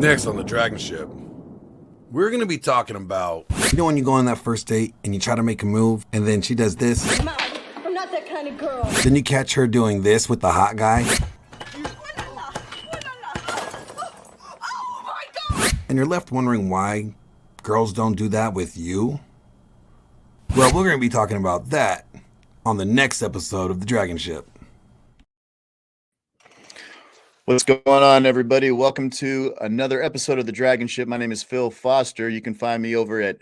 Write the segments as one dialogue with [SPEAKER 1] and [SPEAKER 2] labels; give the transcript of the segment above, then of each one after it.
[SPEAKER 1] Next on the DragonShip, we're going to be talking about...
[SPEAKER 2] You know when you go on that first date and you try to make a move and then she does this?
[SPEAKER 3] Mom, I'm not that kind of girl.
[SPEAKER 2] Then you catch her doing this with the hot guy?
[SPEAKER 3] Oh my God!
[SPEAKER 2] And you're left wondering why girls don't do that with you? Well, we're going to be talking about that on the next episode of the DragonShip.
[SPEAKER 4] What's going on, everybody? Welcome to another episode of the DragonShip. My name is Phil Foster. You can find me over at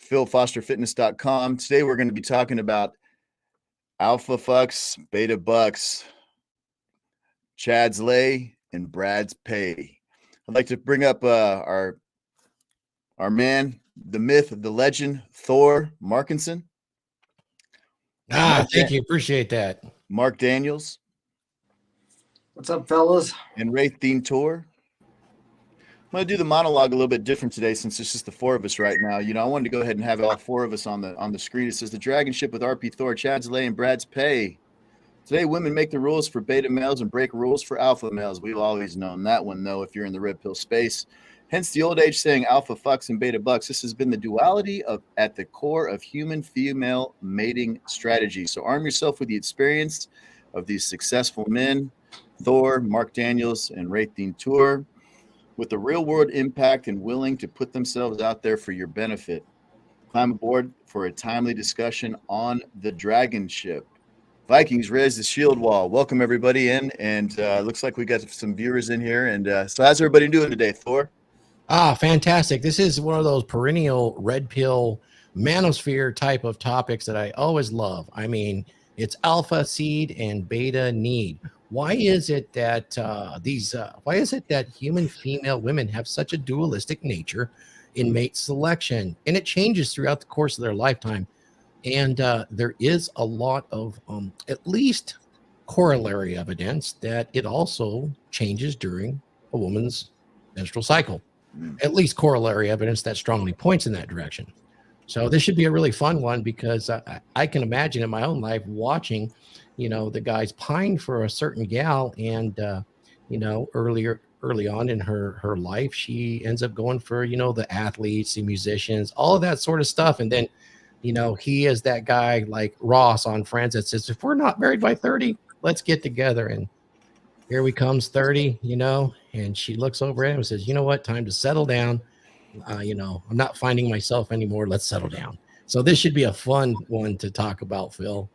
[SPEAKER 4] philfosterfitness.com. Today, we're going to be talking about alpha fucks, beta bucks, Chad's lay, and Brad's pay. I'd like to bring up our man, the myth, the legend, Thor Markinson.
[SPEAKER 5] Thank you. Appreciate that.
[SPEAKER 4] Mark Daniels.
[SPEAKER 6] What's up, fellas?
[SPEAKER 4] And Raith Deantior. I'm going to do the monologue a little bit different today since it's just the four of us right now. You know, I wanted to go ahead and have all four of us on the screen. It says the DragonShip with RP Thor, Chad's lay, and Brad's pay. Today, women make the rules for beta males and break rules for alpha males. We've always known that one, though, if you're in the red pill space. Hence the old age saying alpha fucks and beta bucks. This has been the duality at the core of human-female mating strategy. So arm yourself with the experience of these successful men, Thor, Mark Daniels, and Raith Deantior, with the real-world impact and willing to put themselves out there for your benefit. Climb aboard for a timely discussion on the DragonShip. Vikings res the shield wall. Welcome everybody in, and looks like we got some viewers in here. And so, how's everybody doing today, Thor?
[SPEAKER 5] Fantastic. This is one of those perennial red pill manosphere type of topics that I always love. I mean, it's alpha seed and beta need. Why is it that why is it that human female women have such a dualistic nature in mate selection? And it changes throughout the course of their lifetime. And there is a lot of at least corollary evidence that it also changes during a woman's menstrual cycle. At least corollary evidence that strongly points in that direction. So this should be a really fun one because I can imagine in my own life watching, you know, the guys pine for a certain gal, and you know, early on in her life, she ends up going for, you know, the athletes, the musicians, all of that sort of stuff. And then, you know, he is that guy like Ross on Friends that says, if we're not married by 30, let's get together. And here we comes 30, you know, and she looks over at him and says, you know what, time to settle down. You know, I'm not finding myself anymore. Let's settle down. So this should be a fun one to talk about, Phil.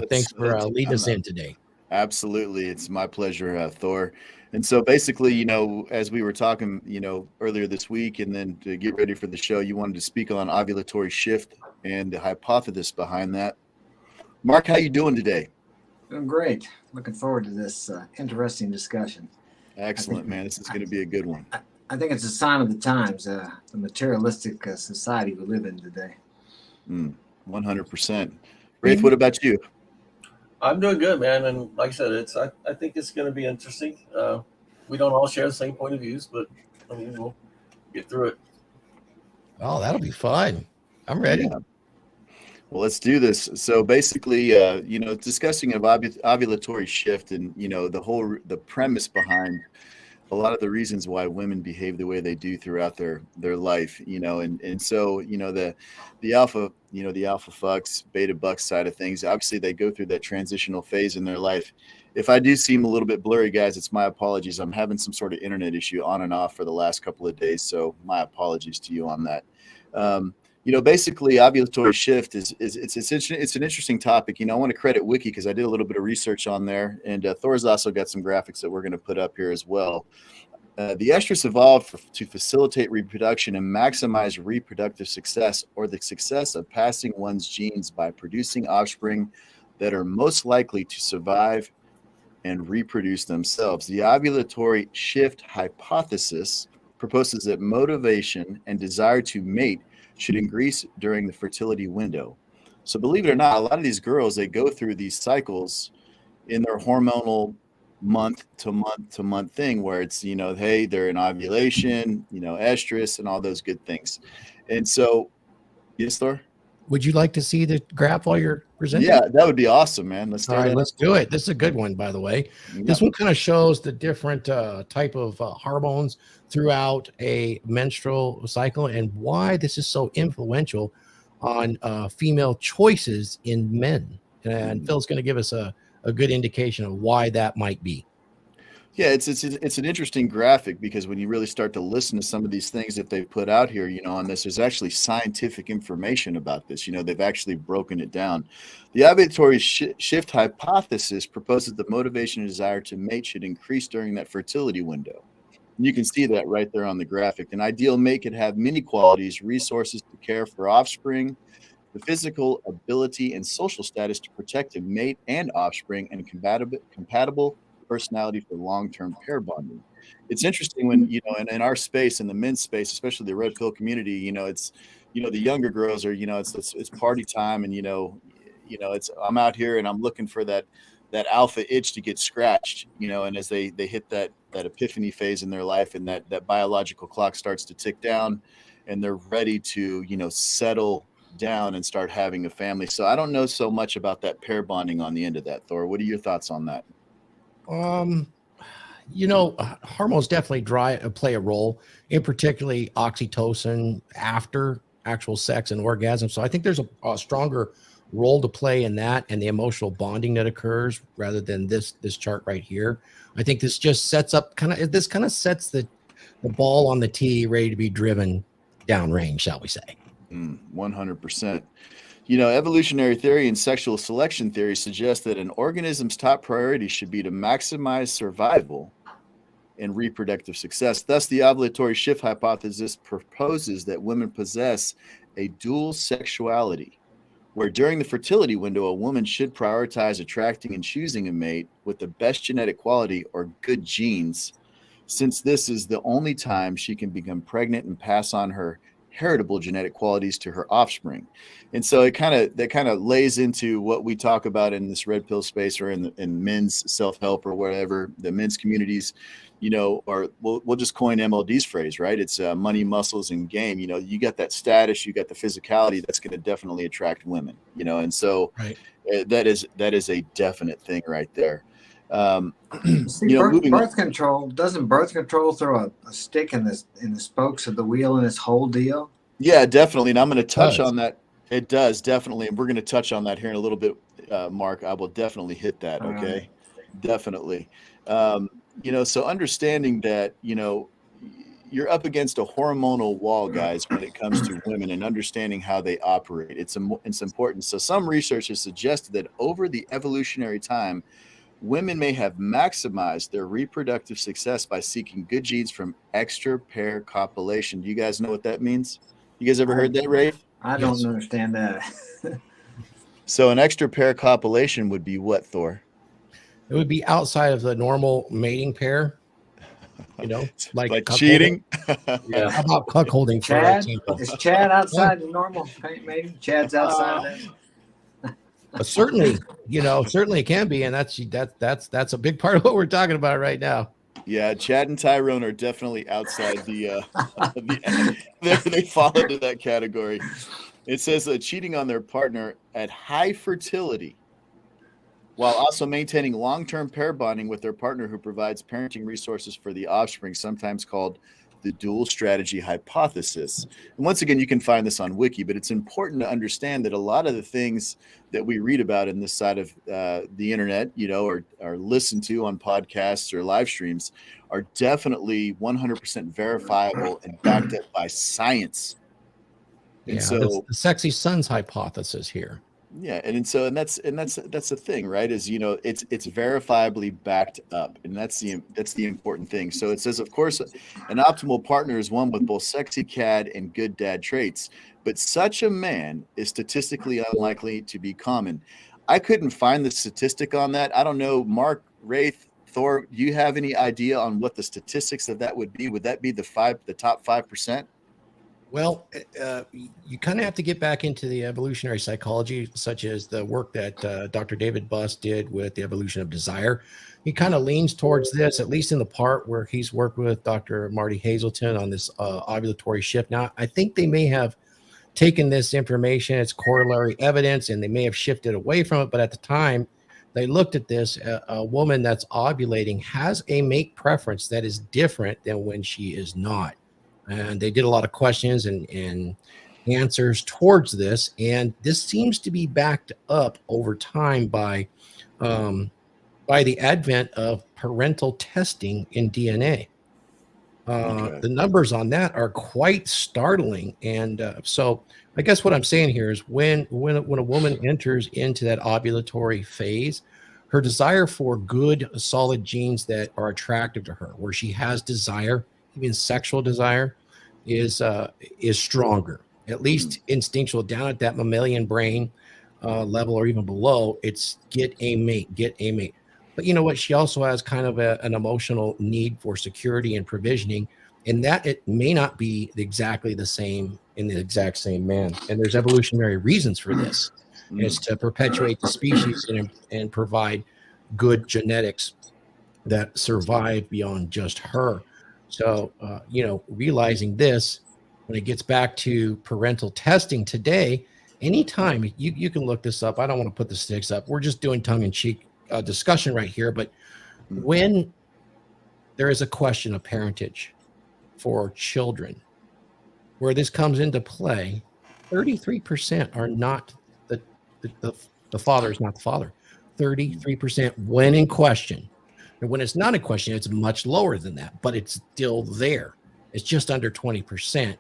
[SPEAKER 5] Thanks for leading us in today.
[SPEAKER 4] Absolutely. It's my pleasure, Thor. And so basically, you know, as we were talking, you know, earlier this week, and then to get ready for the show, you wanted to speak on ovulatory shift and the hypothesis behind that. Mark, how you doing today?
[SPEAKER 6] Doing great. Looking forward to this interesting discussion.
[SPEAKER 4] Excellent, man. This is going to be a good one.
[SPEAKER 6] I think it's a sign of the times, the materialistic society we live in today.
[SPEAKER 4] 100%. Raith, what about you?
[SPEAKER 7] I'm doing good, man. And like I said, I think it's going to be interesting. We don't all share the same point of views, but I mean, we'll get through it.
[SPEAKER 5] Oh, that'll be fun. I'm ready.
[SPEAKER 4] Yeah. Well, let's do this. So basically, you know, discussing of ovulatory shift and, you know, the premise behind a lot of the reasons why women behave the way they do throughout their life, you know, and so, you know, the alpha, you know, the alpha fucks, beta bucks side of things, obviously they go through that transitional phase in their life. If I do seem a little bit blurry, guys, it's my apologies. I'm having some sort of internet issue on and off for the last couple of days, so my apologies to you on that. You know, basically, ovulatory shift it's an interesting topic. You know, I want to credit Wiki because I did a little bit of research on there, and Thor's also got some graphics that we're going to put up here as well. The estrus evolved to facilitate reproduction and maximize reproductive success, or the success of passing one's genes by producing offspring that are most likely to survive and reproduce themselves. The ovulatory shift hypothesis proposes that motivation and desire to mate should increase during the fertility window. So believe it or not, a lot of these girls, they go through these cycles in their hormonal month to month thing where it's, you know, hey, they're in ovulation, you know, estrus and all those good things. And so, yes, Thor?
[SPEAKER 5] Would you like to see the graph while you're presenting?
[SPEAKER 4] Yeah, that would be awesome, man. Let's
[SPEAKER 5] All
[SPEAKER 4] start.
[SPEAKER 5] right, let's do it. This is a good one, by the way. This one kind of shows the different type of hormones throughout a menstrual cycle and why this is so influential on female choices in men. And Phil's going to give us a good indication of why that might be.
[SPEAKER 4] Yeah, it's an interesting graphic because when you really start to listen to some of these things that they've put out here, on this, there's actually scientific information about this. They've actually broken it down. The ovulatory shift hypothesis proposes the motivation and desire to mate should increase during that fertility window. And you can see that right there on the graphic. An ideal mate could have many qualities: resources to care for offspring, the physical ability and social status to protect a mate and offspring, and compatible personality for long-term pair bonding. It's interesting when in our space, in the men's space, especially the red pill community, it's the younger girls are it's party time, and it's I'm out here and I'm looking for that alpha itch to get scratched, and as they hit that epiphany phase in their life, and that biological clock starts to tick down, and they're ready to settle down and start having a family. So I don't know so much about that pair bonding on the end of that. Thor, what are your thoughts on that?
[SPEAKER 5] Hormones definitely play a role, in particularly oxytocin after actual sex and orgasm. So I think there's a stronger role to play in that and the emotional bonding that occurs rather than this chart right here. I think this just sets up sets the ball on the tee ready to be driven downrange, shall we say.
[SPEAKER 4] 100%. Evolutionary theory and sexual selection theory suggest that an organism's top priority should be to maximize survival and reproductive success. Thus, the ovulatory shift hypothesis proposes that women possess a dual sexuality, where during the fertility window, a woman should prioritize attracting and choosing a mate with the best genetic quality or good genes, since this is the only time she can become pregnant and pass on her heritable genetic qualities to her offspring. And so that kind of lays into what we talk about in this red pill space, or in men's self-help, or whatever, the men's communities, or we'll just coin MLD's phrase, right? It's money, muscles, and game. You got that status, you got the physicality that's going to definitely attract women, and so
[SPEAKER 5] right.
[SPEAKER 4] that is a definite thing right there.
[SPEAKER 6] See, birth control, doesn't birth control throw a stick in the spokes of the wheel in this whole deal?
[SPEAKER 4] Yeah, definitely. And I'm going to touch on that. It does, definitely. And we're going to touch on that here in a little bit, Mark. I will definitely hit that. Okay. Definitely. So understanding that, you're up against a hormonal wall, guys, when it comes to women, and understanding how they operate. It's important. So some research has suggested that over the evolutionary time, women may have maximized their reproductive success by seeking good genes from extra pair copulation. Do you guys know what that means? You guys ever heard that, Raith?
[SPEAKER 6] I don't understand that.
[SPEAKER 4] So an extra pair copulation would be what, Thor?
[SPEAKER 5] It would be outside of the normal mating pair,
[SPEAKER 4] like cheating.
[SPEAKER 5] Yeah. How about cuckolding?
[SPEAKER 6] Chad? Is Chad outside the normal mating? Chad's outside that?
[SPEAKER 5] Certainly it can be, and that's a big part of what we're talking about right now.
[SPEAKER 4] Yeah, Chad and Tyrone are definitely outside they fall into that category. It says cheating on their partner at high fertility, while also maintaining long-term pair bonding with their partner who provides parenting resources for the offspring, sometimes called the dual strategy hypothesis. And once again, you can find this on Wiki, but it's important to understand that a lot of the things that we read about in this side of the internet, or listen to on podcasts or live streams, are definitely 100% verifiable and backed up by science. And so
[SPEAKER 5] the sexy sons hypothesis here.
[SPEAKER 4] Yeah, and that's the thing, right? Is it's verifiably backed up, and that's the important thing. So it says, of course, an optimal partner is one with both sexy cad and good dad traits, but such a man is statistically unlikely to be common. I couldn't find the statistic on that. I don't know, Mark, Raith, Thor, do you have any idea on what the statistics of that would be? Would that be the top 5%?
[SPEAKER 5] Well, you kind of have to get back into the evolutionary psychology, such as the work that Dr. David Buss did with the evolution of desire. He kind of leans towards this, at least in the part where he's worked with Dr. Marty Hazelton on this ovulatory shift. Now, I think they may have taken this information, it's corollary evidence, and they may have shifted away from it. But at the time they looked at this, a woman that's ovulating has a mate preference that is different than when she is not. And they did a lot of questions and answers towards this. And this seems to be backed up over time by the advent of parental testing in DNA. The numbers on that are quite startling. And so I guess what I'm saying here is when a woman enters into that ovulatory phase, her desire for good, solid genes that are attractive to her, where she has desire, even sexual desire, is stronger, at least instinctual, down at that mammalian brain level or even below. It's get a mate. But you know what? She also has kind of an emotional need for security and provisioning, and that it may not be exactly the same in the exact same man. And there's evolutionary reasons for this. It's to perpetuate the species and provide good genetics that survive beyond just her. So, realizing this, when it gets back to parental testing today, anytime you can look this up. I don't want to put the sticks up. We're just doing tongue-in-cheek discussion right here. But when there is a question of parentage for children, where this comes into play, 33% are not the father is not the father. 33% when in question. And when it's not in question, it's much lower than that, but it's still there. It's just under 20%.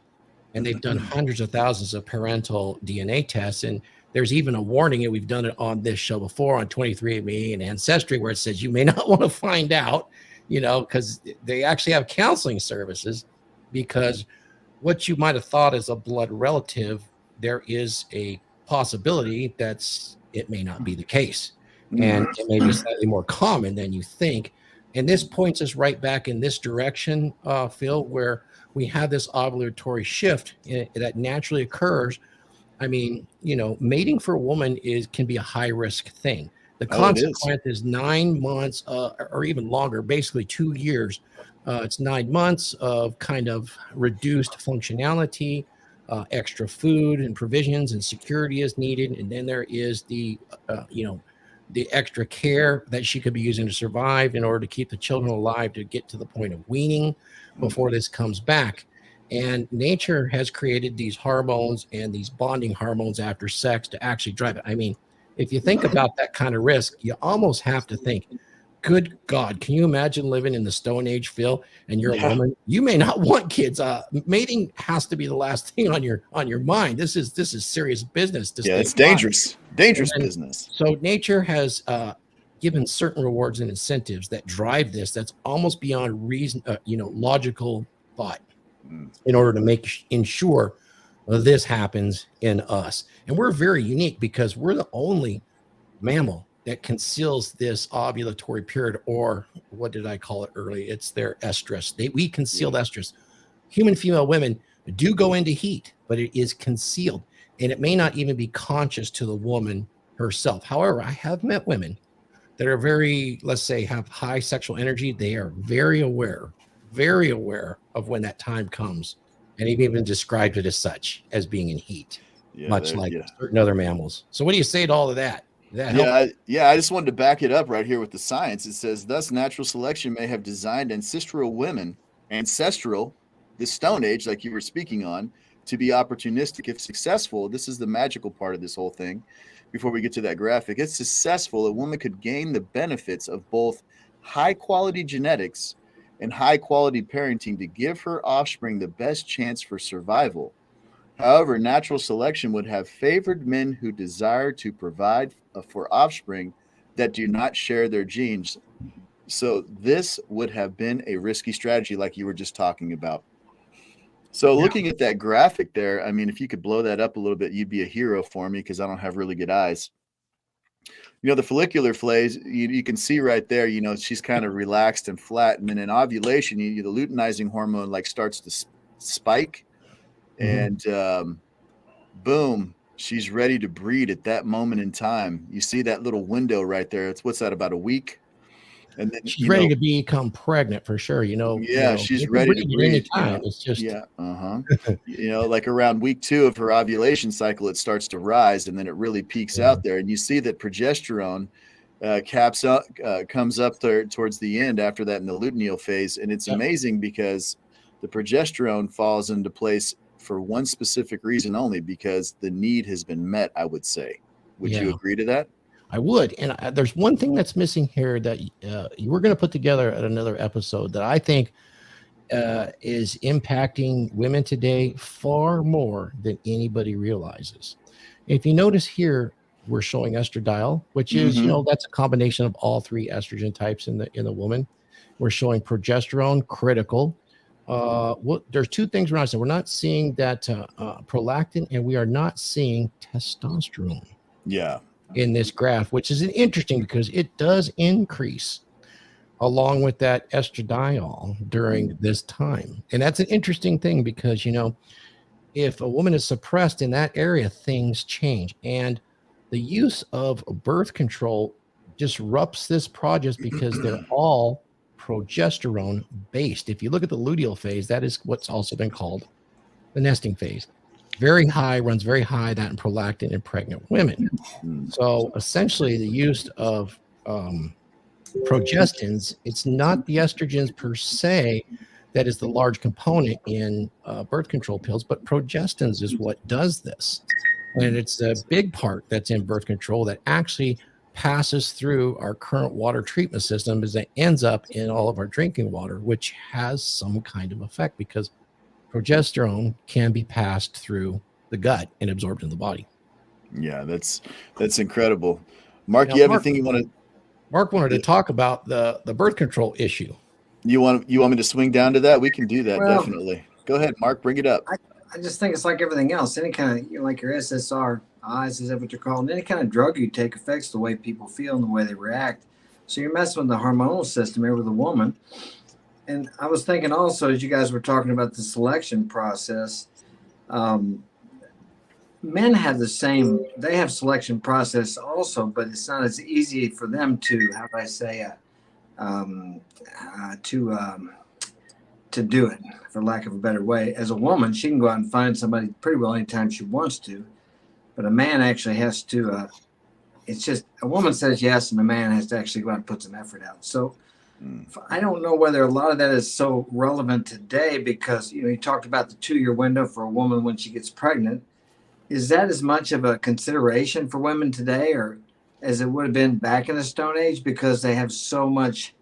[SPEAKER 5] And they've done hundreds of thousands of parental DNA tests. And there's even a warning, and we've done it on this show before on 23andMe and Ancestry, where it says you may not want to find out, because they actually have counseling services, because what you might have thought as a blood relative, there is a possibility it may not be the case. And it may be slightly more common than you think. And this points us right back in this direction, Phil, where we have this ovulatory shift that naturally occurs. I mean, mating for a woman can be a high risk thing. The consequence is 9 months or even longer, basically 2 years. It's 9 months of kind of reduced functionality, extra food and provisions and security is needed. And then there is the extra care that she could be using to survive in order to keep the children alive, to get to the point of weaning before this comes back. And nature has created these hormones and these bonding hormones after sex to actually drive it. I mean, if you think about that kind of risk, you almost have to think, good God, can you imagine living in the Stone Age, Phil, and you're a woman? You may not want kids. Mating has to be the last thing on your mind. This is serious business.
[SPEAKER 4] It's dangerous. Dangerous business.
[SPEAKER 5] So nature has given certain rewards and incentives that drive this. That's almost beyond reason, logical thought, in order to ensure this happens in us. And we're very unique because we're the only mammal that conceals this ovulatory period, or what did I call it earlier? It's their estrus. We conceal estrus. Human female women do go into heat, but it is concealed, and it may not even be conscious to the woman herself. However, I have met women that are very, let's say, have high sexual energy. They are very aware of when that time comes, and he even described it as such, as being in heat, much like certain other mammals. So what do you say to all of that?
[SPEAKER 4] I just wanted to back it up right here with the science. It says, thus natural selection may have designed ancestral, the Stone Age, like you were speaking on, to be opportunistic. If successful, this is the magical part of this whole thing. Before we get to that graphic, if successful, a woman could gain the benefits of both high quality genetics and high quality parenting to give her offspring the best chance for survival. However, natural selection would have favored men who desire to provide for offspring that do not share their genes. So this would have been a risky strategy, like you were just talking about. So looking at that graphic there, I mean, if you could blow that up a little bit, you'd be a hero for me, because I don't have really good eyes. The follicular phase, you can see right there, she's kind of relaxed and flat. And then in ovulation, the luteinizing hormone starts to spike. And boom, she's ready to breed at that moment in time. You see that little window right there. What's that, about a week? And then
[SPEAKER 5] she's ready to become pregnant for sure.
[SPEAKER 4] she's
[SPEAKER 5] it can
[SPEAKER 4] ready to
[SPEAKER 5] breed at
[SPEAKER 4] breathe.
[SPEAKER 5] any time. It's just
[SPEAKER 4] Like around week 2 of her ovulation cycle, it starts to rise, and then it really peaks out there. And you see that progesterone comes up there towards the end after that in the luteal phase. And it's amazing because the progesterone falls into place for one specific reason only, because the need has been met, I would say. Would you agree to that?
[SPEAKER 5] I would. And there's one thing that's missing here that you were going to put together at another episode that I think is impacting women today far more than anybody realizes. If you notice here, we're showing estradiol, which is, that's a combination of all 3 estrogen types in the woman. We're showing progesterone, critical. There's 2 things we're not seeing. We're not seeing that prolactin, and we are not seeing testosterone.
[SPEAKER 4] Yeah.
[SPEAKER 5] In this graph, which is interesting because it does increase along with that estradiol during this time. And that's an interesting thing because, if a woman is suppressed in that area, things change. And the use of birth control disrupts this process because they're all progesterone based. If you look at the luteal phase, that is what's also been called the nesting phase. Very high, runs very high, that in prolactin in pregnant women. So essentially the use of progestins, it's not the estrogens per se that is the large component in birth control pills, but progestins is what does this. And it's a big part that's in birth control that actually passes through our current water treatment system as it ends up in all of our drinking water, which has some kind of effect because progesterone can be passed through the gut and absorbed in the body.
[SPEAKER 4] Yeah, that's incredible. Mark, you have anything you want to?
[SPEAKER 5] Mark wanted to talk about the birth control issue.
[SPEAKER 4] You want me to swing down to that? We can do that, definitely. Go ahead, Mark, bring it up.
[SPEAKER 6] I just think it's like everything else. Any kind of, like your SSRIs, is that what they're called? Any kind of drug you take affects the way people feel and the way they react. So you're messing with the hormonal system here with a woman. And I was thinking also, as you guys were talking about the selection process, men have they have selection process also, but it's not as easy for them to, how do I say, to do it, for lack of a better way. As a woman, she can go out and find somebody pretty well anytime she wants to, but a man actually has to, it's just, a woman says yes, and a man has to actually go out and put some effort out. So I don't know whether a lot of that is so relevant today because, you talked about the 2-year window for a woman when she gets pregnant. Is that as much of a consideration for women today or as it would have been back in the Stone Age because they have so much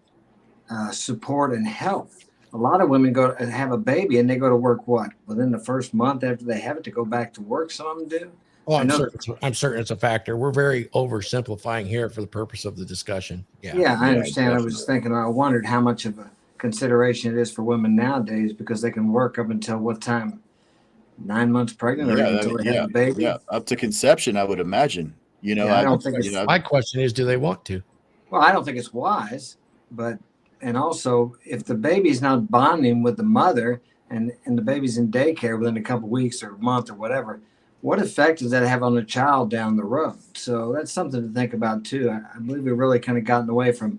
[SPEAKER 6] support and help? A lot of women go and have a baby and they go to work, within the first month after they have it to go back to work, some of them do?
[SPEAKER 5] Oh, I'm certain it's a factor. We're very oversimplifying here for the purpose of the discussion.
[SPEAKER 6] Yeah, I understand. I was just thinking, I wondered how much of a consideration it is for women nowadays because they can work up until what time? 9 months pregnant or until they have a baby?
[SPEAKER 4] Yeah, up to conception, I would imagine.
[SPEAKER 6] I don't think it's.
[SPEAKER 5] My question is, do they want to?
[SPEAKER 6] Well, I don't think it's wise, and also if the baby's not bonding with the mother and the baby's in daycare within a couple of weeks or a month or whatever, what effect does that have on the child down the road? So that's something to think about too. I believe we've really kind of gotten away from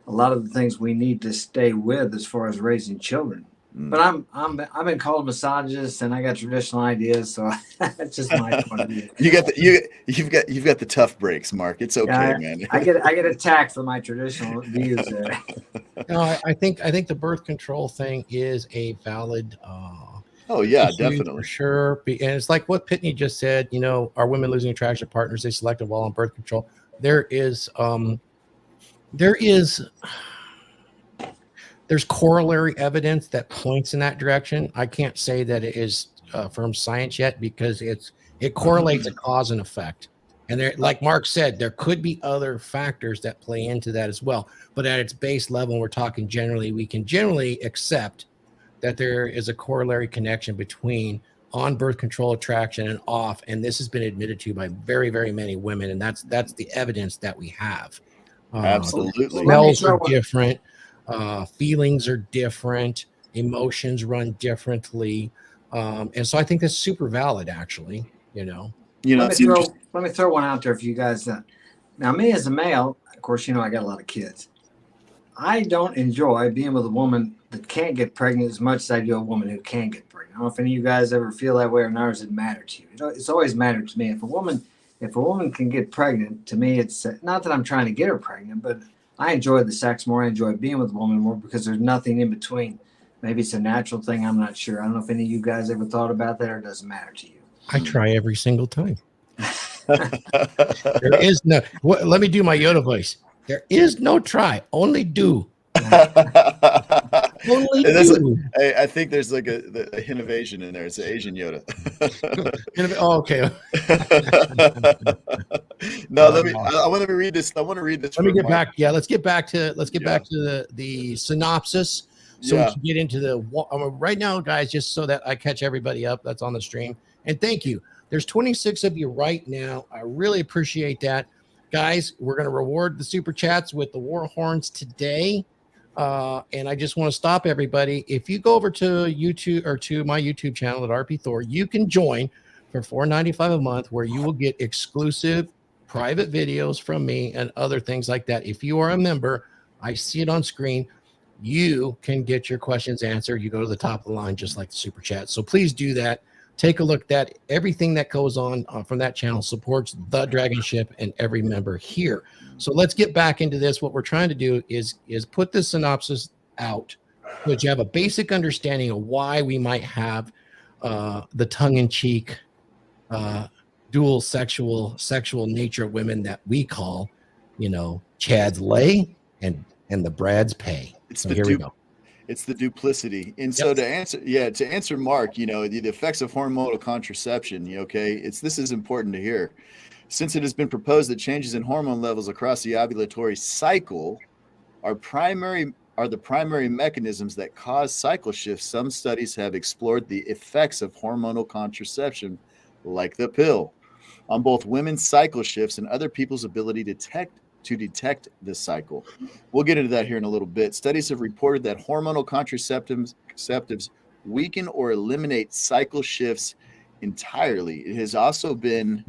[SPEAKER 6] a lot of the things we need to stay with as far as raising children. But I've been called misogynist and I got traditional ideas, so that's just my point of view.
[SPEAKER 4] You've got the tough breaks, Mark. It's okay, man.
[SPEAKER 6] I get attacked for my traditional views there.
[SPEAKER 5] No, I think the birth control thing is a valid
[SPEAKER 4] oh yeah, definitely.
[SPEAKER 5] For sure. And it's like what Pitney just said, are women losing attraction to partners they selected while on birth control? There's corollary evidence that points in that direction. I can't say that it is firm science yet because it correlates a cause and effect. And there, like Mark said, there could be other factors that play into that as well. But at its base level, we're talking generally, we can generally accept that there is a corollary connection between on birth control attraction and off. And this has been admitted to by very, very many women. And that's the evidence that we have.
[SPEAKER 4] Absolutely.
[SPEAKER 5] Smells are different. Feelings are different. Emotions run differently. And so I think that's super valid, actually,
[SPEAKER 6] Let me throw one out there for you guys. Now, me as a male, of course, I got a lot of kids. I don't enjoy being with a woman that can't get pregnant as much as I do a woman who can get pregnant. I don't know if any of you guys ever feel that way or not, or does it matter to you? It's always mattered to me. If a woman can get pregnant, to me, it's not that I'm trying to get her pregnant, but I enjoy the sex more. I enjoy being with a woman more because there's nothing in between. Maybe it's a natural thing. I'm not sure. I don't know if any of you guys ever thought about that or it doesn't matter to you.
[SPEAKER 5] I try every single time. There is no. Let me do my Yoda voice. There is no try. Only do. Only do.
[SPEAKER 4] I think there's like a hint of Asian in there. It's an Asian Yoda.
[SPEAKER 5] Oh, okay.
[SPEAKER 4] No, I want to read this. I want to read this.
[SPEAKER 5] Let me get back. Yeah, let's get back to the synopsis. So we can get into the right now, guys, just so that I catch everybody up that's on the stream. And thank you. There's 26 of you right now. I really appreciate that. Guys, we're going to reward the super chats with the war horns today. And I just want to stop everybody. If you go over to YouTube or to my YouTube channel at RP Thor, you can join for $4.95 a month, where you will get exclusive private videos from me and other things like that. If you are a member, I see it on screen. You can get your questions answered. You go to the top of the line, just like the super chat. So please do that. Take a look at that. Everything that goes on from that channel supports the DragonShip and every member here. So let's get back into this. What we're trying to do is put this synopsis out so that you have a basic understanding of why we might have the tongue-in-cheek dual sexual nature of women that we call, Chad's lay and the Brad's pay. So here we go.
[SPEAKER 4] It's the duplicity. And so to answer Mark, the effects of hormonal contraception, this is important to hear. Since it has been proposed that changes in hormone levels across the ovulatory cycle are the primary mechanisms that cause cycle shifts, some studies have explored the effects of hormonal contraception, like the pill, on both women's cycle shifts and other people's ability to detect this cycle. We'll get into that here in a little bit. Studies have reported that hormonal contraceptives weaken or eliminate cycle shifts entirely. It has also been,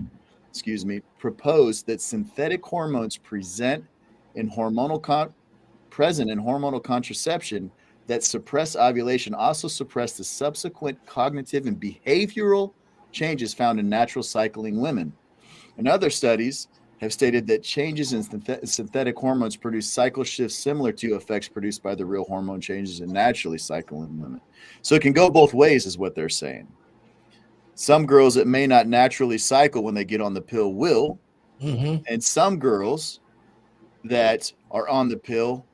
[SPEAKER 4] proposed that synthetic hormones present in hormonal contraception that suppress ovulation also suppress the subsequent cognitive and behavioral changes found in natural cycling women. And other studies have stated that changes in synthetic hormones produce cycle shifts similar to effects produced by the real hormone changes in naturally cycling women. So it can go both ways, is what they're saying. Some girls that may not naturally cycle when they get on the pill will, and some girls that are on the pill,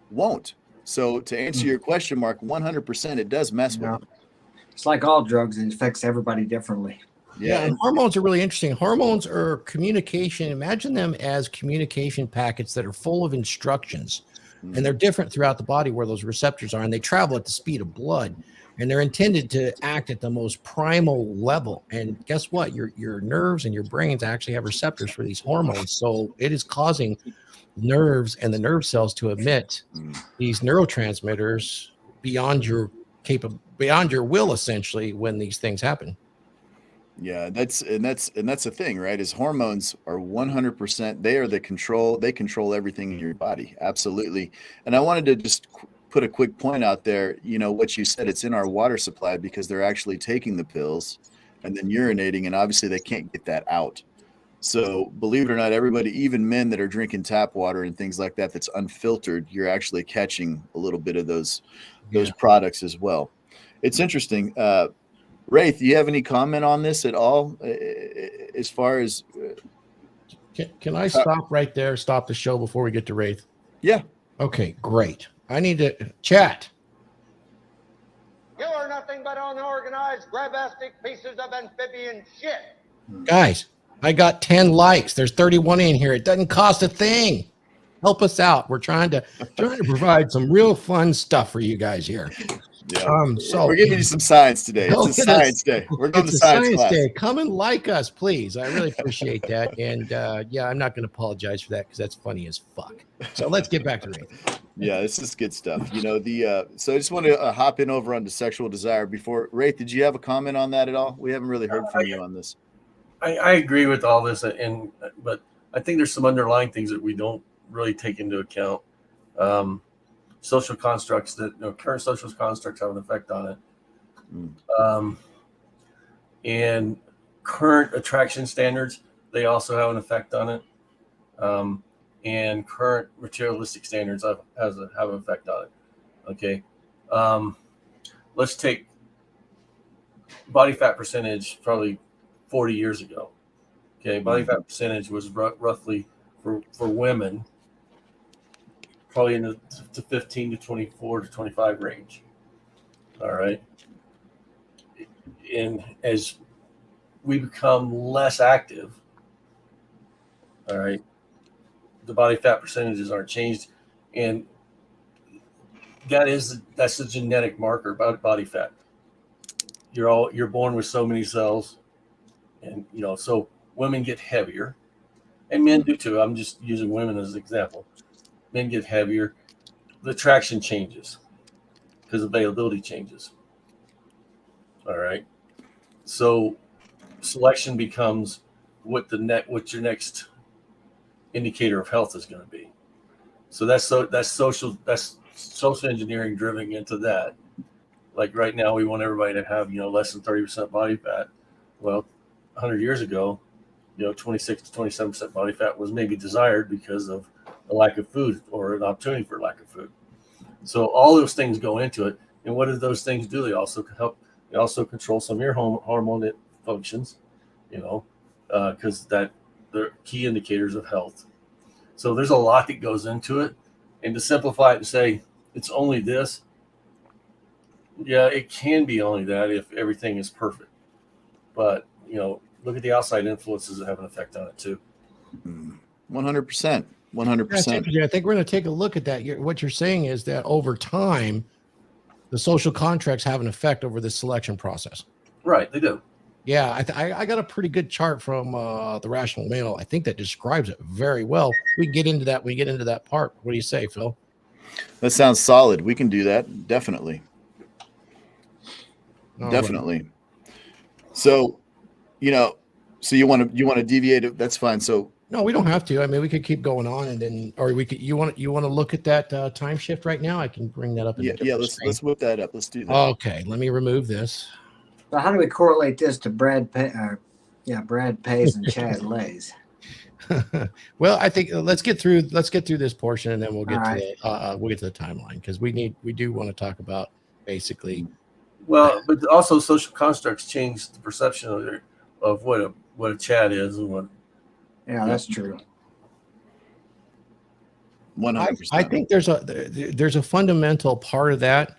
[SPEAKER 4] won't. So to answer your question, Mark, 100% it does mess with them.
[SPEAKER 6] It's like all drugs. It affects everybody differently.
[SPEAKER 5] Yeah, and hormones are really interesting. Hormones are communication. Imagine them as communication packets that are full of instructions, and they're different throughout the body where those receptors are, and they travel at the speed of blood, and they're intended to act at the most primal level. And guess what? Your nerves and your brains actually have receptors for these hormones, so it is causing nerves and the nerve cells to emit these neurotransmitters beyond your will, essentially, when these things happen.
[SPEAKER 4] Yeah, that's the thing, right? Is hormones are 100%. They control everything in your body. Absolutely. And I wanted to just put a quick point out there. What you said, it's in our water supply because they're actually taking the pills and then urinating, and obviously they can't get that out. So believe it or not, everybody, even men that are drinking tap water and things like that, that's unfiltered, you're actually catching a little bit of those products as well. It's interesting. Raith, do you have any comment on this at all? As far as
[SPEAKER 5] can I stop right there? Stop the show before we get to Raith.
[SPEAKER 4] Yeah.
[SPEAKER 5] Okay, great. I need to chat.
[SPEAKER 8] You are nothing but unorganized, grabastic pieces of amphibian shit.
[SPEAKER 5] Guys, I got 10 likes. There's 31 in here. It doesn't cost a thing. Help us out. We're trying to provide some real fun stuff for you guys here.
[SPEAKER 4] Yeah.
[SPEAKER 5] So
[SPEAKER 4] we're giving you some science today. It's a science day. We're going to science class. Day.
[SPEAKER 5] Come and like us, please. I really appreciate that. And I'm not going to apologize for that because that's funny as fuck. So let's get back to Raith.
[SPEAKER 4] Yeah, this is good stuff. So I just want to hop in over onto sexual desire before. Raith, did you have a comment on that at all? We haven't really heard from you on this.
[SPEAKER 7] I agree with all this, but I think there's some underlying things that we don't really take into account social constructs that current social constructs have an effect on it. And current attraction standards, they also have an effect on it. And current materialistic standards have an effect on it. Okay. Let's take body fat percentage probably 40 years ago. Okay. Body fat percentage was roughly for women, probably in the 15 to 24 to 25 range. All right. And as we become less active, all right, the body fat percentages aren't changed. And that's a genetic marker about body fat. You're born with so many cells, and so women get heavier, and men do too. I'm just using women as an example. Men get heavier, the attraction changes because availability changes. All right, so selection becomes what your next indicator of health is going to be. So that's social engineering driven into that. Like right now, we want everybody to have less than 30% body fat. Well, 100 years ago, 26 to 27% body fat was maybe desired because of a lack of food or an opportunity for lack of food. So all those things go into it. And what do those things do? They also help. They also control some of your hormone functions, because they're key indicators of health. So there's a lot that goes into it. And to simplify it and say it's only this, yeah, it can be only that if everything is perfect. But, look at the outside influences that have an effect on it too.
[SPEAKER 4] 100%. 100%.
[SPEAKER 5] That's interesting. I think we're going to take a look at that. What you're saying is that over time, the social contracts have an effect over the selection process.
[SPEAKER 7] Right, they do.
[SPEAKER 5] Yeah, I got a pretty good chart from the Rational Male. I think that describes it very well. We get into that. We get into that part. What do you say, Phil?
[SPEAKER 4] That sounds solid. We can do that. Definitely. Definitely.
[SPEAKER 5] Right.
[SPEAKER 4] So, so you want to deviate it. That's fine. So
[SPEAKER 5] no, we don't have to. I mean, we could keep going on, and then, or we could. You want to look at that time shift right now? I can bring that up.
[SPEAKER 4] Yeah. Let's whip that up. Let's do that.
[SPEAKER 5] Okay. Let me remove this.
[SPEAKER 6] So how do we correlate this to Brad pays and Chad lays?
[SPEAKER 5] Well, I think let's get through this portion, and then we'll get
[SPEAKER 6] to
[SPEAKER 5] the timeline, because we do want to talk about basically.
[SPEAKER 7] Well, but also social constructs change the perception of what a Chad is and what.
[SPEAKER 6] Yeah, that's true.
[SPEAKER 4] 100%.
[SPEAKER 5] I think there's a fundamental part of that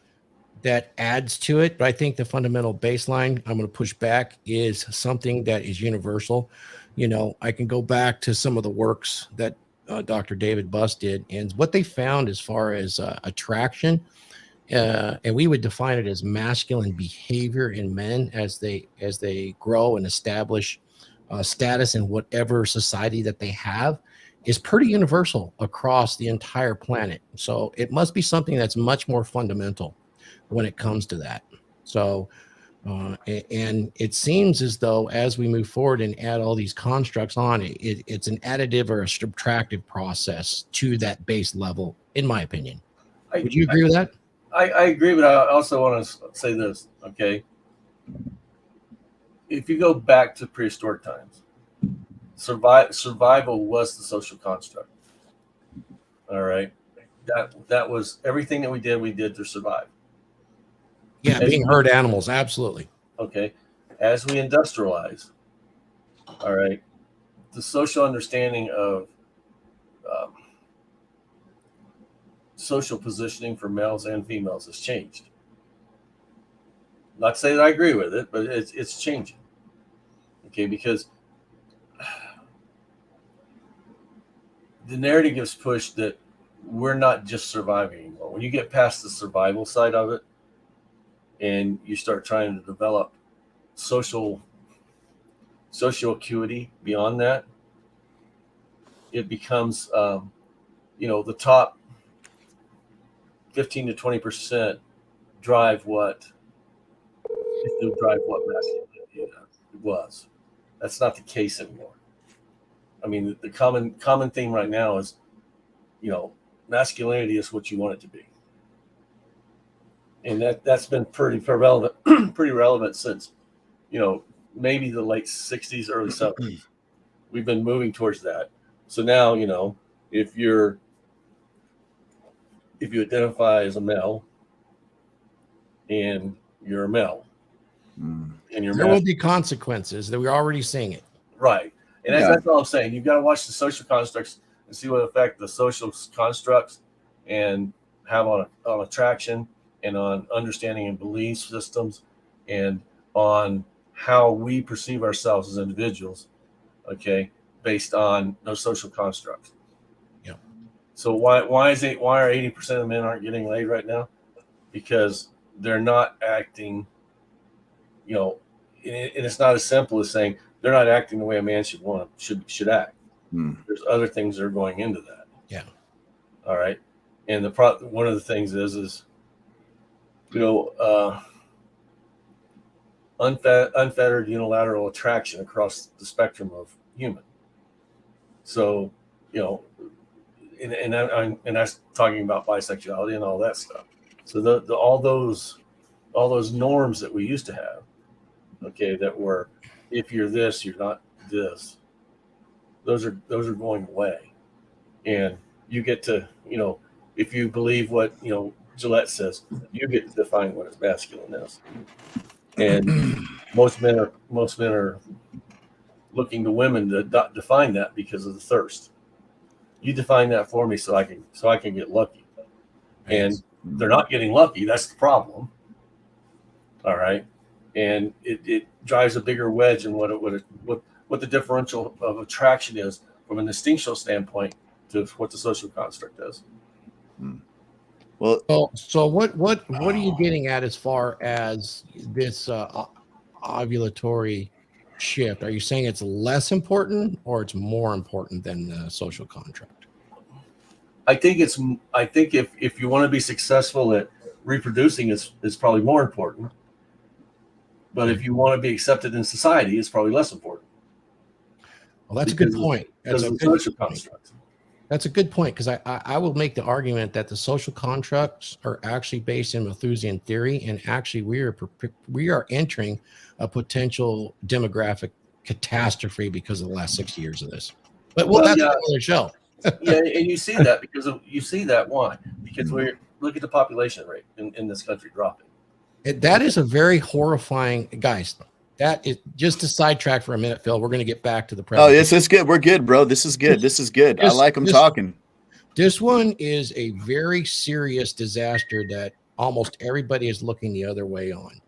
[SPEAKER 5] adds to it, but I think the fundamental baseline I'm going to push back is something that is universal. I can go back to some of the works that Dr. David Buss did, and what they found as far as attraction, and we would define it as masculine behavior in men as they grow and establish status in whatever society that they have, is pretty universal across the entire planet. So it must be something that's much more fundamental when it comes to that. So, and it seems as though as we move forward and add all these constructs on, it's an additive or a subtractive process to that base level, in my opinion. Would you agree with that?
[SPEAKER 7] I agree, but I also want to say this, okay? If you go back to prehistoric times, survival was the social construct. All right? That was everything that we did to survive.
[SPEAKER 5] Yeah, being herd animals, absolutely.
[SPEAKER 7] Okay. As we industrialize, all right, the social understanding of social positioning for males and females has changed. Not to say that I agree with it, but it's changing. Okay, because the narrative is pushed that we're not just surviving anymore. When you get past the survival side of it, and you start trying to develop social acuity beyond that, it becomes, the top 15 to 20% drive what masculinity was. That's not the case anymore. I mean, the common theme right now is masculinity is what you want it to be. And that's been pretty relevant, pretty relevant since, maybe the late 60s, early 70s. We've been moving towards that. So now, if you identify as a male and you're a male, and
[SPEAKER 5] there will be consequences that we're already seeing it.
[SPEAKER 7] Right. And that's all I'm saying. You've got to watch the social constructs and see what effect the social constructs and have on attraction and on understanding and belief systems and on how we perceive ourselves as individuals, okay, based on those social constructs.
[SPEAKER 5] Yeah.
[SPEAKER 7] So why are 80% of the men aren't getting laid right now? Because they're not acting, and it's not as simple as saying they're not acting the way a man should act. There's other things that are going into that.
[SPEAKER 5] Yeah.
[SPEAKER 7] All right. And one of the things is unfettered unilateral attraction across the spectrum of human. So, and that's talking about bisexuality and all that stuff. So all those norms that we used to have, okay, that were, if you're this, you're not this. Those are going away, and you get to, if you believe what Gillette says, you get to define what is masculine is. And most men are looking to women to define that because of the thirst. You define that for me so I can get lucky. And they're not getting lucky. That's the problem. All right. And it drives a bigger wedge in what the differential of attraction is from an instinctual standpoint to what the social construct is.
[SPEAKER 4] Well,
[SPEAKER 5] so what are you getting at as far as this ovulatory shift? Are you saying it's less important or it's more important than the social contract?
[SPEAKER 7] I think if you want to be successful at reproducing, is probably more important. But if you want to be accepted in society, it's probably less important.
[SPEAKER 5] Well, that's a good point. That's a good
[SPEAKER 7] social
[SPEAKER 5] point.
[SPEAKER 7] construct.
[SPEAKER 5] That's a good point, because I will make the argument that the social constructs are actually based in Malthusian theory, and actually we are entering a potential demographic catastrophe because of the last 60 years of this. But that's another show.
[SPEAKER 7] Yeah, and you see that why? Because look at the population rate in this country dropping.
[SPEAKER 5] That is a very horrifying, guys. That is just to sidetrack for a minute, Phil. We're going to get back to the
[SPEAKER 4] present. Oh, this is good. We're good, bro. This is good. This is good. I like them talking.
[SPEAKER 5] This one is a very serious disaster that almost everybody is looking the other way on.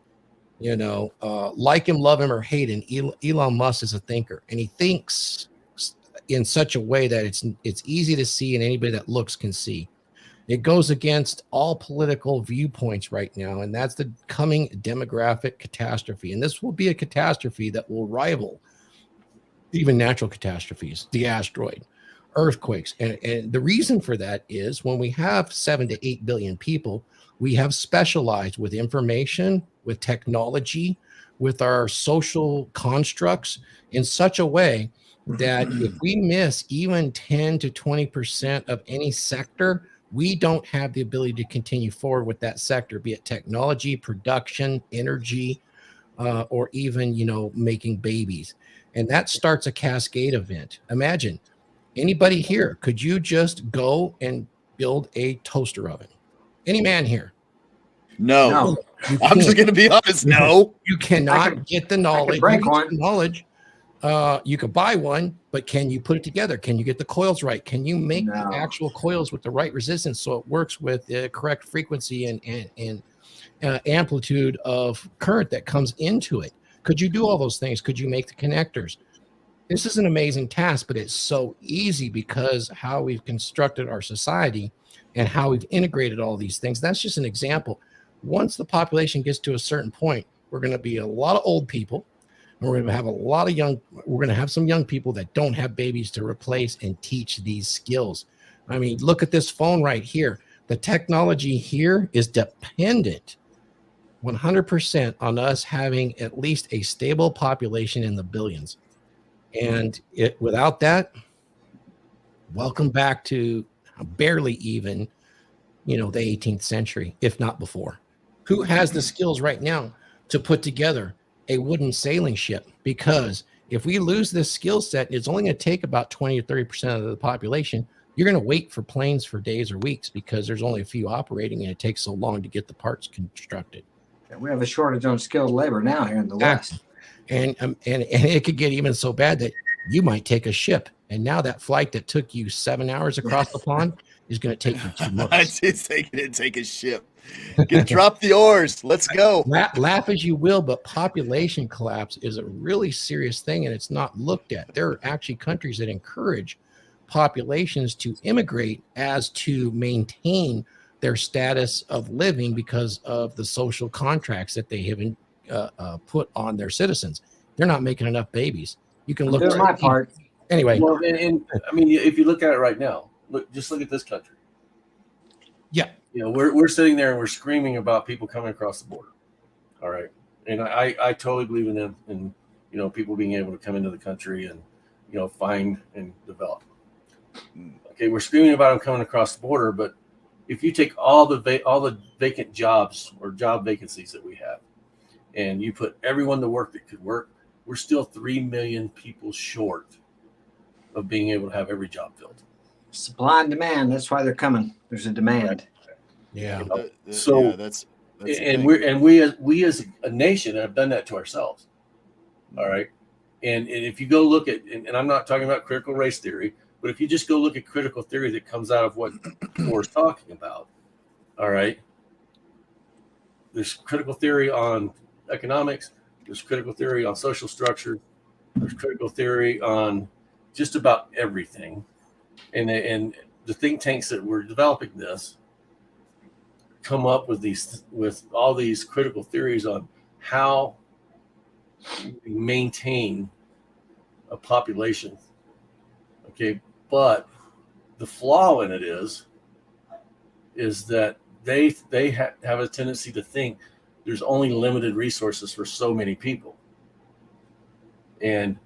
[SPEAKER 5] Like him, love him, or hate him, Elon Musk is a thinker, and he thinks in such a way that it's easy to see, and anybody that looks can see. It goes against all political viewpoints right now, and that's the coming demographic catastrophe. And this will be a catastrophe that will rival even natural catastrophes, the asteroid, earthquakes. And the reason for that is when we have 7 to 8 billion people, we have specialized with information, with technology, with our social constructs in such a way that if we miss even 10 to 20% of any sector, we don't have the ability to continue forward with that sector, be it technology, production, energy, or even, making babies. And that starts a cascade event. Imagine anybody here, could you just go and build a toaster oven? Any man here?
[SPEAKER 4] No. I'm just going to be honest. No,
[SPEAKER 5] you cannot get the knowledge. You could buy one, but can you put it together? Can you get the coils right? Can you make the actual coils with the right resistance so it works with the correct frequency and amplitude of current that comes into it? Could you do all those things? Could you make the connectors? This is an amazing task, but it's so easy because how we've constructed our society and how we've integrated all these things. That's just an example. Once the population gets to a certain point, we're going to be a lot of old people. We're going to have we're going to have some young people that don't have babies to replace and teach these skills. I mean, look at this phone right here. The technology here is dependent 100% on us having at least a stable population in the billions. And without that, welcome back to barely even, the 18th century, if not before. Who has the skills right now to put together a wooden sailing ship? Because if we lose this skill set, it's only going to take about 20 or 30% of the population. You're going to wait for planes for days or weeks because there's only a few operating and it takes so long to get the parts constructed.
[SPEAKER 6] We have a shortage on skilled labor now here in the West.
[SPEAKER 5] And it could get even so bad that you might take a ship. And now that flight that took you 7 hours across the pond is going to take you 2 months.
[SPEAKER 4] It's take a ship. Drop the oars. Let's go.
[SPEAKER 5] Laugh as you will, but population collapse is a really serious thing, and it's not looked at. There are actually countries that encourage populations to immigrate as to maintain their status of living because of the social contracts that they have put on their citizens. They're not making enough babies. You can look at
[SPEAKER 6] my part.
[SPEAKER 5] Anyway.
[SPEAKER 7] Well, and I mean, if you look at it right now, look at this country.
[SPEAKER 5] Yeah.
[SPEAKER 7] We're sitting there and we're screaming about people coming across the border. All right. And I totally believe in them and, people being able to come into the country and, find and develop. Okay. We're screaming about them coming across the border, but if you take all the vacant jobs or job vacancies that we have and you put everyone to work that could work, we're still 3 million people short of being able to have every job filled.
[SPEAKER 6] Supply and demand. That's why they're coming. There's a demand.
[SPEAKER 5] Right. Yeah.
[SPEAKER 7] So
[SPEAKER 4] that's
[SPEAKER 7] and we as a nation have done that to ourselves. All right. And if you go look at, and I'm not talking about critical race theory, but if you just go look at critical theory that comes out of what Thor's talking about, all right, there's critical theory on economics, there's critical theory on social structure, there's critical theory on just about everything. And the think tanks that were developing this come up with all these critical theories on how we maintain a population. Okay, but the flaw in it is that they have a tendency to think there's only limited resources for so many people, and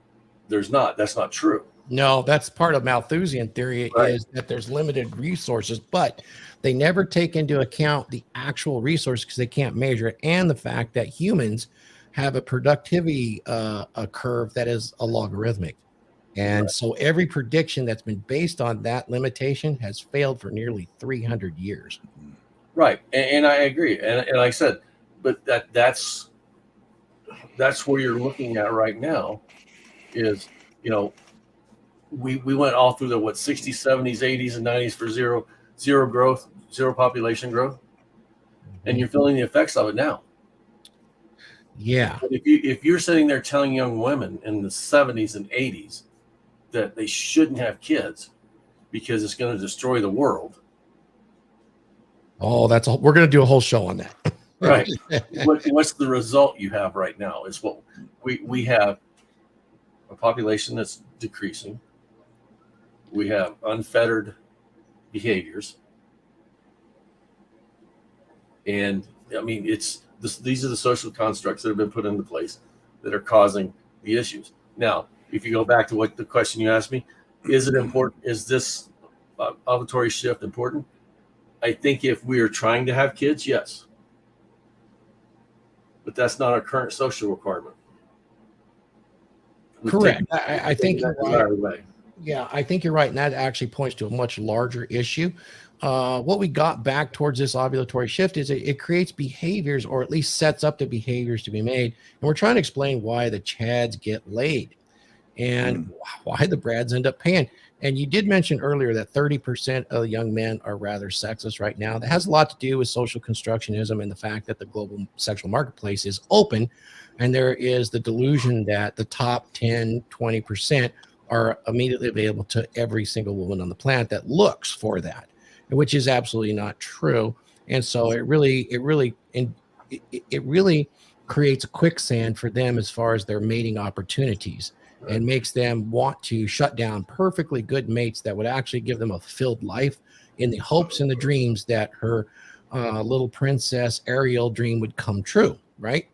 [SPEAKER 7] there's not. That's not true.
[SPEAKER 5] No, that's part of Malthusian theory, right, is that there's limited resources, but they never take into account the actual resource because they can't measure it, and the fact that humans have a productivity a curve that is a logarithmic. And right, so every prediction that's been based on that limitation has failed for nearly 300 years.
[SPEAKER 7] Right. And I agree. And like I said, but that's where you're looking at right now is, we went all through the 60s, 70s, 80s, and 90s for zero growth, zero population growth. And you're feeling the effects of it now.
[SPEAKER 5] Yeah.
[SPEAKER 7] But if you're sitting there telling young women in the 70s and 80s that they shouldn't have kids because it's going to destroy the world.
[SPEAKER 5] Oh, we're going to do a whole show on that.
[SPEAKER 7] Right. What's the result you have right now is what we have a population that's decreasing. We have unfettered behaviors. And I mean, these are the social constructs that have been put into place that are causing the issues. Now, if you go back to what the question you asked me, is it important? Is this ovulatory shift important? I think if we are trying to have kids, yes. But that's not our current social requirement.
[SPEAKER 5] Correct. I think you're right. Yeah, I think you're right. And that actually points to a much larger issue. What we got back towards this ovulatory shift is it creates behaviors, or at least sets up the behaviors to be made. And we're trying to explain why the Chads get laid and why the Brads end up paying. And you did mention earlier that 30% of young men are rather sexist right now. That has a lot to do with social constructionism and the fact that the global sexual marketplace is open. And there is the delusion that the top 10, 20% are immediately available to every single woman on the planet that looks for that, which is absolutely not true. And so it really creates a quicksand for them as far as their mating opportunities, right, and makes them want to shut down perfectly good mates that would actually give them a fulfilled life in the hopes and the dreams that her little princess Ariel dream would come true. Right.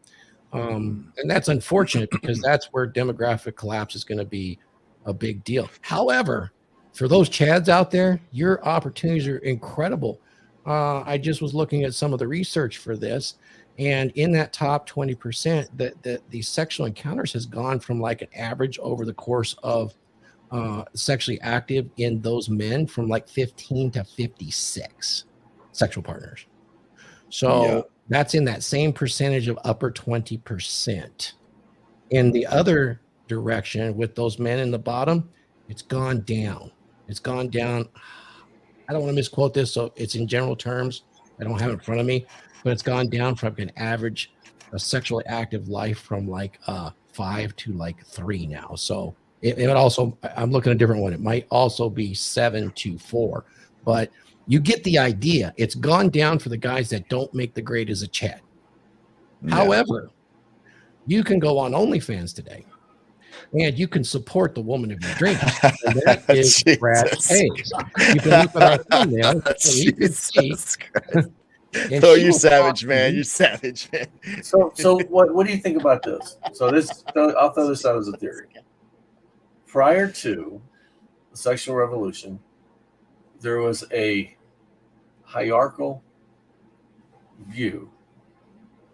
[SPEAKER 5] And that's unfortunate because that's where demographic collapse is going to be a big deal. However, for those Chads out there, your opportunities are incredible. I just was looking at some of the research for this, and in that top 20%, the sexual encounters has gone from like an average over the course of sexually active in those men from like 15 to 56 sexual partners. So that's in that same percentage of upper 20%. In the other direction with those men in the bottom, it's gone down. It's gone down. I don't want to misquote this, so it's in general terms. I don't have it in front of me, but it's gone down from an average a sexually active life from like 5 to like 3 now. So it also, I'm looking at a different one. It might also be 7 to 4, but you get the idea. It's gone down for the guys that don't make the grade as a Chad.
[SPEAKER 4] Yeah.
[SPEAKER 5] However, you can go on OnlyFans today and you can support the woman of your dreams. And that is Brad Hayes. You can look at our thumbnail and you can see.
[SPEAKER 4] Oh, you're savage, man. You're savage, man.
[SPEAKER 7] So what do you think about this? So I'll throw this out as a theory. Prior to the sexual revolution, there was a hierarchical view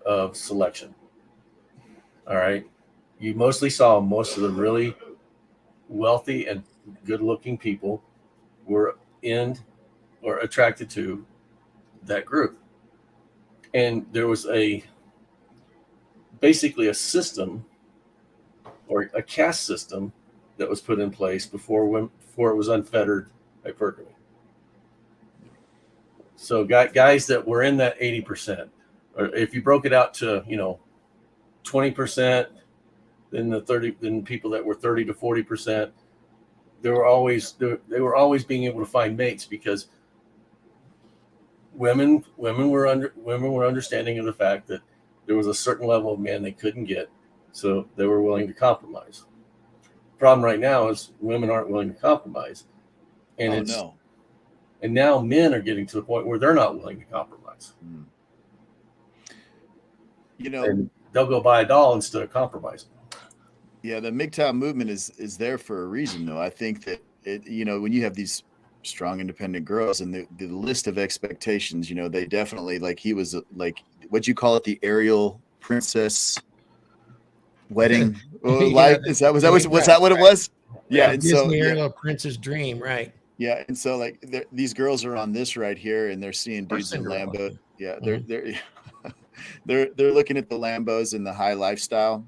[SPEAKER 7] of selection. All right. You mostly saw most of the really wealthy and good-looking people were in or attracted to that group. And there was basically a system or a caste system that was put in place before it was unfettered hypergamy. So guys that were in that 80%, or if you broke it out to 20%, then people that were 30 to 40%, they were always being able to find mates because women were understanding of the fact that there was a certain level of man they couldn't get, so they were willing to compromise. Problem right now is women aren't willing to compromise, and and now men are getting to the point where they're not willing to compromise. And they'll go buy a doll instead of compromising.
[SPEAKER 4] Yeah, the MGTOW movement is there for a reason, though. I think that when you have these strong, independent girls and the list of expectations, they definitely, like, he was like, what'd you call it, the Ariel princess wedding life? Was that what it was? Yeah, and so
[SPEAKER 5] Ariel Princess Dream, right?
[SPEAKER 4] Yeah, and so like these girls are on this right here, and they're seeing dudes in Lambo. Yeah, they're looking at the Lambos and the high lifestyle,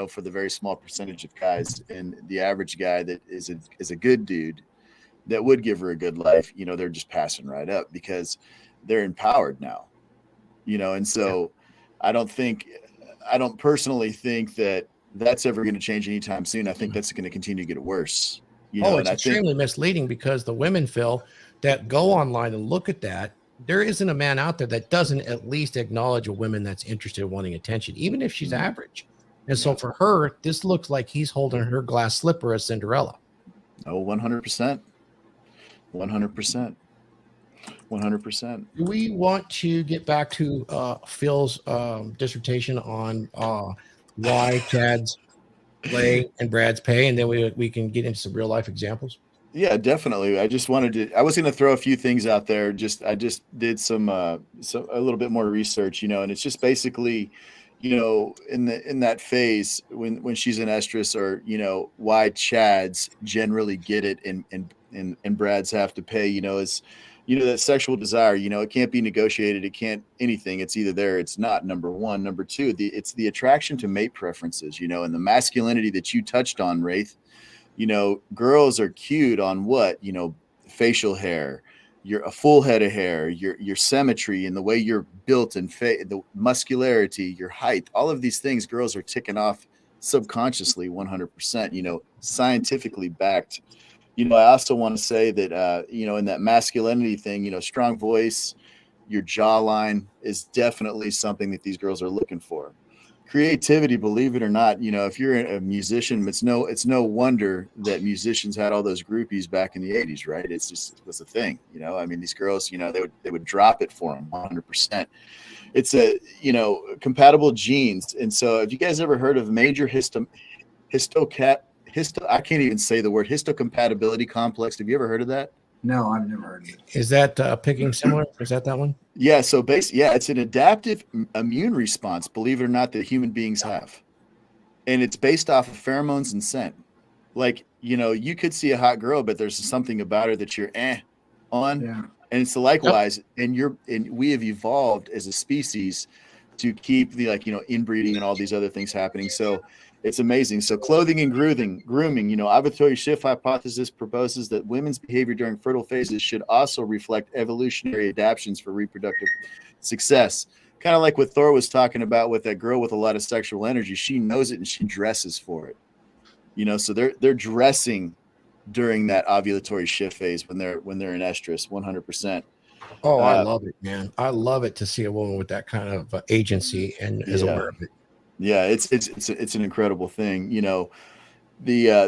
[SPEAKER 4] for the very small percentage of guys, and the average guy that is a good dude that would give her a good life, they're just passing right up because they're empowered now, and so I don't personally think that that's ever going to change anytime soon. I think that's going to continue to get worse.
[SPEAKER 5] It's extremely misleading because the women, Phil, that go online and look at that, there isn't a man out there that doesn't at least acknowledge a woman that's interested in wanting attention, even if she's average. And so for her, this looks like he's holding her glass slipper as Cinderella.
[SPEAKER 4] Oh, 100%. 100%. 100%.
[SPEAKER 5] Do we want to get back to Phil's dissertation on why Chad's play and Brad's pay, and then we can get into some real life examples?
[SPEAKER 4] Yeah, definitely. I was going to throw a few things out there. I just did some a little bit more research, and it's just basically, in that phase when she's an estrus, or why Chads generally get it and Brads have to pay, is that sexual desire, it can't be negotiated, it can't anything, it's either there, it's not, number one. Number two, it's the attraction to mate preferences, and the masculinity that you touched on, Raith. Girls are cued on what, facial hair, a full head of hair, your symmetry and the way you're built, and the muscularity, your height, all of these things girls are ticking off subconsciously 100%, scientifically backed. I also want to say that, in that masculinity thing, strong voice, your jawline is definitely something that these girls are looking for. Creativity, believe it or not, if you're a musician, it's no wonder that musicians had all those groupies back in the 80s, right? It was a thing, these girls, they would drop it for them 100%. It's compatible genes. And so have you guys ever heard of major I can't even say the word histocompatibility complex. Have you ever heard of that?
[SPEAKER 6] No, I've never heard of it.
[SPEAKER 5] Is that picking similar? Is that one?
[SPEAKER 4] Yeah. So it's an adaptive immune response, believe it or not, that human beings have. And it's based off of pheromones and scent. Like, you could see a hot girl, but there's something about her that you're on.
[SPEAKER 6] Yeah.
[SPEAKER 4] And it's likewise, and we have evolved as a species to keep the inbreeding and all these other things happening. So it's amazing. So clothing and grooming, ovulatory shift hypothesis proposes that women's behavior during fertile phases should also reflect evolutionary adaptations for reproductive success. Kind of like what Thor was talking about with that girl with a lot of sexual energy. She knows it and she dresses for it. So they're dressing during that ovulatory shift phase when they're in estrus, 100%.
[SPEAKER 5] Oh, I love it, man. I love it to see a woman with that kind of agency and is aware of it.
[SPEAKER 4] Yeah, it's an incredible thing. The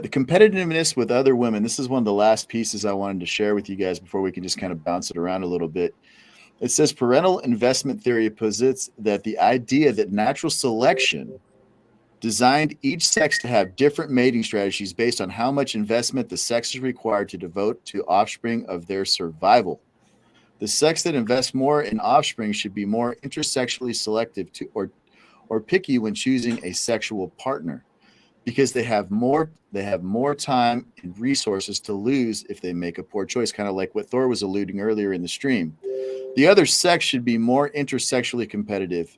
[SPEAKER 4] competitiveness with other women. This is one of the last pieces I wanted to share with you guys before we can just kind of bounce it around a little bit. It says parental investment theory posits that the idea that natural selection designed each sex to have different mating strategies based on how much investment the sex is required to devote to offspring of their survival. The sex that invests more in offspring should be more intersexually selective or picky when choosing a sexual partner, because they have more time and resources to lose if they make a poor choice, kind of like what Thor was alluding earlier in the stream. The other sex should be more intersexually competitive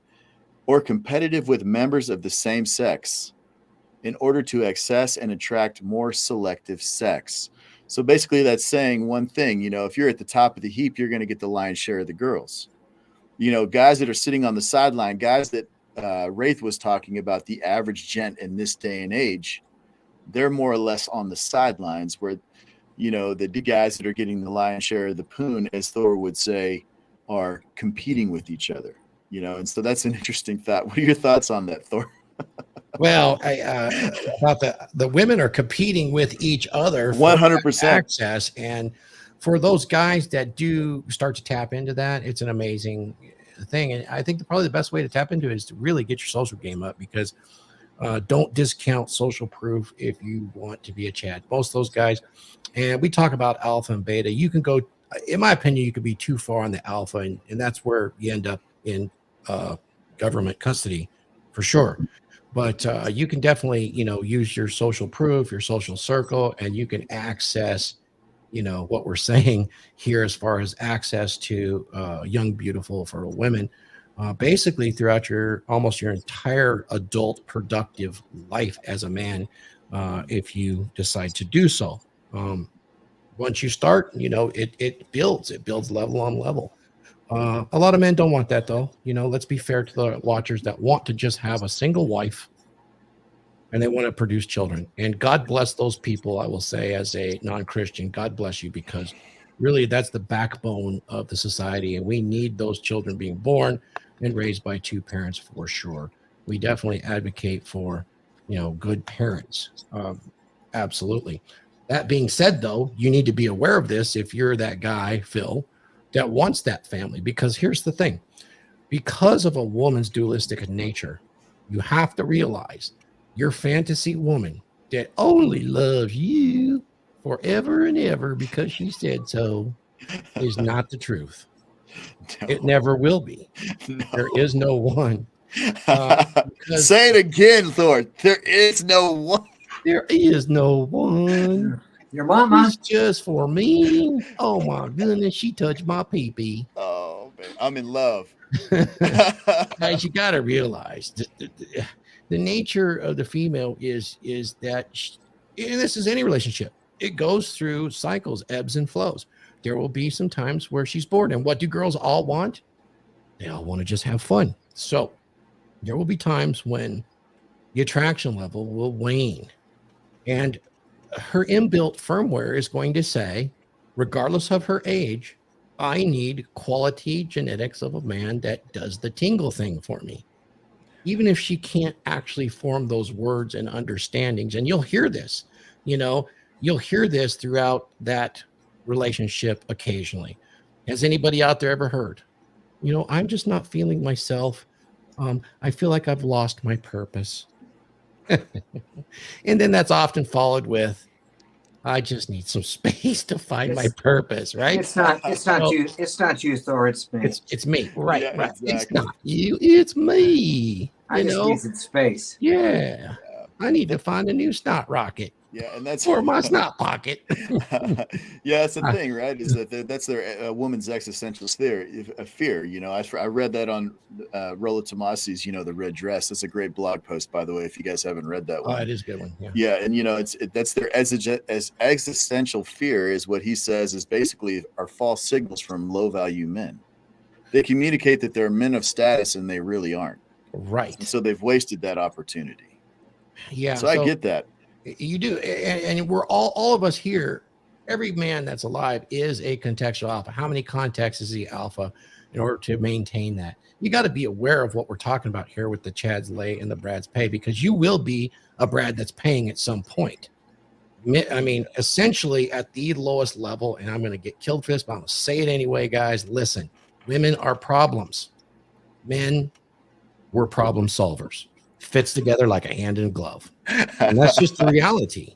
[SPEAKER 4] or competitive with members of the same sex in order to access and attract more selective sex. So basically that's saying one thing, if you're at the top of the heap, you're going to get the lion's share of the girls. Guys that are sitting on the sideline, guys that Raith was talking about, the average gent in this day and age, they're more or less on the sidelines where, the guys that are getting the lion's share of the poon, as Thor would say, are competing with each other, and so that's an interesting thought. What are your thoughts on that, Thor?
[SPEAKER 5] Well, I about the women are competing with each other for
[SPEAKER 4] 100%
[SPEAKER 5] access, and for those guys that do start to tap into that, it's an amazing thing. And I think probably the best way to tap into it is to really get your social game up, because don't discount social proof if you want to be a Chad. Most of those guys, and we talk about alpha and beta, you can go, in my opinion, you could be too far on the alpha, and that's where you end up in government custody for sure. But you can definitely, use your social proof, your social circle, and you can access, what we're saying here as far as access to young, beautiful, fertile women, basically throughout almost your entire adult productive life as a man, if you decide to do so. Once you start, it builds level on level. A lot of men don't want that, though. Let's be fair to the watchers that want to just have a single wife and they want to produce children. And God bless those people, I will say, as a non-Christian, God bless you, because really that's the backbone of the society. And we need those children being born and raised by two parents for sure. We definitely advocate for, good parents. Absolutely. That being said, though, you need to be aware of this if you're that guy, Phil, that wants that family. Because here's the thing. Because of a woman's dualistic nature, you have to realize your fantasy woman that only loves you forever and ever because she said so is not the truth. No. It never will be. No. There is no one.
[SPEAKER 4] Say it again, Thor. There is no one.
[SPEAKER 5] There is no one.
[SPEAKER 6] Your mama.
[SPEAKER 5] It's just for me. Oh my goodness, she touched my pee-pee.
[SPEAKER 4] Oh man, I'm in love.
[SPEAKER 5] Guys, you got to realize the nature of the female is that and this is any relationship. It goes through cycles, ebbs and flows. There will be some times where she's bored. And what do girls all want? They all want to just have fun. So there will be times when the attraction level will wane. And her inbuilt firmware is going to say, regardless of her age, I need quality genetics of a man that does the tingle thing for me. Even if she can't actually form those words and understandings. And you'll hear this, you'll hear this throughout that relationship occasionally. Has anybody out there ever heard? I'm just not feeling myself. I feel like I've lost my purpose. And then that's often followed with, I just need some space to find my purpose, right?
[SPEAKER 6] It's not
[SPEAKER 5] So-
[SPEAKER 6] you. It's not you, Thor. It's me.
[SPEAKER 5] It's me, right?
[SPEAKER 4] Yeah,
[SPEAKER 5] Right. It's
[SPEAKER 4] exactly.
[SPEAKER 5] not you. It's me.
[SPEAKER 6] I
[SPEAKER 5] You
[SPEAKER 6] just
[SPEAKER 5] know?
[SPEAKER 6] need some space.
[SPEAKER 5] Yeah. I need to find a new snot rocket
[SPEAKER 4] Yeah, and that's
[SPEAKER 5] for my snot pocket.
[SPEAKER 4] yeah, that's the thing, right? Is that that's their woman's existential fear. You know, I read that on Rollo Tomasi's, the red dress. That's a great blog post, by the way, if you guys haven't read that
[SPEAKER 5] Oh,
[SPEAKER 4] one.
[SPEAKER 5] it is a good one. Yeah.
[SPEAKER 4] Yeah, and that's their existential fear is what he says is basically are false signals from low value men. They communicate that they're men of status and they really aren't.
[SPEAKER 5] Right.
[SPEAKER 4] And so they've wasted that opportunity.
[SPEAKER 5] Yeah.
[SPEAKER 4] So I get that.
[SPEAKER 5] You do. And we're all of us here, every man that's alive is a contextual alpha. How many contexts is the alpha in order to maintain that? You got to be aware of what we're talking about here with the Chad's lay and the Brad's pay, because you will be a Brad that's paying at some point. I mean, essentially at the lowest level, and I'm going to get killed for this, but I'm going to say it anyway, guys. Listen, women are problems. Men, we're problem solvers. Fits together like a hand in glove. And that's just the reality.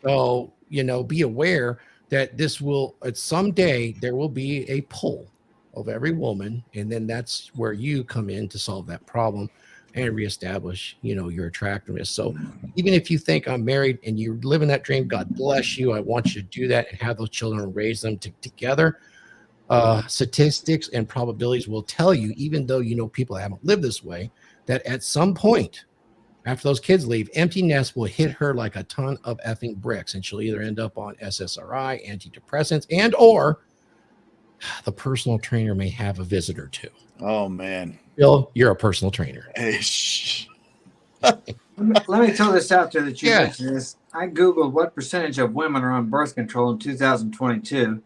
[SPEAKER 5] So, be aware that this will, at some day, there will be a pull of every woman. And then that's where you come in to solve that problem and reestablish, your attractiveness. So even if you think I'm married and you're living that dream, God bless you. I want you to do that and have those children and raise them together. Statistics and probabilities will tell you, even though people haven't lived this way, that at some point after those kids leave, empty nest will hit her like a ton of effing bricks, and she'll either end up on SSRI, antidepressants, and or the personal trainer may have a visit or two.
[SPEAKER 4] Oh man,
[SPEAKER 5] Bill, you're a personal trainer.
[SPEAKER 4] hey, shh.
[SPEAKER 6] Let me throw this out there that you
[SPEAKER 5] Yeah.
[SPEAKER 6] mentioned this. I Googled what percentage of women are on birth control in 2022,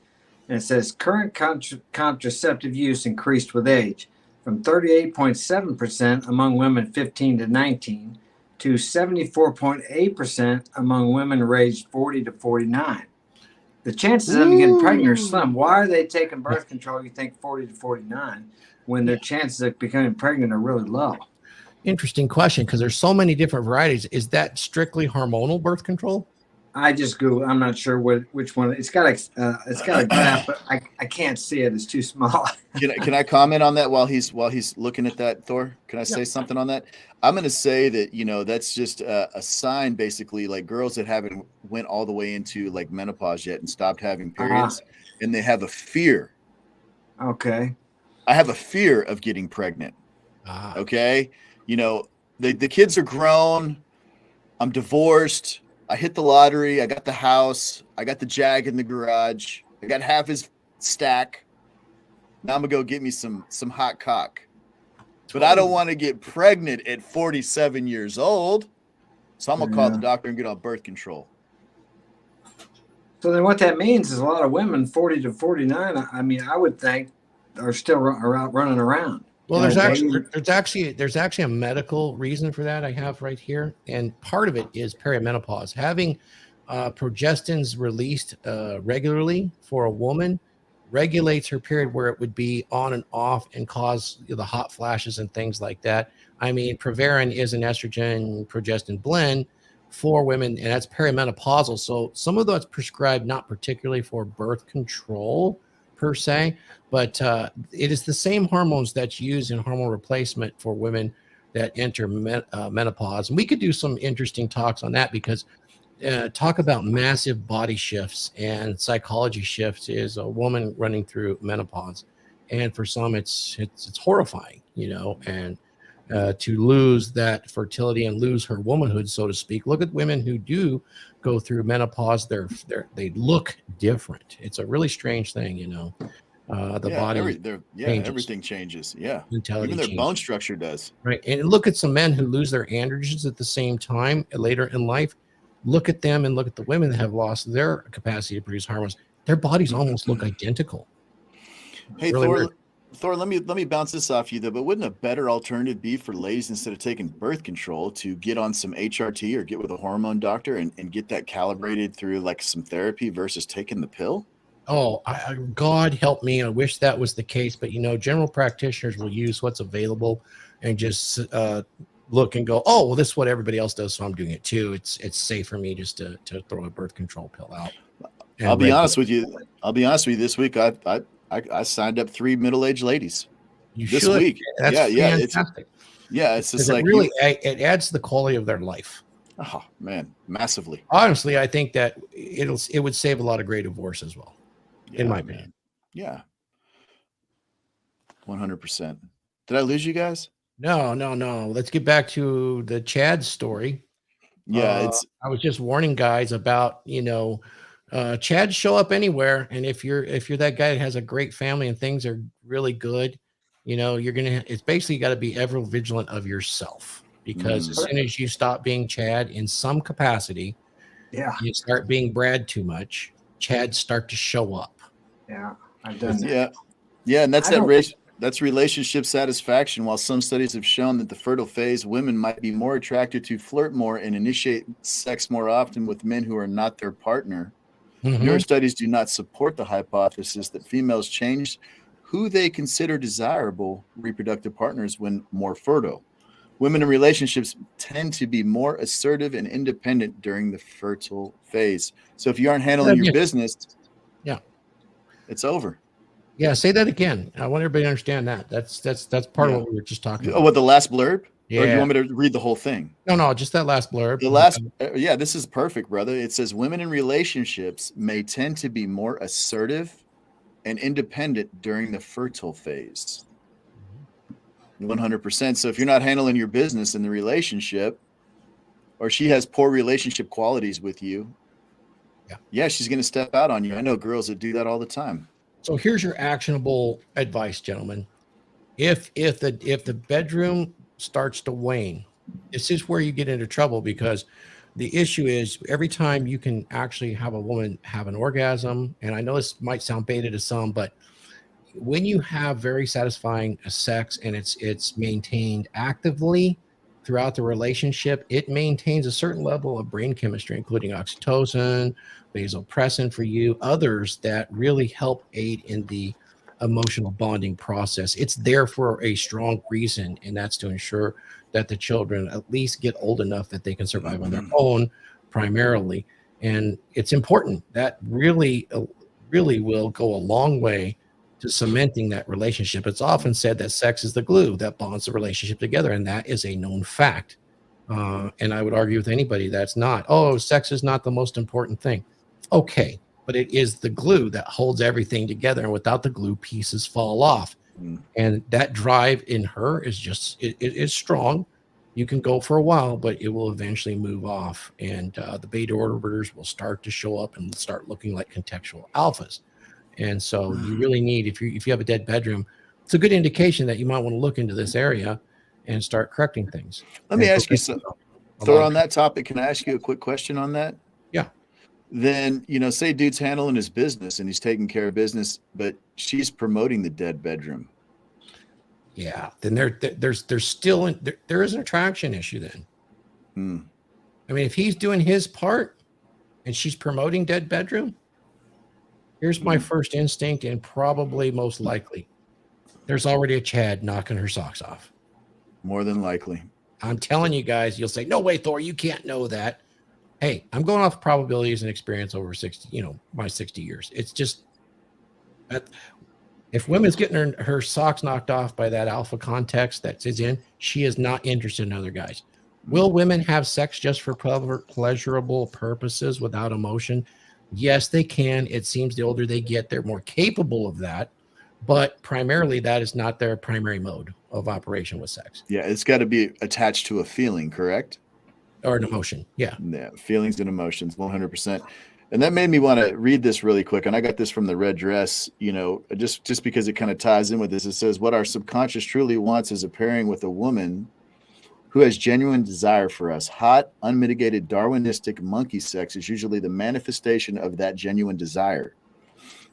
[SPEAKER 6] and it says current contraceptive use increased with age from 38.7% among women 15 to 19 to 74.8% among women aged 40 to 49. The chances of them getting pregnant are slim. Why are they taking birth control, you think, 40 to 49, when their chances of becoming pregnant are really low?
[SPEAKER 5] Interesting question, because there's so many different varieties. Is that strictly hormonal birth control?
[SPEAKER 6] I just Googled. I'm not sure which one. It's got a graph, but I can't see it. It's too small.
[SPEAKER 4] Can I comment on that while he's looking at that, Thor? Can I say something on that? I'm going to say that that's just a sign, basically, like girls that haven't went all the way into like menopause yet and stopped having periods, and they have a fear.
[SPEAKER 6] Okay.
[SPEAKER 4] I have a fear of getting pregnant. Okay, the kids are grown. I'm divorced. I hit the lottery. I got the house. I got the Jag in the garage. I got half his stack. Now I'm gonna go get me some hot cock. But I don't want to get pregnant at 47 years old. So I'm gonna call the doctor and get on birth control.
[SPEAKER 6] So then what that means is a lot of women 40 to 49, I mean, I would think are still out running around.
[SPEAKER 5] Well, there's actually a medical reason for that I have right here, and part of it is perimenopause. Having progestins released regularly for a woman regulates her period, where it would be on and off and cause the hot flashes and things like that. I mean, Proverin is an estrogen progestin blend for women, and that's perimenopausal. So some of that's prescribed not particularly for birth control per se, but it is the same hormones that's used in hormone replacement for women that enter menopause. And we could do some interesting talks on that, because talk about massive body shifts and psychology shifts is a woman running through menopause. And for some, it's horrifying, and to lose that fertility and lose her womanhood, so to speak. Look at women who do go through menopause. They look different. It's a really strange thing, the body changes.
[SPEAKER 4] Everything changes. Yeah,
[SPEAKER 5] Mentality
[SPEAKER 4] even their
[SPEAKER 5] changes.
[SPEAKER 4] bone structure does.
[SPEAKER 5] Right. And look at some men who lose their androgens at the same time later in life. Look at them and look at the women that have lost their capacity to produce hormones. Their bodies almost look identical.
[SPEAKER 4] Hey,
[SPEAKER 5] Really
[SPEAKER 4] Thor, let me bounce this off you though. But wouldn't a better alternative be for ladies, instead of taking birth control, to get on some HRT or get with a hormone doctor and get that calibrated through like some therapy versus taking the pill?
[SPEAKER 5] Oh, God help me. I wish that was the case. But, general practitioners will use what's available and just look and go, oh, well, this is what everybody else does, so I'm doing it too. It's safe for me just to throw a birth control pill out.
[SPEAKER 4] I'll be honest with you. This week, I signed up 3 middle-aged ladies.
[SPEAKER 5] You
[SPEAKER 4] this
[SPEAKER 5] should.
[SPEAKER 4] week.
[SPEAKER 5] That's fantastic.
[SPEAKER 4] It's just like
[SPEAKER 5] it adds to the quality of their life.
[SPEAKER 4] Oh man, massively.
[SPEAKER 5] Honestly, I think that it would save a lot of gray divorce as well, in my opinion.
[SPEAKER 4] Yeah, 100%. Did I lose you guys?
[SPEAKER 5] No. Let's get back to the Chad story.
[SPEAKER 4] Yeah,
[SPEAKER 5] I was just warning guys about, Chads show up anywhere, and if you're that guy that has a great family and things are really good, it's basically got to be ever vigilant of yourself, because as soon as you stop being Chad in some capacity, you start being Brad too much, Chads start to show up.
[SPEAKER 6] Yeah, I've done that.
[SPEAKER 4] Yeah, and that's relationship satisfaction. While some studies have shown that the fertile phase, women might be more attracted to flirt more and initiate sex more often with men who are not their partner. Your studies do not support the hypothesis that females change who they consider desirable reproductive partners when more fertile. Women in relationships tend to be more assertive and independent during the fertile phase. So if you aren't handling your business, it's over.
[SPEAKER 5] Yeah, say that again. I want everybody to understand that. That's part of what we were just talking about.
[SPEAKER 4] Oh, what, the last blurb?
[SPEAKER 5] Yeah.
[SPEAKER 4] Or do you want me to read the whole thing?
[SPEAKER 5] No, just that last blurb.
[SPEAKER 4] The last, this is perfect, brother. It says women in relationships may tend to be more assertive and independent during the fertile phase. 100%. So if you're not handling your business in the relationship, or she has poor relationship qualities with you, she's going to step out on you. I know girls that do that all the time.
[SPEAKER 5] So here's your actionable advice, gentlemen. If the bedroom starts to wane, this is where you get into trouble, because the issue is every time you can actually have a woman have an orgasm, and I know this might sound beta to some, but when you have very satisfying sex and it's maintained actively throughout the relationship, it maintains a certain level of brain chemistry, including oxytocin, vasopressin for you, others that really help aid in the emotional bonding process. It's there for a strong reason, and that's to ensure that the children at least get old enough that they can survive on their own primarily. And it's important. That really will go a long way to cementing that relationship. It's often said that sex is the glue that bonds the relationship together, and that is a known fact. And I would argue with anybody that's not, sex is not the most important thing. Okay, but it is the glue that holds everything together, and without the glue, pieces fall off. And that drive in her is just, it is strong. You can go for a while, but it will eventually move off, and the beta orbiters will start to show up and start looking like contextual alphas. And so you really need, if you have a dead bedroom, it's a good indication that you might want to look into this area and start correcting things.
[SPEAKER 4] Let me ask you something. Thor, on that topic, can I ask you a quick question on that?
[SPEAKER 5] Yeah.
[SPEAKER 4] Then, say dude's handling his business and he's taking care of business, but she's promoting the dead bedroom.
[SPEAKER 5] Yeah. Then there's still, there is an attraction issue then. I mean, if he's doing his part and she's promoting dead bedroom, here's my first instinct, and probably most likely, there's already a Chad knocking her socks off.
[SPEAKER 4] More than likely.
[SPEAKER 5] I'm telling you guys, you'll say, no way, Thor, you can't know that. Hey, I'm going off probabilities and experience over 60, my 60 years. It's just that if women's getting her socks knocked off by that alpha context that is in, she is not interested in other guys. Will women have sex just for pleasurable purposes without emotion? Yes, they can. It seems the older they get, they're more capable of that. But primarily, that is not their primary mode of operation with sex.
[SPEAKER 4] Yeah, it's got to be attached to a feeling, correct?
[SPEAKER 5] Or an emotion. Yeah.
[SPEAKER 4] Yeah, feelings and emotions, 100%. And that made me want to read this really quick. And I got this from the Red Dress, just because it kind of ties in with this. It says, what our subconscious truly wants is a pairing with a woman who has genuine desire for us. Hot, unmitigated, Darwinistic monkey sex is usually the manifestation of that genuine desire.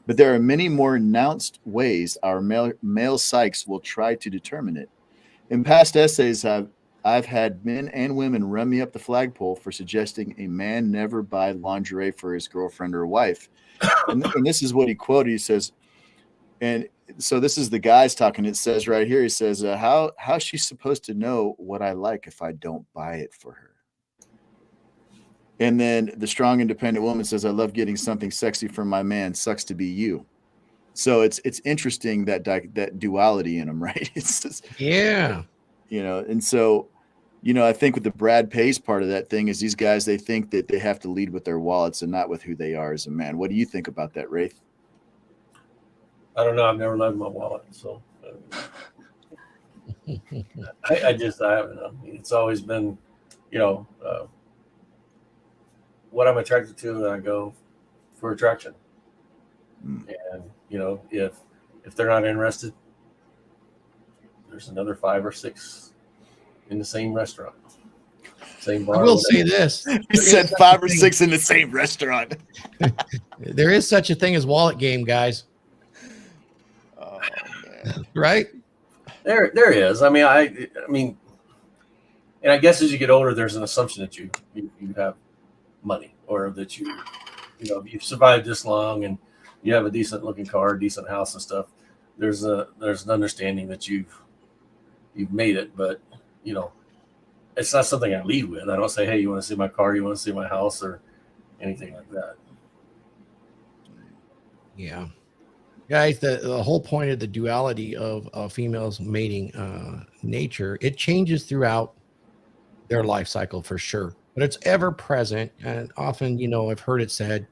[SPEAKER 4] But there are many more announced ways our male psyches will try to determine it. In past essays, I've had men and women run me up the flagpole for suggesting a man never buy lingerie for his girlfriend or wife. And this is what he quoted. He says, and so this is the guys talking. It says right here, he says, how's she supposed to know what I like if I don't buy it for her? And then the strong, independent woman says, I love getting something sexy from my man. Sucks to be you. So it's interesting that duality in them, right? It's just,
[SPEAKER 5] Yeah.
[SPEAKER 4] And so, I think with the Brad Pays part of that thing is these guys, they think that they have to lead with their wallets and not with who they are as a man. What do you think about that, Raith?
[SPEAKER 7] I don't know. I've never led my wallet, so I haven't. I mean, it's always been, what I'm attracted to, and I go for attraction. And if they're not interested, there's another 5 or 6 in the same restaurant, same bar.
[SPEAKER 5] I will say this:
[SPEAKER 4] He said 5 or 6 in the same restaurant.
[SPEAKER 5] There is such a thing as wallet game, guys.
[SPEAKER 4] Oh man!
[SPEAKER 5] Right?
[SPEAKER 7] There is. I mean, and I guess as you get older, there's an assumption that you have money, or that you've survived this long and you have a decent looking car, decent house and stuff. There's an understanding that you've made it, but it's not something I lead with. I don't say, hey, you want to see my car? You want to see my house, or anything like that.
[SPEAKER 5] Yeah. Guys, the whole point of the duality of females mating nature, it changes throughout their life cycle for sure, but it's ever present. And often, I've heard it said,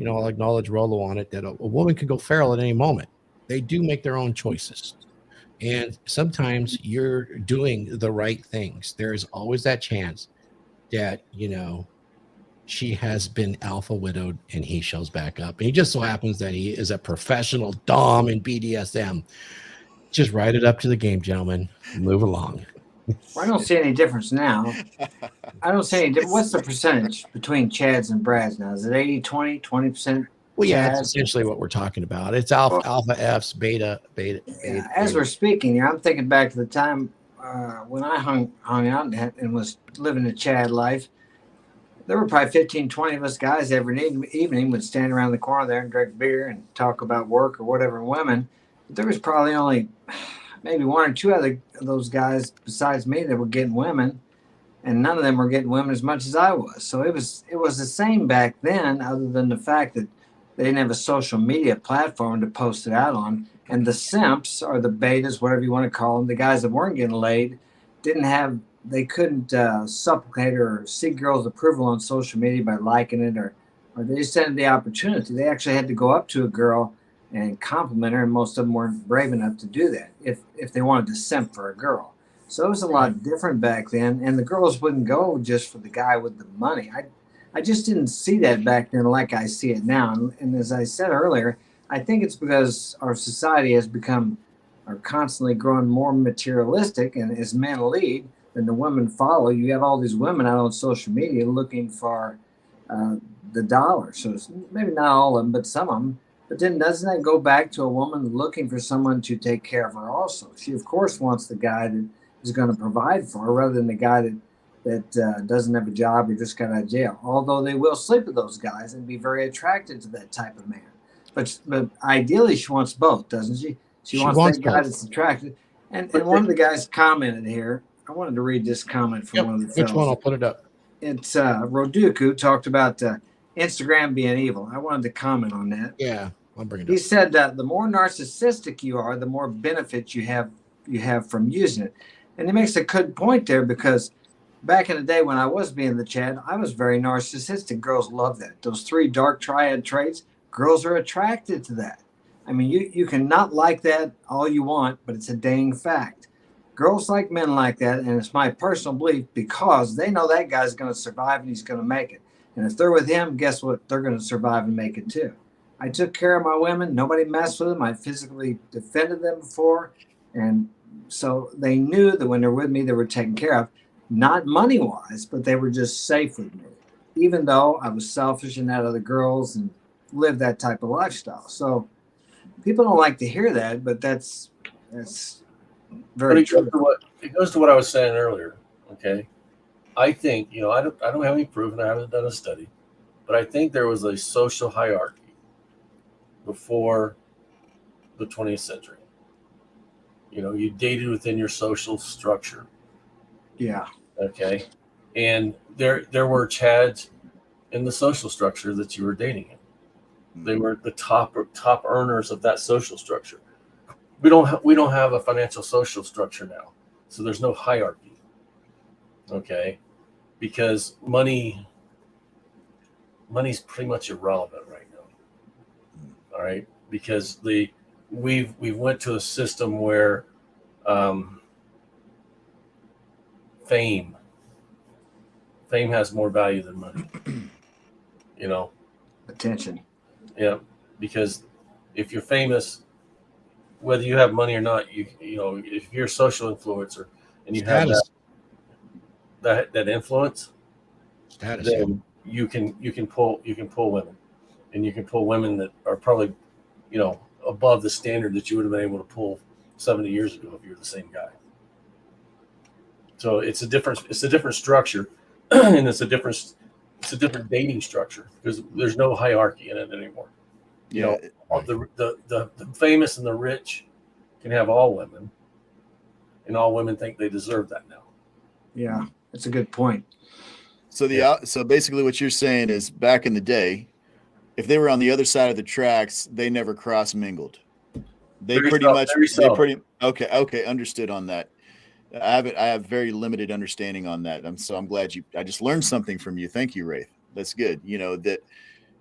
[SPEAKER 5] I'll acknowledge Rollo on it, that a woman could go feral at any moment. They do make their own choices. And sometimes you're doing the right things. There's always that chance that, she has been alpha widowed and he shows back up. And he just so happens that he is a professional dom in BDSM. Just write it up to the game, gentlemen. Move along.
[SPEAKER 6] Well, I don't see any difference now. I don't see any difference. What's the percentage between Chads and Brads now? Is it 80-20, 20%?
[SPEAKER 5] Well, yeah,
[SPEAKER 6] Chads?
[SPEAKER 5] that's essentially what we're talking about. It's alpha Fs, beta.
[SPEAKER 6] As we're speaking here, I'm thinking back to the time when I hung out and was living the Chad life. There were probably 15, 20 of us guys every evening would stand around the corner there and drink beer and talk about work or whatever, women. But there was probably only maybe 1 or 2 other of those guys besides me that were getting women, and none of them were getting women as much as I was. So it was the same back then, other than the fact that they didn't have a social media platform to post it out on. And the simps, or the betas, whatever you want to call them, the guys that weren't getting laid, they couldn't supplicate or seek girls' approval on social media by liking it, or they just had the opportunity. They actually had to go up to a girl and compliment her, and most of them weren't brave enough to do that if they wanted to simp for a girl. So it was a lot different back then, and the girls wouldn't go just for the guy with the money. I just didn't see that back then like I see it now. And as I said earlier, I think it's because our society has become, or constantly growing more materialistic, and as men lead, then the women follow. You have all these women out on social media looking for the dollar. So it's maybe not all of them, but some of them. But then doesn't that go back to a woman looking for someone to take care of her also? She, of course, wants the guy that is going to provide for her rather than the guy that doesn't have a job or just got out of jail. Although they will sleep with those guys and be very attracted to that type of man. But ideally, she wants both, doesn't she? She wants that guy
[SPEAKER 5] both.
[SPEAKER 6] that's attracted. And one of the guys commented here. I wanted to read this comment from one of the fellows.
[SPEAKER 5] Which one? I'll put it up.
[SPEAKER 6] It's Roduku talked about Instagram being evil. I wanted to comment on that.
[SPEAKER 5] Yeah, I'll bring it up.
[SPEAKER 6] He said that the more narcissistic you are, the more benefits you have from using it. And he makes a good point there, because back in the day when I was being the Chad, I was very narcissistic. Girls love that. Those 3 dark triad traits, girls are attracted to that. I mean, you can not like that all you want, but it's a dang fact. Girls like men like that, and it's my personal belief, because they know that guy's going to survive and he's going to make it. And if they're with him, guess what? They're going to survive and make it too. I took care of my women. Nobody messed with them. I physically defended them before. And so they knew that when they're with me, they were taken care of. Not money-wise, but they were just safe with me, even though I was selfish and had other girls and lived that type of lifestyle. So people don't like to hear that, but that's very true.
[SPEAKER 7] It goes to what I was saying earlier. Okay, I think I don't have any proof, and I haven't done a study, but I think there was a social hierarchy before the 20th century. You dated within your social structure.
[SPEAKER 6] Yeah.
[SPEAKER 7] Okay. And there were Chads in the social structure that you were dating in. They were the top earners of that social structure. We don't have a financial social structure now, so there's no hierarchy. Okay, because money's pretty much irrelevant right now. All right, because we've went to a system where fame has more value than money.
[SPEAKER 6] Attention.
[SPEAKER 7] Yeah, because if you're famous, whether you have money or not, if you're a social influencer and you have that influence,
[SPEAKER 5] Status.
[SPEAKER 7] then you can pull women, and you can pull women that are probably above the standard that you would have been able to pull 70 years ago if you're the same guy. So it's a different structure, and it's a different dating structure because there's no hierarchy in it anymore. The famous and the rich can have all women, and all women think they deserve that now.
[SPEAKER 6] Yeah, that's a good point.
[SPEAKER 4] So so basically what you're saying is back in the day, if they were on the other side of the tracks, they never cross mingled. Okay, understood on that. I have very limited understanding on that. I'm glad I just learned something from you. Thank you, Raith. That's good.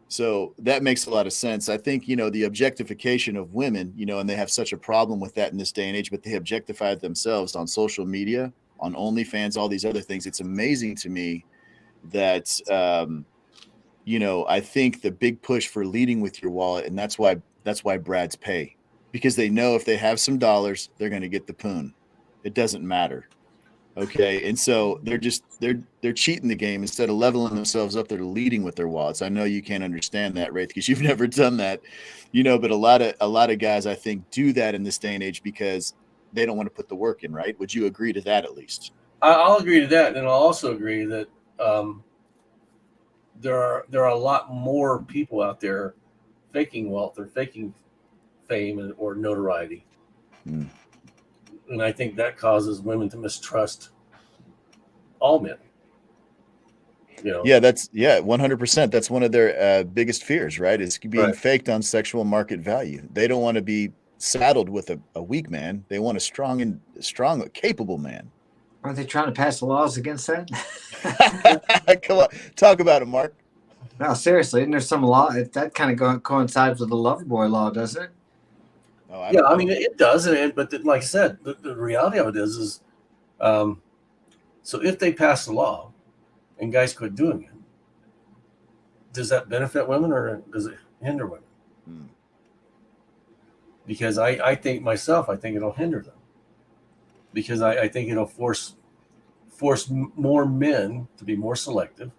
[SPEAKER 4] So that makes a lot of sense. I think, the objectification of women, and they have such a problem with that in this day and age, but they objectify themselves on social media, on OnlyFans, all these other things. It's amazing to me that, I think the big push for leading with your wallet, and that's why Brads pay, because they know if they have some dollars, they're going to get the poon. It doesn't matter. Okay. And so they're cheating the game instead of leveling themselves up. They're leading with their wallets. I know you can't understand that, Raith, because you've never done that, but a lot of guys, I think, do that in this day and age because they don't want to put the work in, right? Would you agree to that at least?
[SPEAKER 7] I'll agree to that. And I'll also agree that there are a lot more people out there faking wealth or faking fame or notoriety. And I think that causes women to mistrust all men.
[SPEAKER 4] Yeah, 100%. That's one of their biggest fears, right? Is being faked on sexual market value. They don't want to be saddled with a weak man. They want a strong, capable man.
[SPEAKER 6] Aren't they trying to pass laws against that?
[SPEAKER 4] Come on, talk about it, Mark.
[SPEAKER 6] No, seriously, isn't there some law that kind of coincides with the Loverboy law, doesn't it?
[SPEAKER 7] I mean, it does, but like I said, the reality of it is so if they pass the law and guys quit doing it, does that benefit women or does it hinder women? Because I think it'll hinder them, because I think it'll force more men to be more selective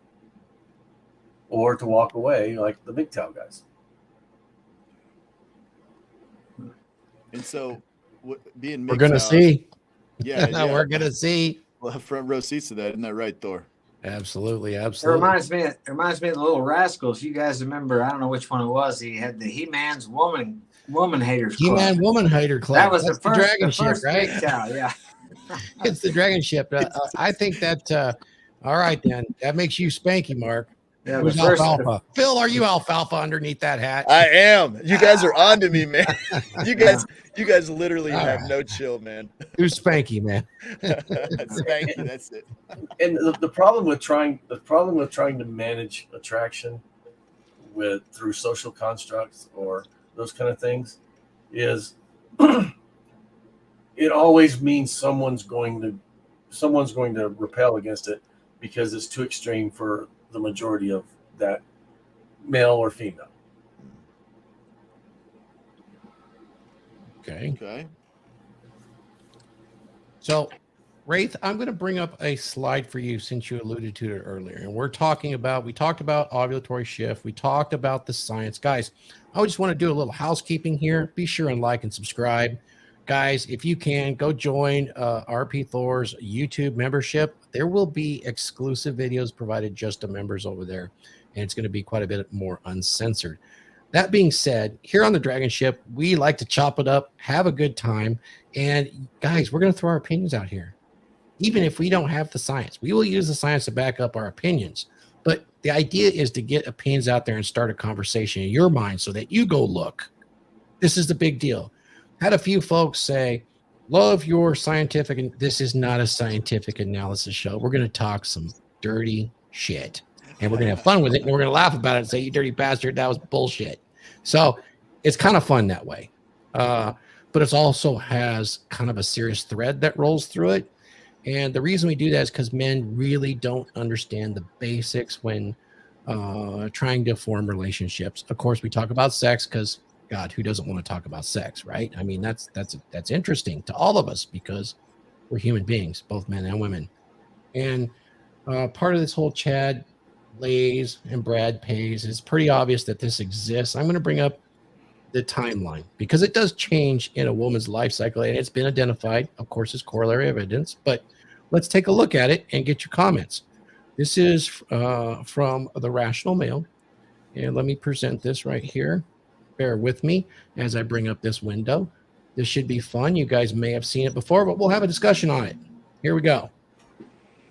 [SPEAKER 7] or to walk away like the MGTOW guys.
[SPEAKER 4] And so, being
[SPEAKER 5] we're gonna see.
[SPEAKER 4] Yeah,
[SPEAKER 5] we're gonna see.
[SPEAKER 4] We'll have front row seats to that. Isn't that right, Thor?
[SPEAKER 5] Absolutely.
[SPEAKER 6] It reminds me of the Little Rascals. You guys remember? I don't know which one it was. He had the He-Man's woman haters club.
[SPEAKER 5] He-Man woman hater club.
[SPEAKER 6] That was
[SPEAKER 5] That's
[SPEAKER 6] the first
[SPEAKER 5] DragonShip, right?
[SPEAKER 6] Yeah.
[SPEAKER 5] It's the DragonShip. I think that. All right, then that makes you Spanky, Mark.
[SPEAKER 6] Yeah,
[SPEAKER 5] who's alfalfa? Phil, are you alfalfa underneath that hat?
[SPEAKER 4] I am. You guys are on to me, man. You guys literally have no chill, man.
[SPEAKER 5] Who's Spanky, man?
[SPEAKER 4] Spanky, that's it.
[SPEAKER 7] And the problem with trying to manage attraction through social constructs or those kind of things is it always means someone's going to repel against it because it's too extreme for the majority of that male or female.
[SPEAKER 5] Okay. So, Raith, I'm going to bring up a slide for you since you alluded to it earlier. And we talked about ovulatory shift. We talked about the science. Guys, I just want to do a little housekeeping here. Be sure and like and subscribe. Guys, if you can, go join RP Thor's YouTube membership. There will be exclusive videos provided just to members over there, and it's going to be quite a bit more uncensored. that being said, here on the Dragon Ship, we like to chop it up, have a good time. And guys, we're going to throw our opinions out here. Even if we don't have the science, we will use the science to back up our opinions. But the idea is to get opinions out there and start a conversation in your mind so that you go look. This is the big deal. Had a few folks say, love your scientific, and this is not a scientific analysis show. We're going to talk some dirty shit. And we're going to have fun with it. And we're going to laugh about it and say, you dirty bastard, that was bullshit. So it's kind of fun that way. But it also has kind of a serious thread that rolls through it. And the reason we do that is because men really don't understand the basics when trying to form relationships. Of course, we talk about sex because, God, who doesn't want to talk about sex, right? I mean, that's interesting to all of us because we're human beings, both men and women. And part of this whole Chad lays and Brad pays, it's pretty obvious that this exists. I'm going to bring up the timeline because it does change in a woman's life cycle, and it's been identified, of course, as corollary evidence. But let's take a look at it and get your comments. This is from the Rational Male, and let me present this right here. Bear with me as I bring up this window. This should be fun. You guys may have seen it before, but we'll have a discussion on it. Here we go.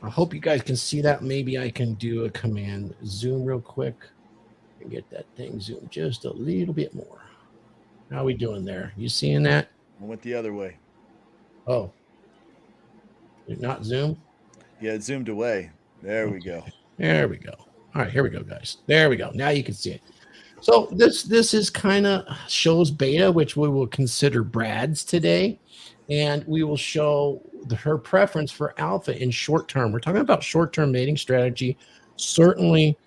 [SPEAKER 5] I hope you guys can see that. Maybe I can do a command zoom real quick and get that thing zoomed just a little bit more. How are we doing there? You seeing that?
[SPEAKER 4] I went the other way.
[SPEAKER 5] Oh, did it not zoom?
[SPEAKER 4] Yeah, it zoomed away. There we go.
[SPEAKER 5] There we go. All right, here we go, guys. There we go. Now you can see it. So this is kind of shows beta, which we will consider Brad's today, and we will show her preference for alpha in short term. We're talking about short-term mating strategy. Certainly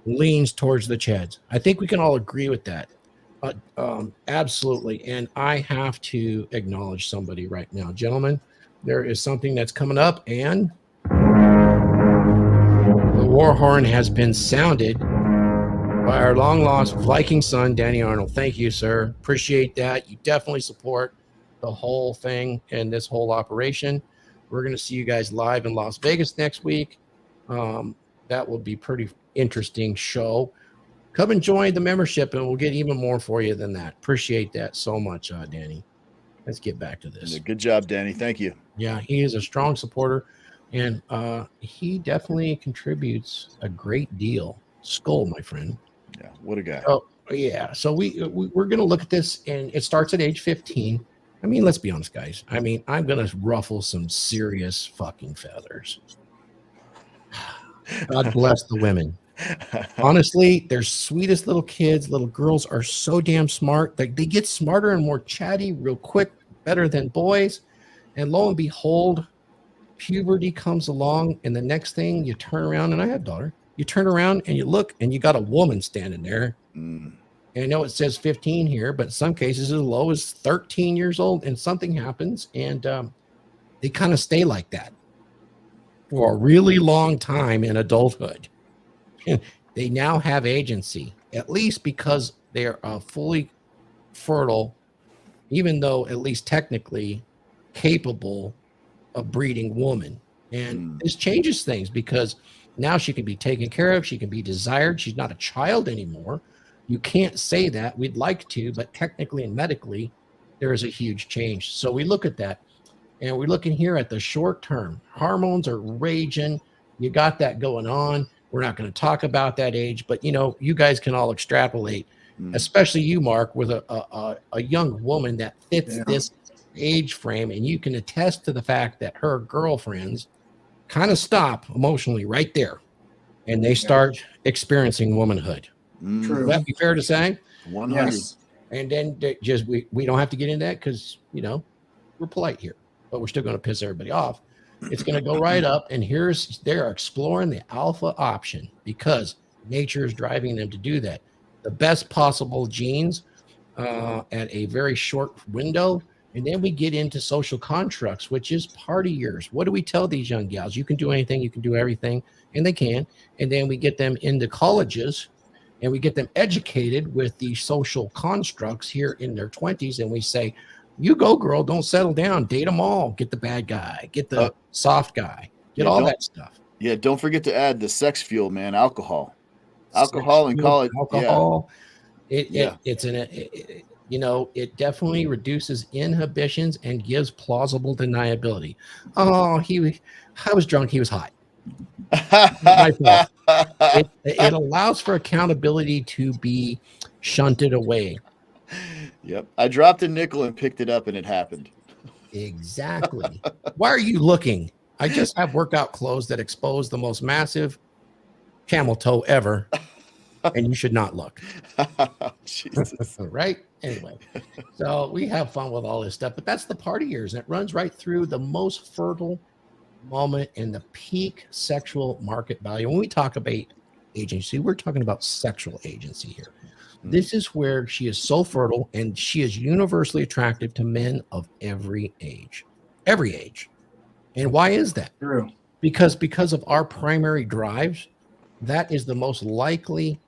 [SPEAKER 5] leans towards the Chads. I think we can all agree with that. Absolutely. And I have to acknowledge somebody right now. Gentlemen, there is something that's coming up, and the war horn has been sounded by our long-lost Viking son, Danny Arnold. Thank you, sir. Appreciate that. You definitely support the whole thing and this whole operation. We're going to see you guys live in Las Vegas next week. That will be pretty interesting show. Come and join the membership, and we'll get even more for you than that. Appreciate that so much, Danny. Let's get back to this.
[SPEAKER 4] Good job, Danny. Thank you.
[SPEAKER 5] Yeah, he is a strong supporter, and he definitely contributes a great deal. Skull, my friend.
[SPEAKER 4] Yeah, what a guy.
[SPEAKER 5] Oh, yeah. So we're going to look at this, and it starts at age 15. I mean, let's be honest, guys. I mean, I'm going to ruffle some serious fucking feathers. God bless the women. Honestly, they're sweetest little kids. Little girls are so damn smart. They get smarter and more chatty real quick, better than boys. And lo and behold, puberty comes along, and the next thing you turn around, and I have a daughter, you turn around and you look, and you got a woman standing there. And I know it says 15 here, but in some cases as low as 13 years old, and something happens, and they kind of stay like that for a really long time in adulthood. They now have agency, at least because they're fully fertile, even though at least technically capable of breeding woman. And this changes things because now she can be taken care of. She can be desired. She's not a child anymore. You can't say that. We'd like to, but technically and medically, there is a huge change. So we look at that, and we're looking here at the short term. Hormones are raging. You got that going on. We're not going to talk about that age, but you guys can all extrapolate, especially you, Mark, with a young woman that fits this age frame, and you can attest to the fact that her girlfriends kind of stop emotionally right there, and they start experiencing womanhood.
[SPEAKER 6] True.
[SPEAKER 5] Would that be fair to say?
[SPEAKER 4] 100.
[SPEAKER 6] Yes.
[SPEAKER 5] And then we don't have to get into that because we're polite here, but we're still going to piss everybody off. It's going to go right up, and they're exploring the alpha option because nature is driving them to do that. The best possible genes at a very short window, and then we get into social constructs, which is party years. What do we tell these young gals? You can do anything, you can do everything, and they can. And then we get them into colleges, and we get them educated with these social constructs here in their 20s, and we say, you go, girl, don't settle down. Date them all. Get the bad guy. Get the soft guy. Get all that stuff.
[SPEAKER 4] Yeah, don't forget to add the sex fuel, man. Alcohol and college.
[SPEAKER 5] Alcohol. You know, it definitely reduces inhibitions and gives plausible deniability. Oh, I was drunk. He was hot. Not my fault. It allows for accountability to be shunted away.
[SPEAKER 4] Yep. I dropped a nickel and picked it up, and it happened.
[SPEAKER 5] Exactly. Why are you looking? I just have workout clothes that expose the most massive camel toe ever, and you should not look.
[SPEAKER 4] Jesus.
[SPEAKER 5] Right? Anyway, so we have fun with all this stuff, but that's the party years, and it runs right through the most fertile moment in the peak sexual market value. When we talk about agency, we're talking about sexual agency here. This is where she is so fertile, and she is universally attractive to men of every age. And why is that?
[SPEAKER 6] True.
[SPEAKER 5] Because of our primary drives, that is the most likely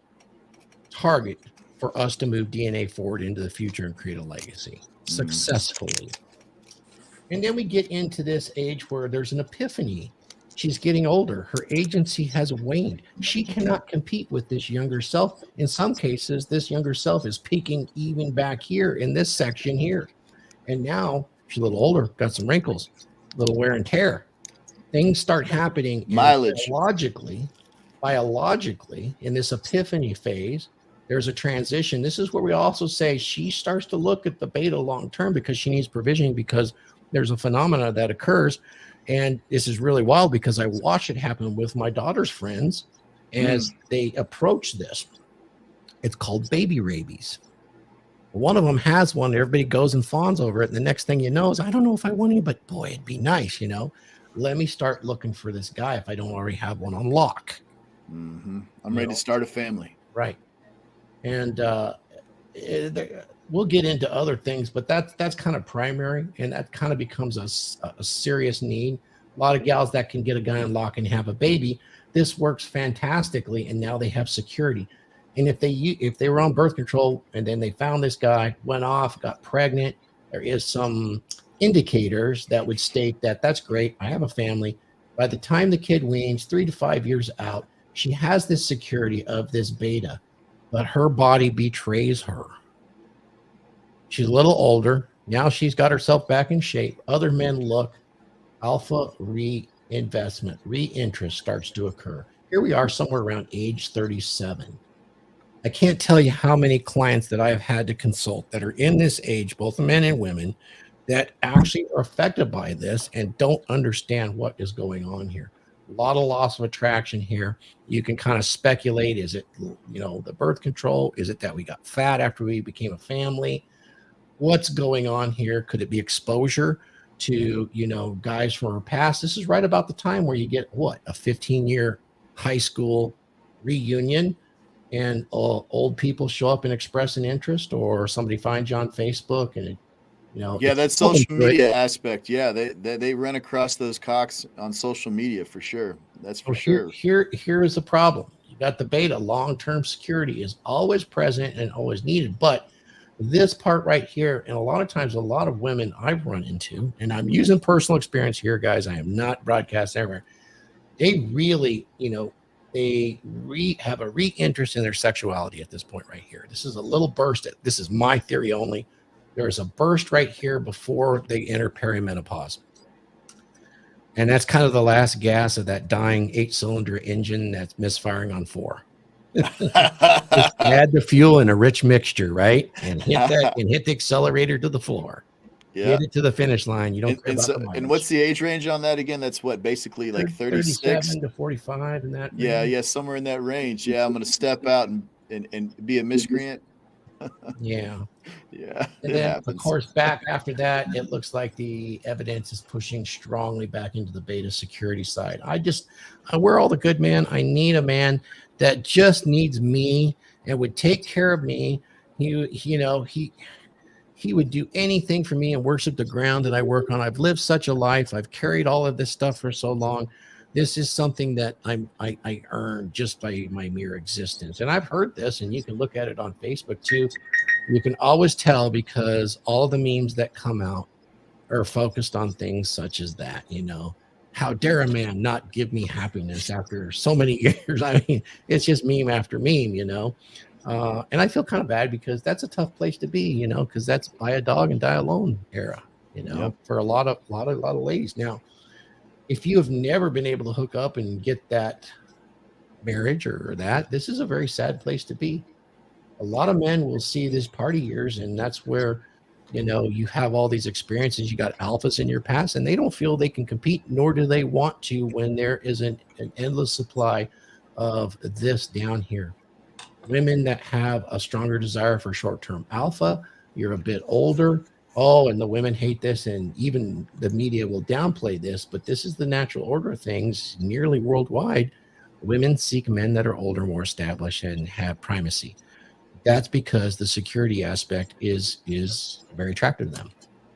[SPEAKER 5] target for us to move DNA forward into the future and create a legacy successfully. And then we get into this age where there's an epiphany. She's getting older. Her agency has waned. She cannot compete with this younger self. In some cases, this younger self is peaking even back here in this section here. And now she's a little older, got some wrinkles, a little wear and tear. Things start happening
[SPEAKER 4] Mileage.
[SPEAKER 5] Biologically, in this epiphany phase, there's a transition. This is where we also say she starts to look at the beta long term because she needs provisioning, because there's a phenomena that occurs. And this is really wild because I watch it happen with my daughter's friends as they approach this. It's called baby rabies. One of them has one. Everybody goes and fawns over it. And the next thing you know is, I don't know if I want any, but boy, it'd be nice, you know. Let me start looking for this guy if I don't already have one on lock.
[SPEAKER 4] I'm ready to start a family.
[SPEAKER 5] Right. And we'll get into other things, but that's kind of primary, and that kind of becomes a serious need. A lot of gals that can get a guy on lock and have a baby, this works fantastically, and now they have security. And if they were on birth control and then they found this guy, went off, got pregnant, there is some indicators that would state that that's great, I have a family. By the time the kid weans, 3 to 5 years out, she has this security of this beta, but her body betrays her. She's a little older. Now she's got herself back in shape. Other men look. Alpha reinvestment, reinterest starts to occur. Here we are somewhere around age 37. I can't tell you how many clients that I have had to consult that are in this age, both men and women, that actually are affected by this and don't understand what is going on here. A lot of loss of attraction here. You can kind of speculate. Is it, the birth control? Is it that we got fat after we became a family? What's going on here? Could it be exposure to, guys from our past? This is right about the time where you get a 15-year high school reunion, and old people show up and express an interest, or somebody finds you on Facebook and
[SPEAKER 4] that social media aspect. Yeah, they run across those cocks on social media for sure. That's for sure.
[SPEAKER 5] Here is the problem. You got the beta. Long-term security is always present and always needed, but this part right here, and a lot of times, a lot of women I've run into, and I'm using personal experience here, guys. I am not broadcast everywhere. They really, have a re-interest in their sexuality at this point right here. This is a little burst. This is my theory only. There's a burst right here before they enter perimenopause. And that's kind of the last gas of that dying 8-cylinder engine that's misfiring on 4. Add the fuel in a rich mixture, right? And hit the accelerator to the floor. Yeah. Get it to the finish line. You don't care about the mileage.
[SPEAKER 4] And what's the age range on that again? That's what, basically like 36
[SPEAKER 5] 37 to 45 in that range.
[SPEAKER 4] Yeah, somewhere in that range. Yeah, I'm going to step out and be a miscreant.
[SPEAKER 5] Yeah.
[SPEAKER 4] Yeah.
[SPEAKER 5] And then, of course, back after that, it looks like the evidence is pushing strongly back into the beta security side. We're all the good man. I need a man that just needs me and would take care of me. He would do anything for me and worship the ground that I work on. I've lived such a life. I've carried all of this stuff for so long. This is something that I earned just by my mere existence. And I've heard this, and you can look at it on Facebook too. You can always tell because all the memes that come out are focused on things such as that, How dare a man not give me happiness after so many years? I mean, it's just meme after meme, And I feel kind of bad because that's a tough place to be, because that's buy a dog and die alone era,
[SPEAKER 4] Yep.
[SPEAKER 5] for a lot of ladies. Now, if you have never been able to hook up and get that marriage or that, this is a very sad place to be. A lot of men will see this party years, and that's where, you have all these experiences. You got alphas in your past, and they don't feel they can compete, nor do they want to when there isn't an endless supply of this down here. Women that have a stronger desire for short-term alpha, you're a bit older. Oh, and the women hate this, and even the media will downplay this, but this is the natural order of things nearly worldwide. Women seek men that are older, more established, and have primacy. That's because the security aspect is very attractive to them.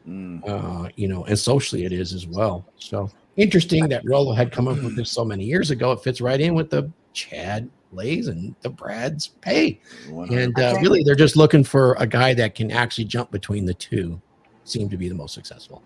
[SPEAKER 5] And socially it is as well. So interesting that Rollo had come up with this so many years ago. It fits right in with the Chad Blaze and the Brad's pay.
[SPEAKER 4] 100%.
[SPEAKER 5] And really, they're just looking for a guy that can actually jump between the two. Seem to be the most successful.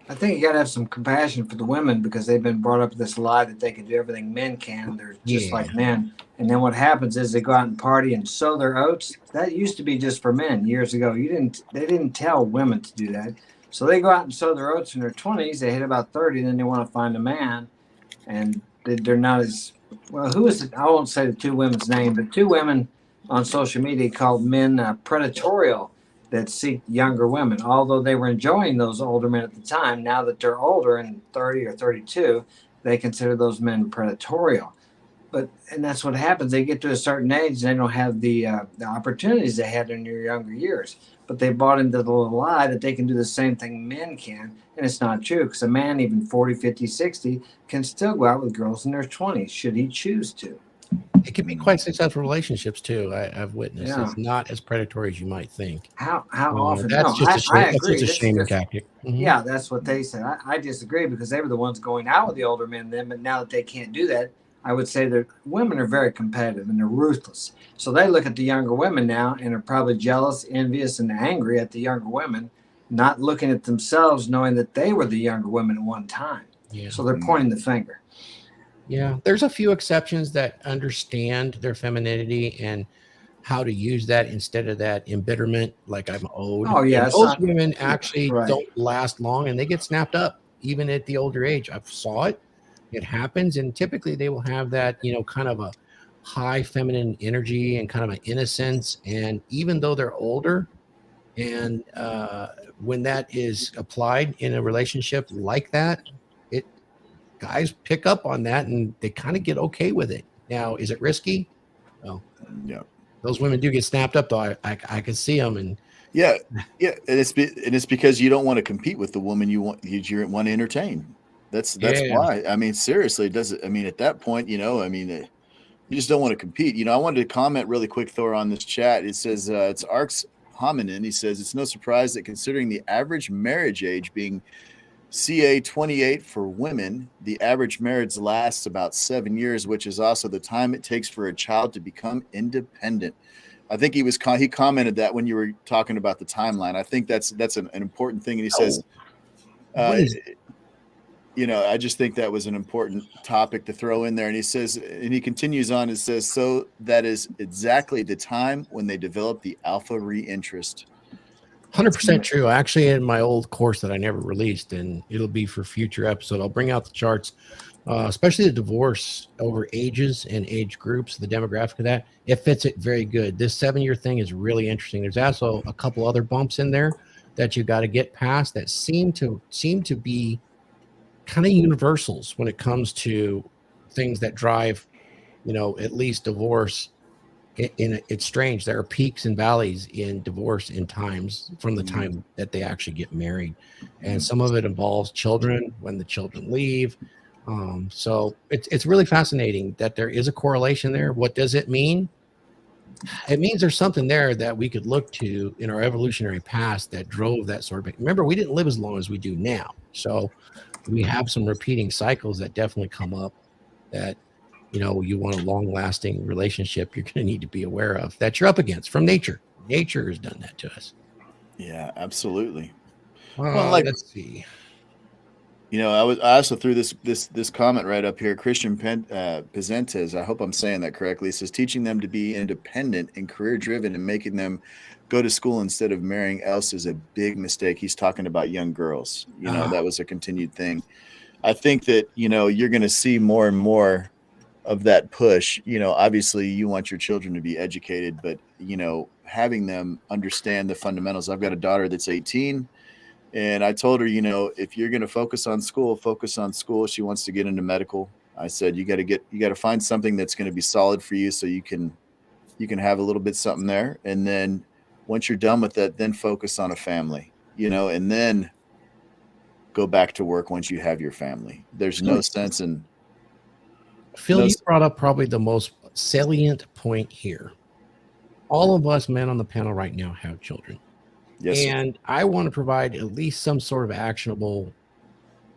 [SPEAKER 6] I think you got to have some compassion for the women because they've been brought up with this lie that they can do everything men can. They're just like men. And then what happens is they go out and party and sow their oats. That used to be just for men years ago. They didn't tell women to do that. So they go out and sow their oats in their 20s. They hit about 30, then they want to find a man. And they're not as well. Who is it? I won't say the two women's name, but two women on social media called men predatorial that seek younger women, although they were enjoying those older men at the time. Now that they're older and 30 or 32, they consider those men predatorial. And that's what happens. They get to a certain age, and they don't have the opportunities they had in their younger years. But they bought into the little lie that they can do the same thing men can, and it's not true because a man, even 40, 50, 60, can still go out with girls in their 20s, should he choose to.
[SPEAKER 5] It can be quite successful relationships too. I've witnessed.
[SPEAKER 6] Yeah.
[SPEAKER 5] It's not as predatory as you might think.
[SPEAKER 6] How often?
[SPEAKER 5] That's
[SPEAKER 6] No,
[SPEAKER 5] just a shame.
[SPEAKER 6] I
[SPEAKER 5] That's
[SPEAKER 6] agree.
[SPEAKER 5] just a
[SPEAKER 6] This is
[SPEAKER 5] shaming
[SPEAKER 6] just-
[SPEAKER 5] tactic. Mhm.
[SPEAKER 6] Yeah, that's what they said. I disagree because they were the ones going out with the older men then, but now that they can't do that, I would say that women are very competitive and they're ruthless. So they look at the younger women now and are probably jealous, envious, and angry at the younger women, not looking at themselves, knowing that they were the younger women at one time.
[SPEAKER 5] Yeah.
[SPEAKER 6] So they're pointing the finger.
[SPEAKER 5] Yeah, there's a few exceptions that understand their femininity and how to use that instead of that embitterment, like I'm owed.
[SPEAKER 6] Oh, yeah,
[SPEAKER 5] And
[SPEAKER 6] it's
[SPEAKER 5] those
[SPEAKER 6] not-
[SPEAKER 5] women actually
[SPEAKER 6] right.
[SPEAKER 5] don't last long, and they get snapped up even at the older age. I've saw it. It happens, and typically they will have that, kind of a high feminine energy and kind of an innocence. And even though they're older, and when that is applied in a relationship like that, guys pick up on that and they kind of get okay with it. Now, is it risky? Well,
[SPEAKER 4] Yeah.
[SPEAKER 5] those women do get snapped up, though. I can see them, and
[SPEAKER 4] Yeah. And it's because you don't want to compete with the woman you want to entertain. That's
[SPEAKER 5] Yeah.
[SPEAKER 4] why. I mean, seriously, at that point, you just don't want to compete. I wanted to comment really quick, Thor, on this chat. It says it's Arx Hominin. He says it's no surprise that considering the average marriage age being CA 28 for women, the average marriage lasts about 7 years, which is also the time it takes for a child to become independent. I think he commented that when you were talking about the timeline. I think that's an important thing. And he says, I just think that was an important topic to throw in there. And he says, and he continues on, it says, so that is exactly the time when they develop the alpha reinterest.
[SPEAKER 5] 100% true. Actually, in my old course that I never released, and it'll be for future episode, I'll bring out the charts, especially the divorce over ages and age groups, the demographic of that. It fits it very good. This 7-year thing is really interesting. There's also a couple other bumps in there that you got to get past that seem to be kind of universals when it comes to things that drive, at least divorce. It's strange. There are peaks and valleys in divorce in times from the time that they actually get married. And some of it involves children when the children leave. So it's really fascinating that there is a correlation there. What does it mean? It means there's something there that we could look to in our evolutionary past that drove that sort of. Remember, we didn't live as long as we do now. So we have some repeating cycles that definitely come up that, you want a long-lasting relationship, you're going to need to be aware of that you're up against from nature. Nature has done that to us.
[SPEAKER 4] Yeah, absolutely.
[SPEAKER 5] Well, let's see.
[SPEAKER 4] I also threw this comment right up here. Christian Pezentes, I hope I'm saying that correctly, says teaching them to be independent and career driven and making them go to school instead of marrying else is a big mistake. He's talking about young girls. That was a continued thing. I think that you're going to see more and more of that push. Obviously you want your children to be educated, but having them understand the fundamentals. I've got a daughter that's 18. And I told her, if you're going to focus on school, focus on school. She wants to get into medical. I said, you got to find something that's going to be solid for you so you can have a little bit something there. And then once you're done with that, then focus on a family, and then go back to work once you have your family. There's no sense in.
[SPEAKER 5] Phil, you brought up probably the most salient point here. All of us men on the panel right now have children.
[SPEAKER 4] Yes,
[SPEAKER 5] and I want to provide at least some sort of actionable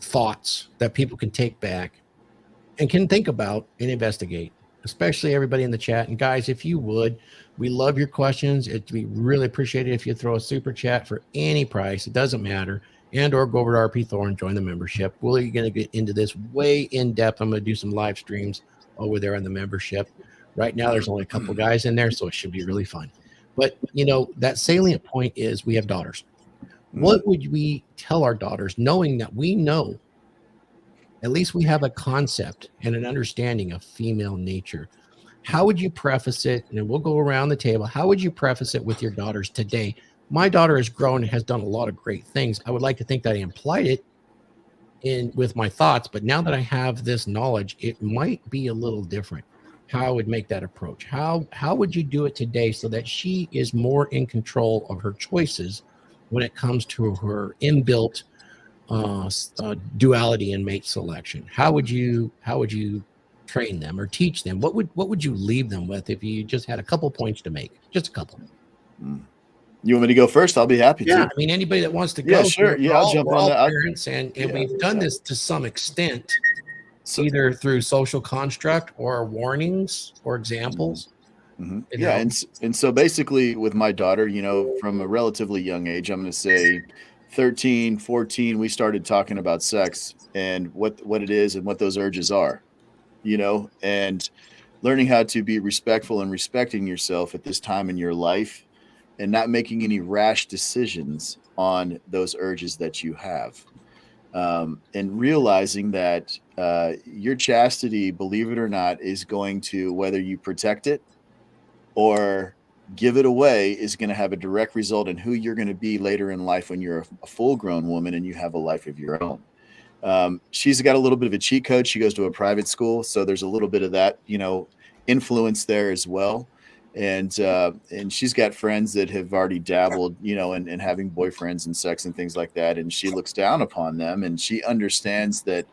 [SPEAKER 5] thoughts that people can take back and can think about and investigate, especially everybody in the chat. And guys, if you would, we love your questions. It'd be really appreciated if you throw a super chat for any price. It doesn't matter. And or go over to RP Thor and join the membership. We're going to get into this way in depth. I'm going to do some live streams over there on the membership. Right now, there's only a couple guys in there, so it should be really fun. But, that salient point is we have daughters. What would we tell our daughters, knowing that we know, at least we have a concept and an understanding of female nature? How would you preface it? And we'll go around the table. How would you preface it with your daughters today? My daughter has grown and has done a lot of great things. I would like to think that I implied it with my thoughts, but now that I have this knowledge, it might be a little different. How I would make that approach. How would you do it today so that she is more in control of her choices when it comes to her inbuilt duality and mate selection? How would you train them or teach them? What would you leave them with if you just had a couple points to make? Just a couple.
[SPEAKER 4] You want me to go first? I'll be happy to.
[SPEAKER 5] Yeah, I mean, anybody that wants to go.
[SPEAKER 4] Yeah, sure. Yeah, I'll jump on that.
[SPEAKER 5] Parents, and we've done this to some extent. Either through social construct or warnings or examples.
[SPEAKER 4] Mm-hmm. Yeah. And so basically with my daughter, from a relatively young age, I'm going to say 13, 14, we started talking about sex and what it is and what those urges are, and learning how to be respectful and respecting yourself at this time in your life and not making any rash decisions on those urges that you have. And realizing that your chastity, believe it or not, is going to, whether you protect it or give it away, is going to have a direct result in who you're going to be later in life when you're a full-grown woman and you have a life of your own. She's got a little bit of a cheat code. She goes to a private school, so there's a little bit of that, influence there as well. And she's got friends that have already dabbled, in having boyfriends and sex and things like that. And she looks down upon them, and she understands that,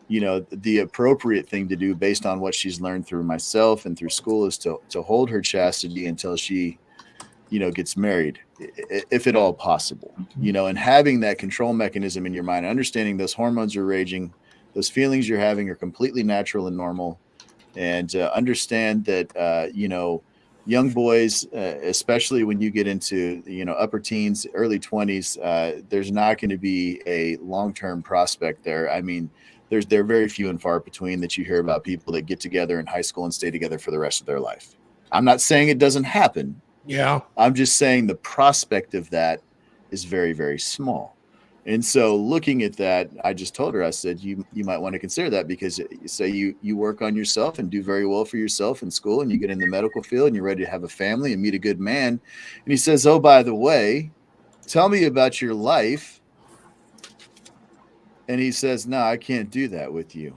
[SPEAKER 4] the appropriate thing to do based on what she's learned through myself and through school is to hold her chastity until she, gets married, if at all possible, and having that control mechanism in your mind, understanding those hormones are raging, those feelings you're having are completely natural and normal, and understand that, young boys, especially when you get into, upper teens, early 20s, there's not going to be a long-term prospect there. I mean, they're very few and far between that you hear about people that get together in high school and stay together for the rest of their life. I'm not saying it doesn't happen.
[SPEAKER 5] Yeah.
[SPEAKER 4] I'm just saying the prospect of that is very, very small. And so looking at that, I just told her, I said, you might want to consider that, because say you work on yourself and do very well for yourself in school, and you get in the medical field and you're ready to have a family and meet a good man. And he says, oh, by the way, tell me about your life. And he says, no, I can't do that with you.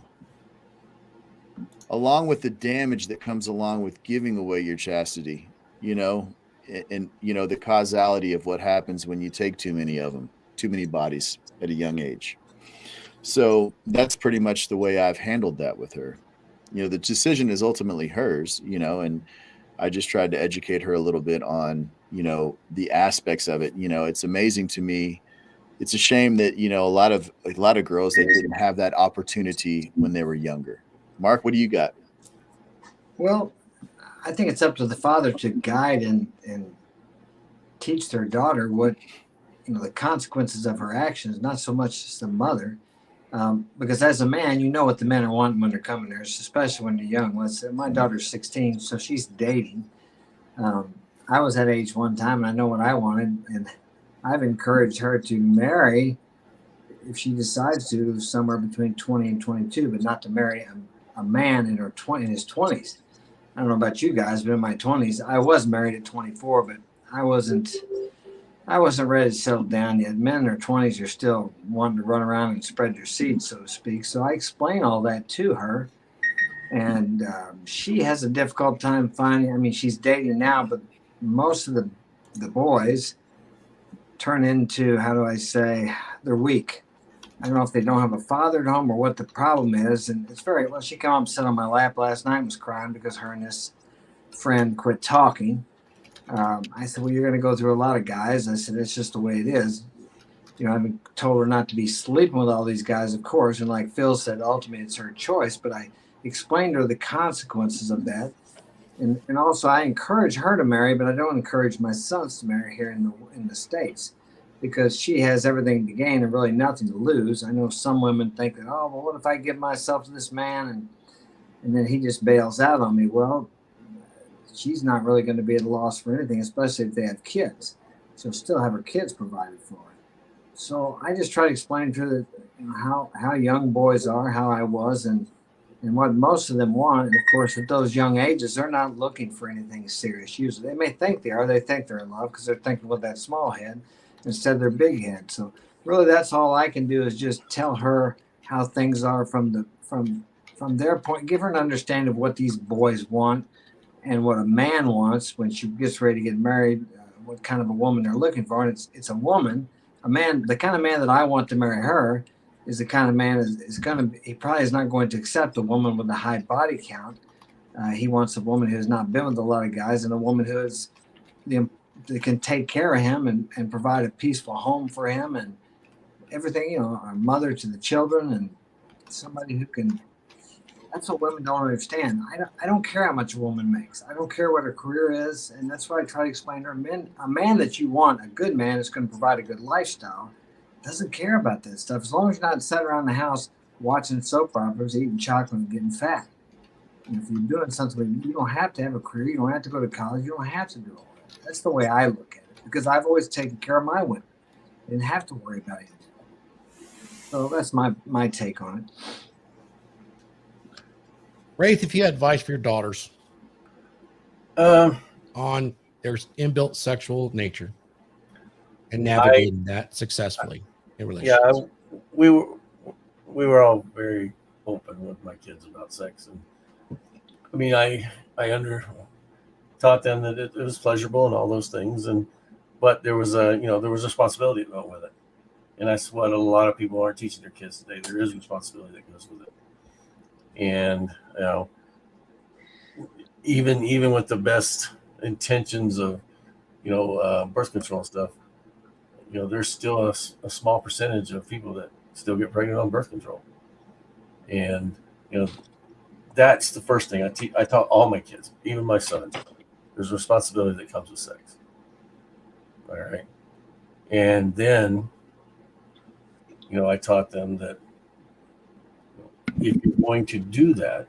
[SPEAKER 4] Along with the damage that comes along with giving away your chastity, and the causality of what happens when you take too many of them. Too many bodies at a young age. So that's pretty much the way I've handled that with her. The decision is ultimately hers, and I just tried to educate her a little bit on, the aspects of it. It's amazing to me. It's a shame that, a lot of girls that didn't have that opportunity when they were younger. Mark, what do you got?
[SPEAKER 6] Well, I think it's up to the father to guide and teach their daughter what, the consequences of her actions, not so much as the mother. Because as a man, you know what the men are wanting when they're coming there, especially when they're young. My daughter's 16, so she's dating. I was that age one time, and I know what I wanted, and I've encouraged her to marry if she decides to somewhere between 20 and 22, but not to marry a man in his 20s. I don't know about you guys, but in my 20s, I was married at 24, but I wasn't ready to settle down yet. Men in their 20s are still wanting to run around and spread their seed, so to speak. So I explain all that to her, and she has a difficult time finding. I mean, she's dating now, but most of the boys turn into, how do I say, they're weak. I don't know if they don't have a father at home or what the problem is. And it's very well. She came up and sat on my lap last night and was crying because her and this friend quit talking. I said, well, you're going to go through a lot of guys. I said, it's just the way it is. You know, I've told her not to be sleeping with all these guys, of course. And like Phil said, ultimately it's her choice. But I explained to her the consequences of that. And also I encourage her to marry, but I don't encourage my sons to marry here in the States, because she has everything to gain and really nothing to lose. I know some women think that, oh, well, what if I give myself to this man and then he just bails out on me? Well, she's not really going to be at a loss for anything, especially if they have kids. She'll still have her kids provided for her. So I just try to explain to her that, you know, how young boys are, how I was, and what most of them want. And of course, at those young ages, they're not looking for anything serious. Usually, they may think they are. They think they're in love because they're thinking with that small head instead of their big head. So really, that's all I can do is just tell her how things are from their point. Give her an understanding of what these boys want and what a man wants when she gets ready to get married. What kind of a woman they're looking for, and it's a woman, a man. The kind of man that I want to marry her is the kind of man he probably is not going to accept a woman with a high body count. He wants a woman who has not been with a lot of guys, and a woman who is that can take care of him and provide a peaceful home for him and everything, you know, a mother to the children, and somebody who can. That's what women don't understand. I don't care how much a woman makes. I don't care what her career is, and that's why I try to explain to her. A man that you want, a good man, is going to provide a good lifestyle. Doesn't care about that stuff as long as you're not sitting around the house watching soap operas, eating chocolate, and getting fat. And if you're doing something, you don't have to have a career. You don't have to go to college. You don't have to do all that. That's the way I look at it, because I've always taken care of my women. I didn't have to worry about it. So that's my take on it.
[SPEAKER 5] Raith, if you had advice for your daughters on their inbuilt sexual nature and navigating that successfully in relationships.
[SPEAKER 7] Yeah, we were all very open with my kids about sex, and I mean, I taught them that it was pleasurable and all those things, but there was there was responsibility that went with it, and that's what a lot of people aren't teaching their kids today. There is responsibility that goes with it. And you know, even with the best intentions of birth control stuff, you know, there's still a small percentage of people that still get pregnant on birth control, and you know, that's the first thing I taught all my kids, even my sons. There's responsibility that comes with sex. All right, and then I taught them that if you're going to do that,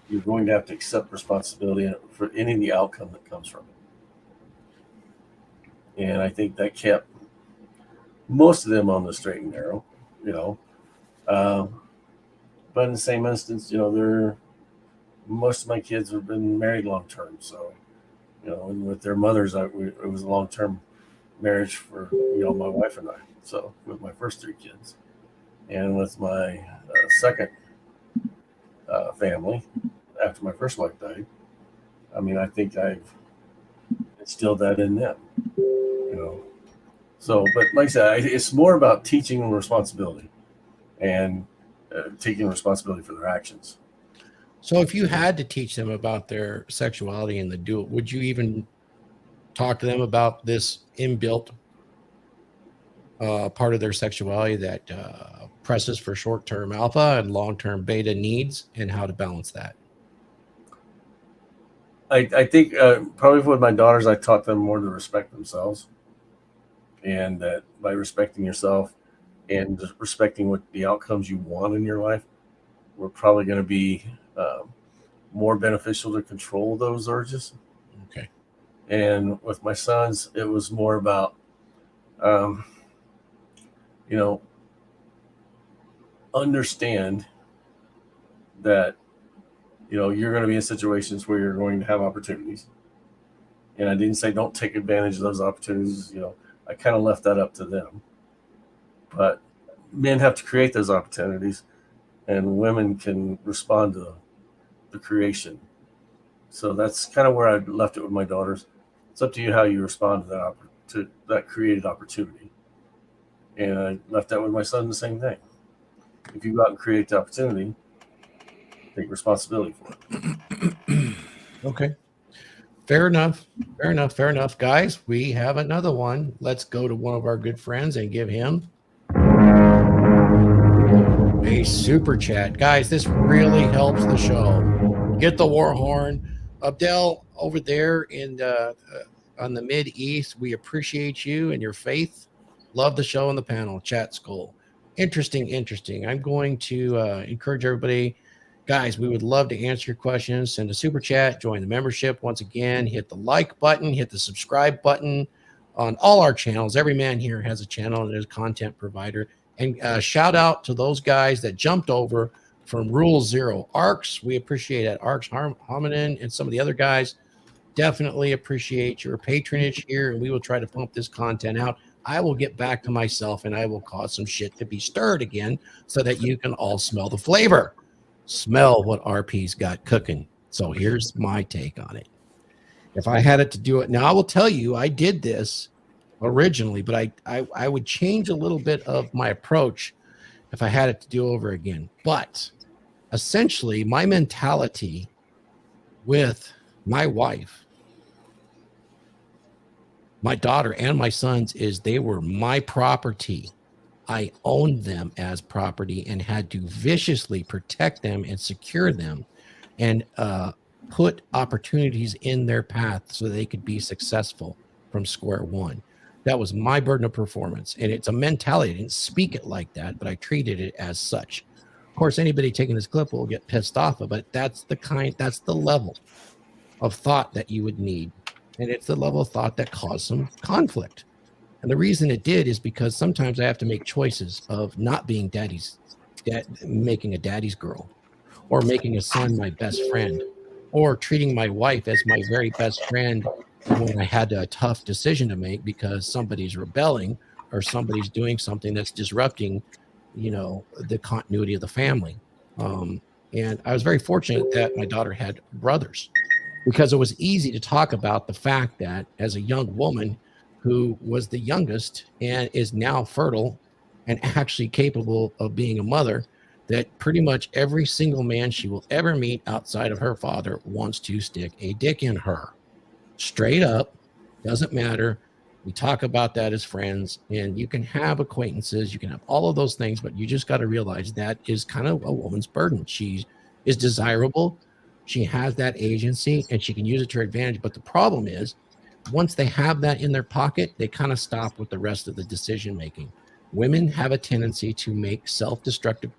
[SPEAKER 7] you're going to have to accept responsibility for any of the outcome that comes from it. And I think that kept most of them on the straight and narrow, but in the same instance, most of my kids have been married long term. So, and with their mothers, it was a long term marriage for, my wife and I. So with my first three kids. And with my second family, after my first wife died, I mean, I think I've instilled that in them, So, but like I said, it's more about teaching responsibility and taking responsibility for their actions.
[SPEAKER 5] So if you had to teach them about their sexuality and the dual, would you even talk to them about this inbuilt part of their sexuality that presses for short-term alpha and long-term beta needs, and how to balance that?
[SPEAKER 7] I think probably with my daughters, I taught them more to respect themselves, and that by respecting yourself, and just respecting what the outcomes you want in your life, were probably going to be more beneficial to control those urges.
[SPEAKER 5] Okay.
[SPEAKER 7] And with my sons, it was more about, understand that, you're going to be in situations where you're going to have opportunities. And I didn't say don't take advantage of those opportunities. I kind of left that up to them. But men have to create those opportunities, and women can respond to the creation. So that's kind of where I left it with my daughters. It's up to you how you respond to that created opportunity. And I left that with my son, the same thing. If you go out and create the opportunity, take responsibility for it.
[SPEAKER 5] Okay. Fair enough. Guys, we have another one. Let's go to one of our good friends and give him a super chat. Guys, this really helps the show. Get the war horn. Abdel over there in on the Mid-East, we appreciate you and your faith. Love the show and the panel. Chat school. Interesting. I'm going to encourage everybody. Guys, we would love to answer your questions. Send a super chat, join the membership. Once again, hit the like button, hit the subscribe button on all our channels. Every man here has a channel and is a content provider. And shout out to those guys that jumped over from Rule Zero. Arcs, we appreciate that. Arcs, Hominin, and some of the other guys definitely appreciate your patronage here, and we will try to pump this content out. I will get back to myself, and I will cause some shit to be stirred again so that you can all smell the flavor. Smell what RP's got cooking. So here's my take on it. If I had it to do it now, I will tell you I did this originally, but I would change a little bit of my approach if I had it to do over again. But essentially, my mentality with my wife, my daughter, and my sons is they were my property. I owned them as property and had to viciously protect them and secure them and put opportunities in their path so they could be successful from square one. That was my burden of performance. And it's a mentality. I didn't speak it like that, but I treated it as such. Of course, anybody taking this clip will get pissed off of it. That's the level of thought that you would need. And it's the level of thought that caused some conflict. And the reason it did is because sometimes I have to make choices of not being making a daddy's girl, or making a son my best friend, or treating my wife as my very best friend when I had a tough decision to make because somebody's rebelling or somebody's doing something that's disrupting, the continuity of the family. And I was very fortunate that my daughter had brothers, because it was easy to talk about the fact that as a young woman who was the youngest and is now fertile and actually capable of being a mother, that pretty much every single man she will ever meet outside of her father wants to stick a dick in her. Straight up, doesn't matter. We talk about that as friends, and you can have acquaintances, you can have all of those things, but you just got to realize that is kind of a woman's burden. She is desirable. She has that agency and she can use it to her advantage. But the problem is, once they have that in their pocket, they kind of stop with the rest of the decision making. Women have a tendency to make self-destructive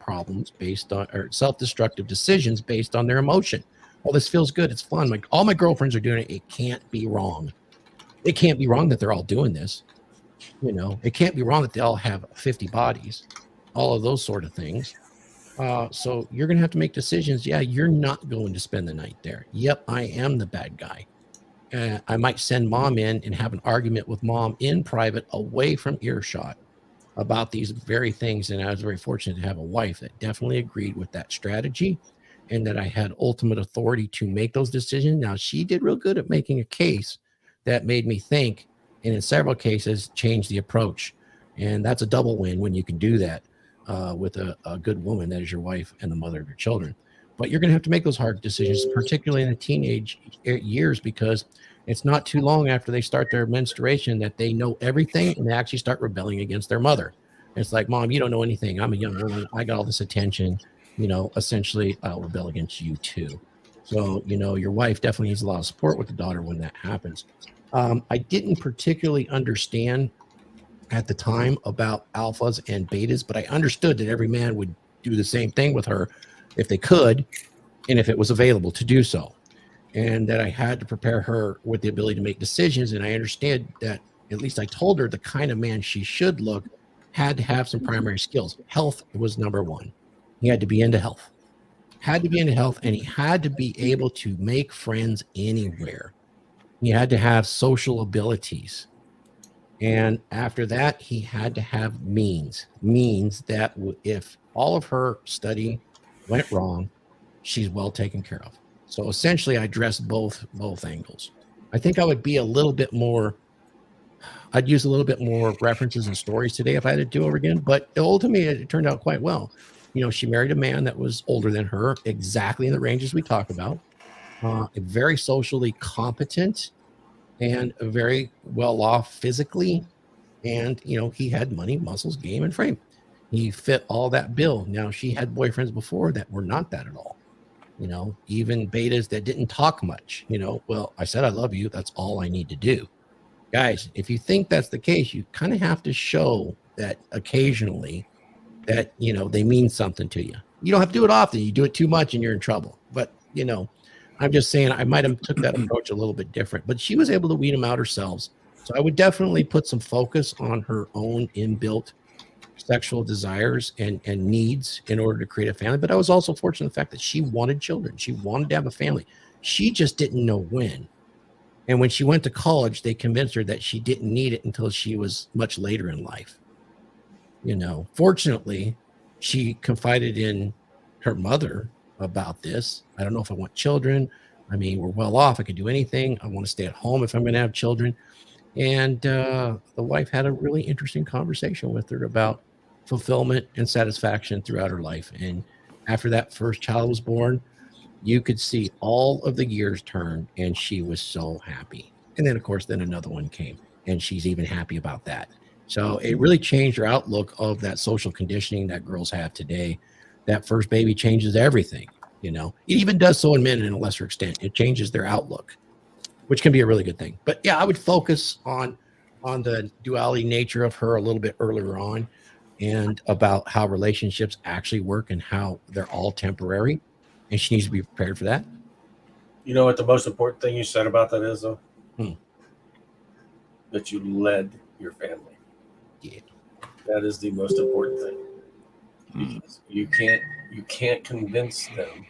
[SPEAKER 5] decisions based on their emotion. Oh, this feels good. It's fun. All my girlfriends are doing it. It can't be wrong. It can't be wrong that they're all doing this. It can't be wrong that they all have 50 bodies, all of those sort of things. So you're going to have to make decisions. Yeah, you're not going to spend the night there. Yep, I am the bad guy. I might send mom in and have an argument with mom in private, away from earshot, about these very things. And I was very fortunate to have a wife that definitely agreed with that strategy and that I had ultimate authority to make those decisions. Now, she did real good at making a case that made me think, and in several cases, change the approach. And that's a double win when you can do that with a good woman that is your wife and the mother of your children. But you're going to have to make those hard decisions, particularly in the teenage years, because it's not too long after they start their menstruation that they know everything and they actually start rebelling against their mother. And it's like, Mom, you don't know anything. I'm a young woman. I got all this attention. Essentially, I'll rebel against you too. So, your wife definitely needs a lot of support with the daughter when that happens. I didn't particularly understand at the time about alphas and betas, but I understood that every man would do the same thing with her if they could and if it was available to do so. And that I had to prepare her with the ability to make decisions. And I understood that, at least I told her, the kind of man she should look had to have some primary skills. Health was number one. He had to be into health. And he had to be able to make friends anywhere. He had to have social abilities. And after that, he had to have means that if all of her study went wrong, she's well taken care of. So essentially, I addressed both angles. I think I would be a little bit more, I'd use a little bit more references and stories today if I had to do over again, but ultimately it turned out quite well. You know, she married a man that was older than her, exactly in the ranges we talk about, very socially competent and very well off physically. And, you know, he had money, muscles, game, and frame. He fit all that bill. Now, she had boyfriends before that were not that at all. You know, even betas that didn't talk much, you know, well, I said, I love you. That's all I need to do. Guys, if you think that's the case, you kind of have to show that occasionally that, you know, they mean something to you. You don't have to do it often. You do it too much and you're in trouble. But, you know, I'm just saying I might have took that approach a little bit different, but she was able to weed them out herself. So I would definitely put some focus on her own inbuilt sexual desires and needs in order to create a family. But I was also fortunate in the fact that she wanted children. She wanted to have a family. She just didn't know when. And when she went to college, they convinced her that she didn't need it until she was much later in life. You know, fortunately, she confided in her mother about this. I don't know if I want children. I mean, we're well off. I could do anything. I want to stay at home if I'm going to have children. And the wife had a really interesting conversation with her about fulfillment and satisfaction throughout her life. And after that first child was born, you could see all of the gears turn, and she was so happy. And then, of course, then another one came, and she's even happy about that. So it really changed her outlook of that social conditioning that girls have today. That first baby changes everything, you know. It even does so in men in a lesser extent. It changes their outlook, which can be a really good thing. But yeah, I would focus on the duality nature of her a little bit earlier on, and about how relationships actually work and how they're all temporary, and she needs to be prepared for that.
[SPEAKER 7] You know what the most important thing you said about that is, though? That you led your family.
[SPEAKER 5] Yeah.
[SPEAKER 7] That is the most important thing. Because you can't convince them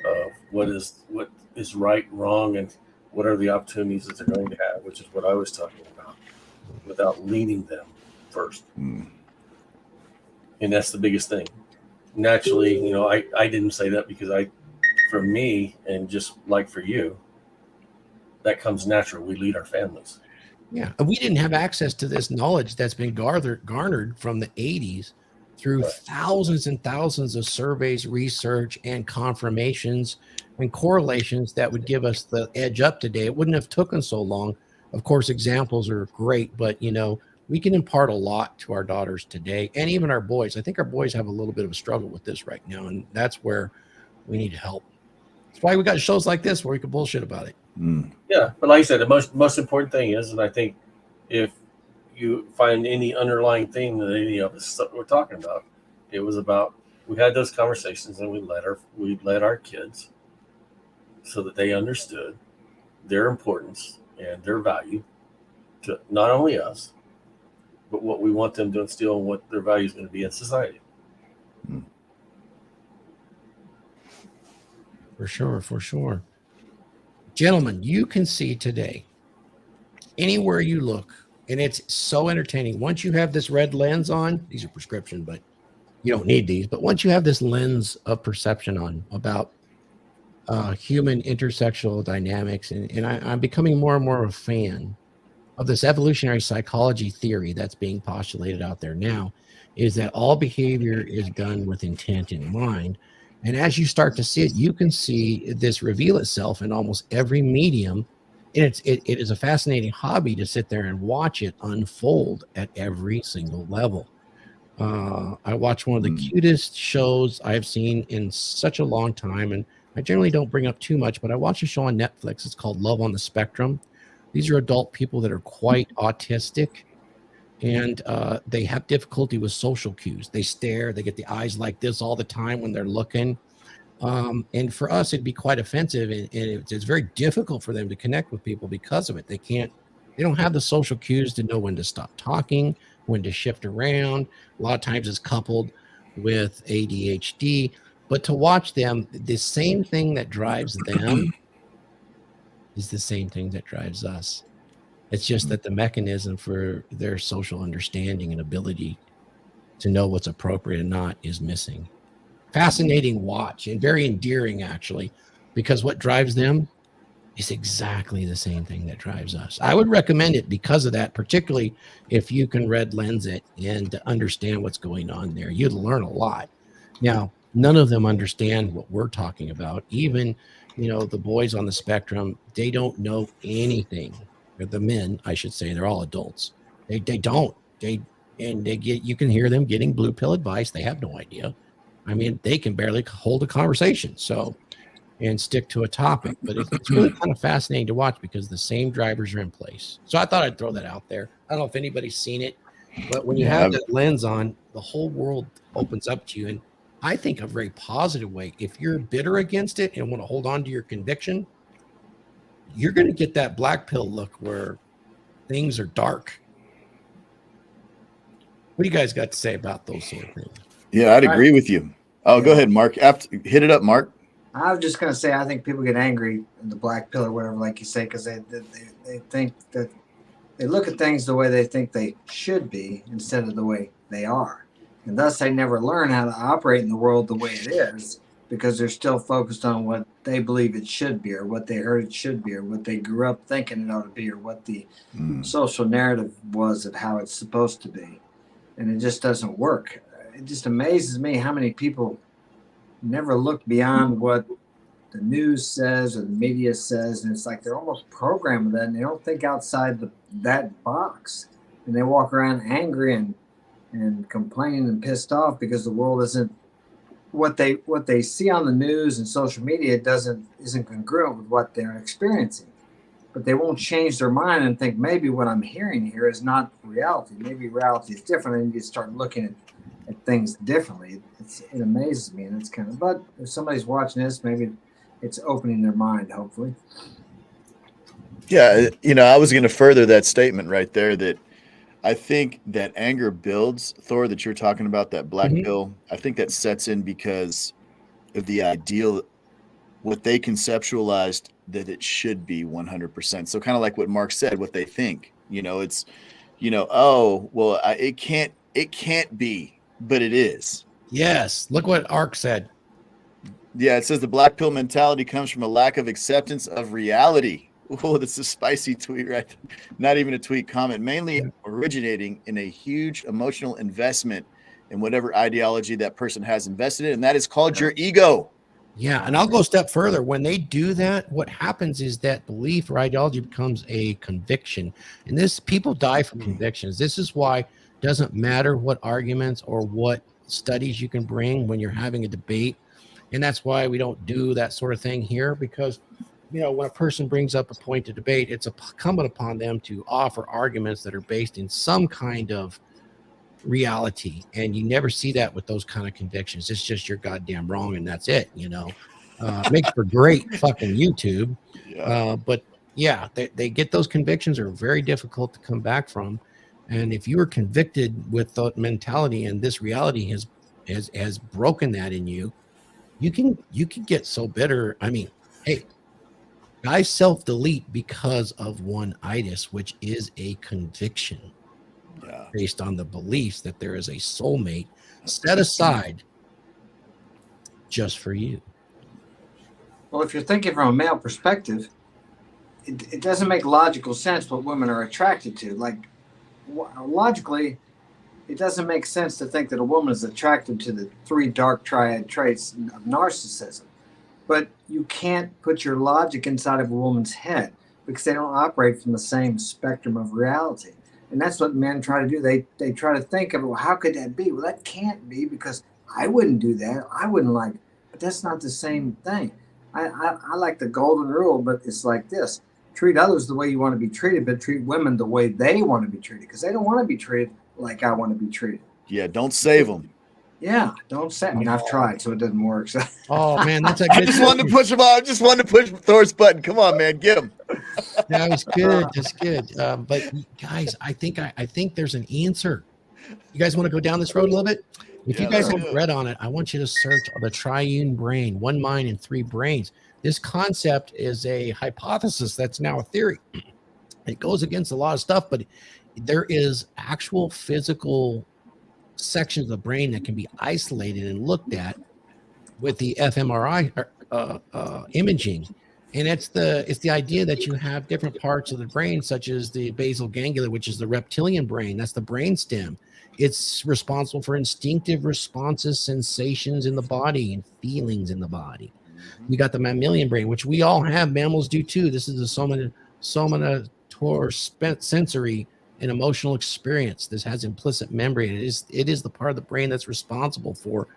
[SPEAKER 7] of what is right, wrong, and what are the opportunities that they're going to have, which is what I was talking about, without leading them first. And that's the biggest thing. Naturally, you know, I didn't say that because for me, and just like for you, that comes natural. We lead our families.
[SPEAKER 5] Yeah. We didn't have access to this knowledge that's been garnered from the 80s through thousands and thousands of surveys, research, and confirmations and correlations that would give us the edge up today. It wouldn't have taken so long. Of course, examples are great, but, you know, we can impart a lot to our daughters today, and even our boys. I think our boys have a little bit of a struggle with this right now, and that's where we need help. That's why we got shows like this where we can bullshit about it.
[SPEAKER 7] Yeah, but like I said, the most important thing is, and I think if you find any underlying theme that any of us we're talking about, it was about, we had those conversations and we led our kids so that they understood their importance and their value to not only us, but what we want them to instill and what their value is going to be in society.
[SPEAKER 5] For sure. Gentlemen, you can see today, anywhere you look, and it's so entertaining. Once you have this red lens on, these are prescription, but you don't need these. But once you have this lens of perception on about human intersexual dynamics, and I'm becoming more and more a fan of this evolutionary psychology theory that's being postulated out there now, is that all behavior is done with intent in mind. And as you start to see it, you can see this reveal itself in almost every medium. And it is a fascinating hobby to sit there and watch it unfold at every single level. I watch one of the cutest shows I've seen in such a long time, and I generally don't bring up too much, but I watch a show on Netflix. It's called Love on the Spectrum. These are adult people that are quite autistic, and they have difficulty with social cues. They stare, they get the eyes like this all the time when they're looking. And for us, it'd be quite offensive, and it's very difficult for them to connect with people because of it. They don't have the social cues to know when to stop talking, when to shift around. A lot of times it's coupled with ADHD, but to watch them, the same thing that drives them is the same thing that drives us. It's just that the mechanism for their social understanding and ability to know what's appropriate and not is missing. Fascinating watch and very endearing, actually, because what drives them is exactly the same thing that drives us. I would recommend it because of that, particularly if you can red lens it and understand what's going on there. You'd learn a lot. Now, none of them understand what we're talking about. Even, the boys on the spectrum, they don't know anything. Or the men, I should say, they're all adults. They don't. You can hear them getting blue pill advice. They have no idea. I mean, they can barely hold a conversation. And stick to a topic, but it's really kind of fascinating to watch because the same drivers are in place. So I thought I'd throw that out there. I don't know if anybody's seen it, but when you have that lens on, the whole world opens up to you. And I think a very positive way. If you're bitter against it and want to hold on to your conviction, you're going to get that black pill look where things are dark. What do you guys got to say about those sort of things?
[SPEAKER 4] Yeah, I'd agree with you. Oh, go ahead, Mark. Hit it up, Mark.
[SPEAKER 6] I was just going to say, I think people get angry in the black pill or whatever, like you say, because they think that they look at things the way they think they should be instead of the way they are. And thus they never learn how to operate in the world the way it is because they're still focused on what they believe it should be or what they heard it should be or what they grew up thinking it ought to be or what the social narrative was of how it's supposed to be. And it just doesn't work. It just amazes me how many people never look beyond what the news says or the media says, and it's like they're almost programmed with that, and they don't think outside that box, and they walk around angry and complaining and pissed off because the world isn't what they see on the news and social media isn't congruent with what they're experiencing. But they won't change their mind and think maybe what I'm hearing here is not reality. Maybe reality is different, and you start looking at things differently. It amazes me, and it's kind of, but if somebody's watching this, maybe it's opening their mind, hopefully.
[SPEAKER 4] Yeah, I was going to further that statement right there that I think that anger builds, Thor, that you're talking about, that black pill. I think that sets in because of the ideal, what they conceptualized that it should be 100%. So kind of like what Mark said, what they think, it's, oh, well, it can't be, but it is.
[SPEAKER 5] Yes. Look what Ark said.
[SPEAKER 4] Yeah, it says the black pill mentality comes from a lack of acceptance of reality. Oh, that's a spicy tweet, right? Not even a tweet, comment, mainly originating in a huge emotional investment in whatever ideology that person has invested in, and that is called your ego.
[SPEAKER 5] Yeah, and I'll go a step further. When they do that, what happens is that belief or ideology becomes a conviction. And people die for convictions. This is why it doesn't matter what arguments or what studies you can bring when you're having a debate. And that's why we don't do that sort of thing here, because when a person brings up a point to debate, it's incumbent upon them to offer arguments that are based in some kind of reality, and you never see that with those kind of convictions. It's just you're goddamn wrong, and that's it. Makes for great fucking YouTube. But yeah, they get those convictions are very difficult to come back from. And if you are convicted with that mentality and this reality has broken that in you, you can get so bitter. I mean, hey, guys self-delete because of one-itis, which is a conviction. Based on the beliefs that there is a soulmate set aside just for you.
[SPEAKER 6] Well, if you're thinking from a male perspective, it doesn't make logical sense what women are attracted to. Like, logically, it doesn't make sense to think that a woman is attracted to the 3 dark triad traits of narcissism. But you can't put your logic inside of a woman's head because they don't operate from the same spectrum of reality. And that's what men try to do. They try to think of, well, how could that be? Well, that can't be because I wouldn't do that. I wouldn't like, but that's not the same thing. I like the golden rule, but it's like this. treat others the way you want to be treated, but treat women the way they want to be treated, because they don't want to be treated like I want to be treated.
[SPEAKER 4] Yeah, don't save them.
[SPEAKER 6] Yeah, don't say. I mean, I've tried, so it doesn't work. So.
[SPEAKER 5] Oh man, that's a
[SPEAKER 4] I
[SPEAKER 5] good.
[SPEAKER 4] just wanted to push him out. I just wanted to push Thor's button. Come on, man, get him.
[SPEAKER 5] That was good. That's good. But guys, I think there's an answer. You guys want to go down this road a little bit? If
[SPEAKER 4] Yeah,
[SPEAKER 5] you guys
[SPEAKER 4] let's
[SPEAKER 5] have
[SPEAKER 4] do it.
[SPEAKER 5] read on it, I want you to search the triune brain, one mind and three brains. This concept is a hypothesis that's now a theory. It goes against a lot of stuff, but there is actual physical sections of the brain that can be isolated and looked at with the fMRI imaging. And it's the idea that you have different parts of the brain, such as the basal ganglia, which is the reptilian brain. That's the brain stem. It's responsible for instinctive responses, sensations in the body, and feelings in the body. You got the mammalian brain, which we all have. Mammals do too. This is the somatotor sensory and emotional experience. This has implicit memory. It is the part of the brain that's responsible for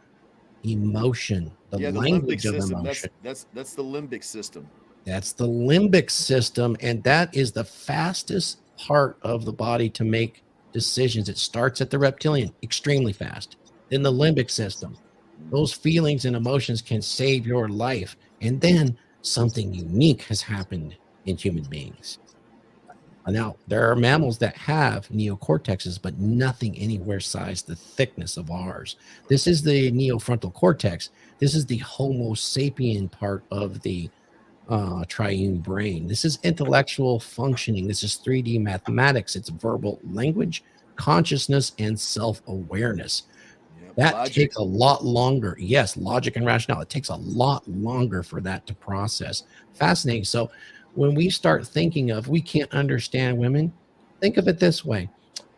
[SPEAKER 5] emotion, the language of
[SPEAKER 4] system.
[SPEAKER 5] emotion.
[SPEAKER 4] That's the limbic system.
[SPEAKER 5] That's the limbic system, and that is the fastest part of the body to make decisions. It starts at the reptilian, extremely fast. Then the limbic system. Those feelings and emotions can save your life. And then something unique has happened in human beings. Now, there are mammals that have neocortexes, but nothing anywhere size the thickness of ours. This is the neofrontal cortex. This is the Homo sapien part of the triune brain. This is intellectual functioning. This is 3D mathematics. It's verbal language, consciousness, and self-awareness. That
[SPEAKER 4] Logic.
[SPEAKER 5] takes a lot longer. Yes, logic and rationale. It takes a lot longer for that to process. Fascinating. So when we start thinking of we can't understand women, think of it this way.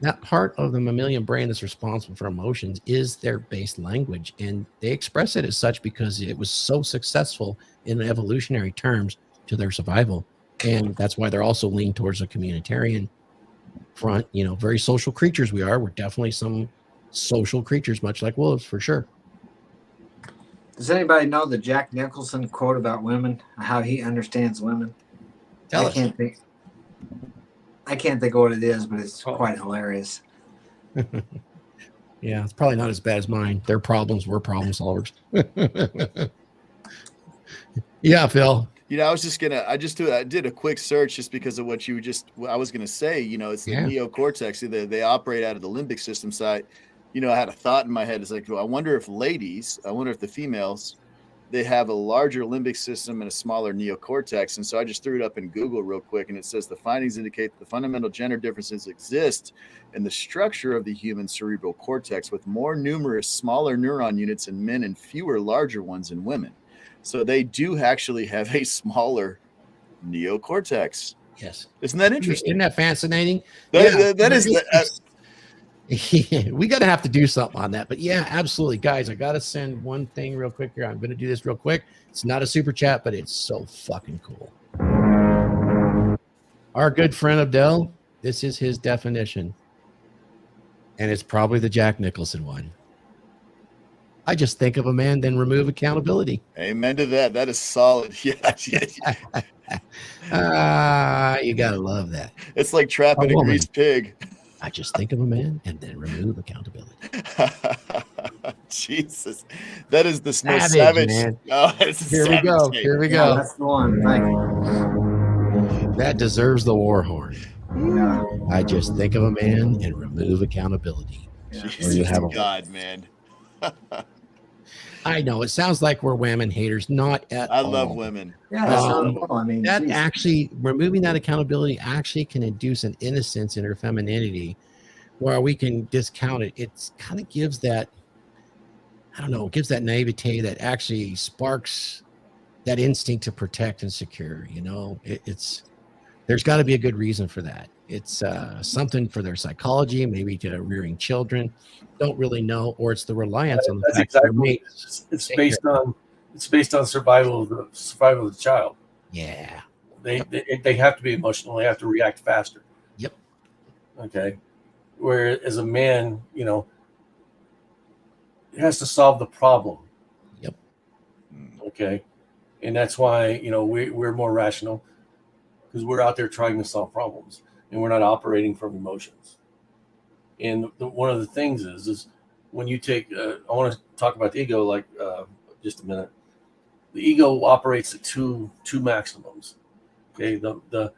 [SPEAKER 5] That part of the mammalian brain that's responsible for emotions is their base language. And they express it as such because it was so successful in evolutionary terms to their survival. And that's why they're also leaning towards a communitarian front. You know, very social creatures we are. We're definitely some social creatures, much like wolves, for sure.
[SPEAKER 6] Does anybody know the Jack Nicholson quote about women, how he understands women?
[SPEAKER 5] Tell
[SPEAKER 6] I
[SPEAKER 5] us.
[SPEAKER 6] can't think of what it is, but it's quite hilarious.
[SPEAKER 5] Yeah, it's probably not as bad as mine. Their problems were problem solvers. Yeah, Phil.
[SPEAKER 4] You know, I did a quick search just because of what I was gonna say. You know, it's the neocortex. They operate out of the limbic system side. You know, I had a thought in my head. It's like, well, I wonder if the females, they have a larger limbic system and a smaller neocortex. And so I just threw it up in Google real quick, and it says the findings indicate that the fundamental gender differences exist in the structure of the human cerebral cortex, with more numerous smaller neuron units in men and fewer larger ones in women. So they do actually have a smaller neocortex.
[SPEAKER 5] Yes.
[SPEAKER 4] Isn't that interesting?
[SPEAKER 5] Isn't that fascinating?
[SPEAKER 4] That is
[SPEAKER 5] we got to have to do something on that. But yeah, absolutely. Guys, I got to send one thing real quick here. I'm going to do this real quick. It's not a super chat, but it's so fucking cool. Our good friend Abdel, this is his definition. And it's probably the Jack Nicholson one. I just think of a man, then remove accountability.
[SPEAKER 4] Amen to that. That is solid. Yeah.
[SPEAKER 5] You got to love that.
[SPEAKER 4] It's like trapping a greased pig.
[SPEAKER 5] I just think of a man and then remove accountability.
[SPEAKER 4] Jesus, that is the most
[SPEAKER 5] Savage,
[SPEAKER 4] savage.
[SPEAKER 5] man.
[SPEAKER 4] Oh,
[SPEAKER 5] Here we go. Here we go.
[SPEAKER 6] That's the one. Thank you.
[SPEAKER 5] That deserves the war horn.
[SPEAKER 6] Yeah.
[SPEAKER 5] I just think of a man and remove accountability.
[SPEAKER 4] Jesus
[SPEAKER 5] you have a-
[SPEAKER 4] God, man.
[SPEAKER 5] I know it sounds like we're women haters. Not at all.
[SPEAKER 4] I love women.
[SPEAKER 6] Yeah, that's
[SPEAKER 5] Um,
[SPEAKER 6] not at all. I mean,
[SPEAKER 5] That
[SPEAKER 6] geez.
[SPEAKER 5] actually, removing that accountability actually can induce an innocence in her femininity where we can discount it. It kind of gives that, I don't know, gives that naivete that actually sparks that instinct to protect and secure. You know, there's got to be a good reason for that. It's something for their psychology, maybe to rearing children. Don't really know, or it's the reliance on the
[SPEAKER 7] That's
[SPEAKER 5] fact that
[SPEAKER 7] exactly.
[SPEAKER 5] mate.
[SPEAKER 7] It's based on survival of the child.
[SPEAKER 5] Yeah.
[SPEAKER 7] They have to be emotional. They have to react faster.
[SPEAKER 5] Yep.
[SPEAKER 7] Okay. Whereas a man, you know, it has to solve the problem.
[SPEAKER 5] Yep.
[SPEAKER 7] Okay. And that's why, you know, we're more rational because we're out there trying to solve problems and we're not operating from emotions. And one of the things is when you take, I want to talk about the ego, like just a minute. The ego operates at two maximums. Okay, the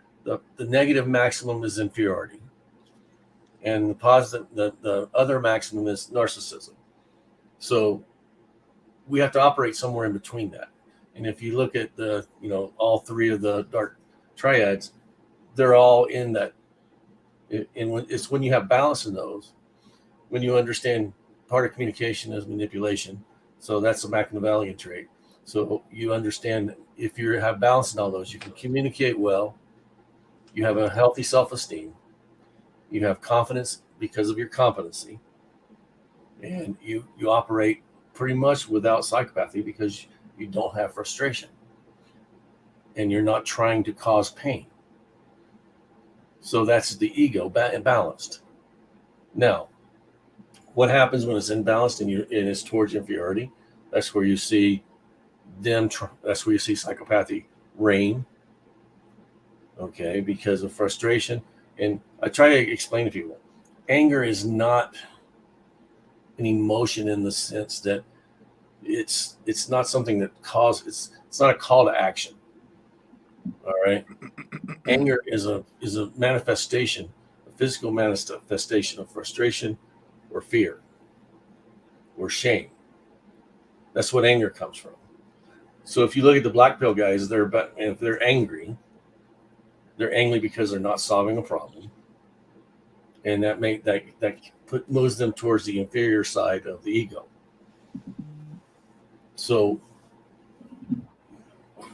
[SPEAKER 7] negative maximum is inferiority, and the positive, the other maximum is narcissism. So we have to operate somewhere in between that. And if you look at the, all three of the dark triads, they're all in that. And it's when you have balance in those, when you understand part of communication is manipulation. So that's a Machiavellian trait. So you understand if you have balance in all those, you can communicate well, you have a healthy self-esteem, you have confidence because of your competency, and you operate pretty much without psychopathy because you don't have frustration and you're not trying to cause pain. So that's the ego balanced. Now, what happens when it's imbalanced and it's towards inferiority? That's where you see that's where you see psychopathy reign. Okay, because of frustration. And I try to explain to people, anger is not an emotion in the sense that it's not something that it's not a call to action. All right. Anger is a manifestation, a physical manifestation of frustration or fear or shame. That's what anger comes from. So if you look at the black pill guys, if they're angry because they're not solving a problem, and that moves them towards the inferior side of the ego. So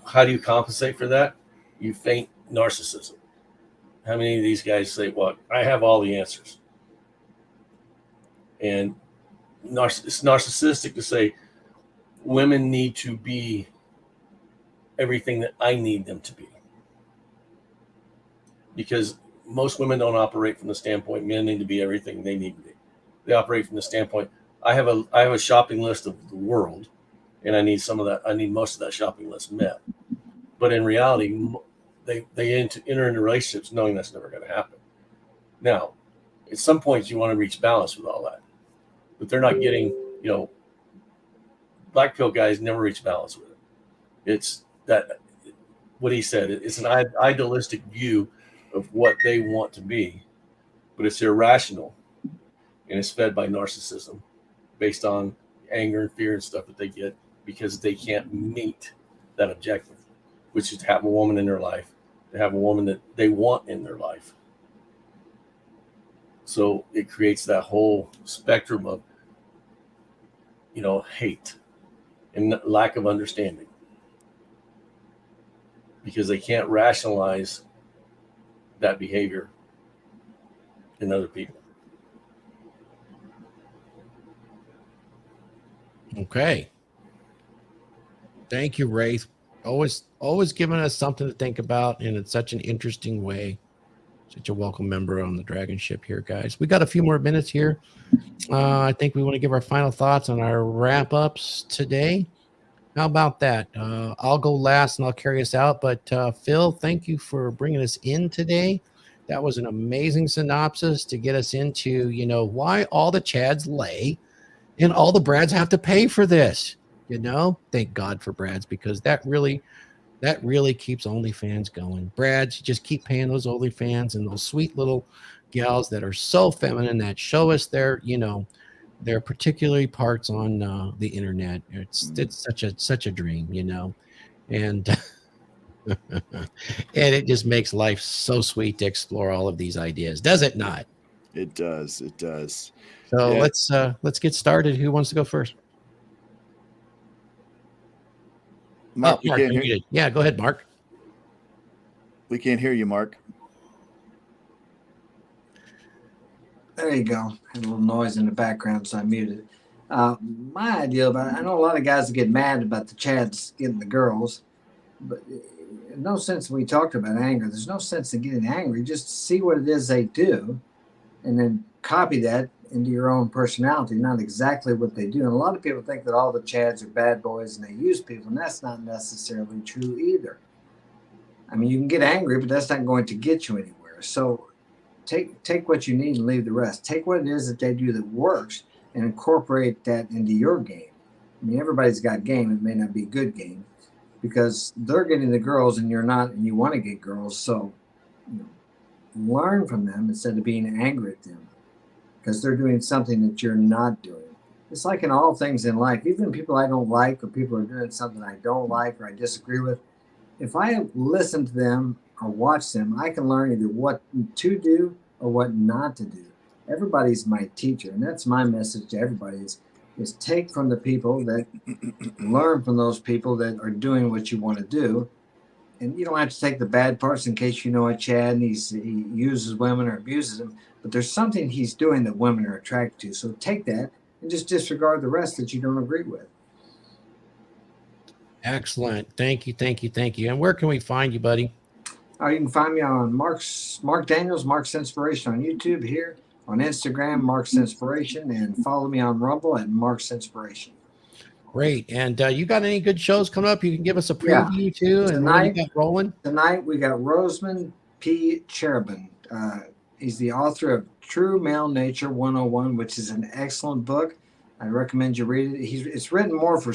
[SPEAKER 7] how do you compensate for that? You feign narcissism. How many of these guys say, well, I have all the answers? And it's narcissistic to say women need to be everything that I need them to be. Because most women don't operate from the standpoint men need to be everything they need to be. They operate from the standpoint, I have a shopping list of the world, and I need most of that shopping list met. But in reality, they enter into relationships knowing that's never going to happen. Now, at some point, you want to reach balance with all that, but they're not getting, black pill guys never reach balance with it. It's that what he said. It's an idealistic view of what they want to be, but it's irrational, and it's fed by narcissism, based on anger and fear and stuff that they get because they can't meet that objective, which is to have a woman in their life, to have a woman that they want in their life. So it creates that whole spectrum of, hate and lack of understanding because they can't rationalize that behavior in other people.
[SPEAKER 5] Okay. Thank you, Raith. Always giving us something to think about, and it's such an interesting way. Such a welcome member on the Dragon Ship here, guys. We got a few more minutes here. I think we want to give our final thoughts on our wrap-ups today. How about that? I'll go last and I'll carry us out. But Phil, thank you for bringing us in today. That was an amazing synopsis to get us into, why all the Chads lay and all the Brads have to pay for this. Thank God for Brads, because that really keeps OnlyFans going. Brads, just keep paying those OnlyFans and those sweet little gals that are so feminine that show us their particularly parts on the internet. It's such a dream, and and it just makes life so sweet to explore all of these ideas, does it not?
[SPEAKER 4] It does. It does.
[SPEAKER 5] So
[SPEAKER 4] Yeah.
[SPEAKER 5] let's get started. Who wants to go first?
[SPEAKER 4] Mark,
[SPEAKER 5] Mark,
[SPEAKER 4] can't
[SPEAKER 5] you're
[SPEAKER 4] hear,
[SPEAKER 5] muted. Yeah, go ahead, Mark.
[SPEAKER 4] we can't hear you, Mark.
[SPEAKER 6] There you go. Had a little noise in the background, so I muted it. My idea about it, I know a lot of guys that get mad about the Chads getting the girls, but no sense we talked about anger. There's no sense in getting angry. Just see what it is they do and then copy that into your own personality, not exactly what they do. And a lot of people think that all the Chads are bad boys and they use people, and that's not necessarily true either. I mean, you can get angry, but that's not going to get you anywhere. So take what you need and leave the rest. Take what it is that they do that works and incorporate that into your game. I mean, everybody's got game. It may not be good game because they're getting the girls and you're not, and you want to get girls. So, you know, learn from them instead of being angry at them because they're doing something that you're not doing. It's like in all things in life, even people I don't like or people are doing something I don't like or I disagree with. If I listen to them or watch them, I can learn either what to do or what not to do. Everybody's my teacher, and that's my message to everybody is take from the people that learn from those people that are doing what you want to do. And you don't have to take the bad parts in case you know a Chad and he uses women or abuses them, but there's something he's doing that women are attracted to. So take that and just disregard the rest that you don't agree with.
[SPEAKER 5] Excellent. Thank you. And where can we find you, buddy?
[SPEAKER 6] You can find me on Mark Daniels, Mark's Inspiration on YouTube, here on Instagram, Mark's Inspiration, and follow me on Rumble at Mark's Inspiration.
[SPEAKER 5] Great. And you got any good shows coming up? You can give us a preview too. And what you got rolling?
[SPEAKER 6] Tonight we got Rosamund P. Cherubin. He's the author of True Male Nature 101, which is an excellent book. I recommend you read it. It's written more for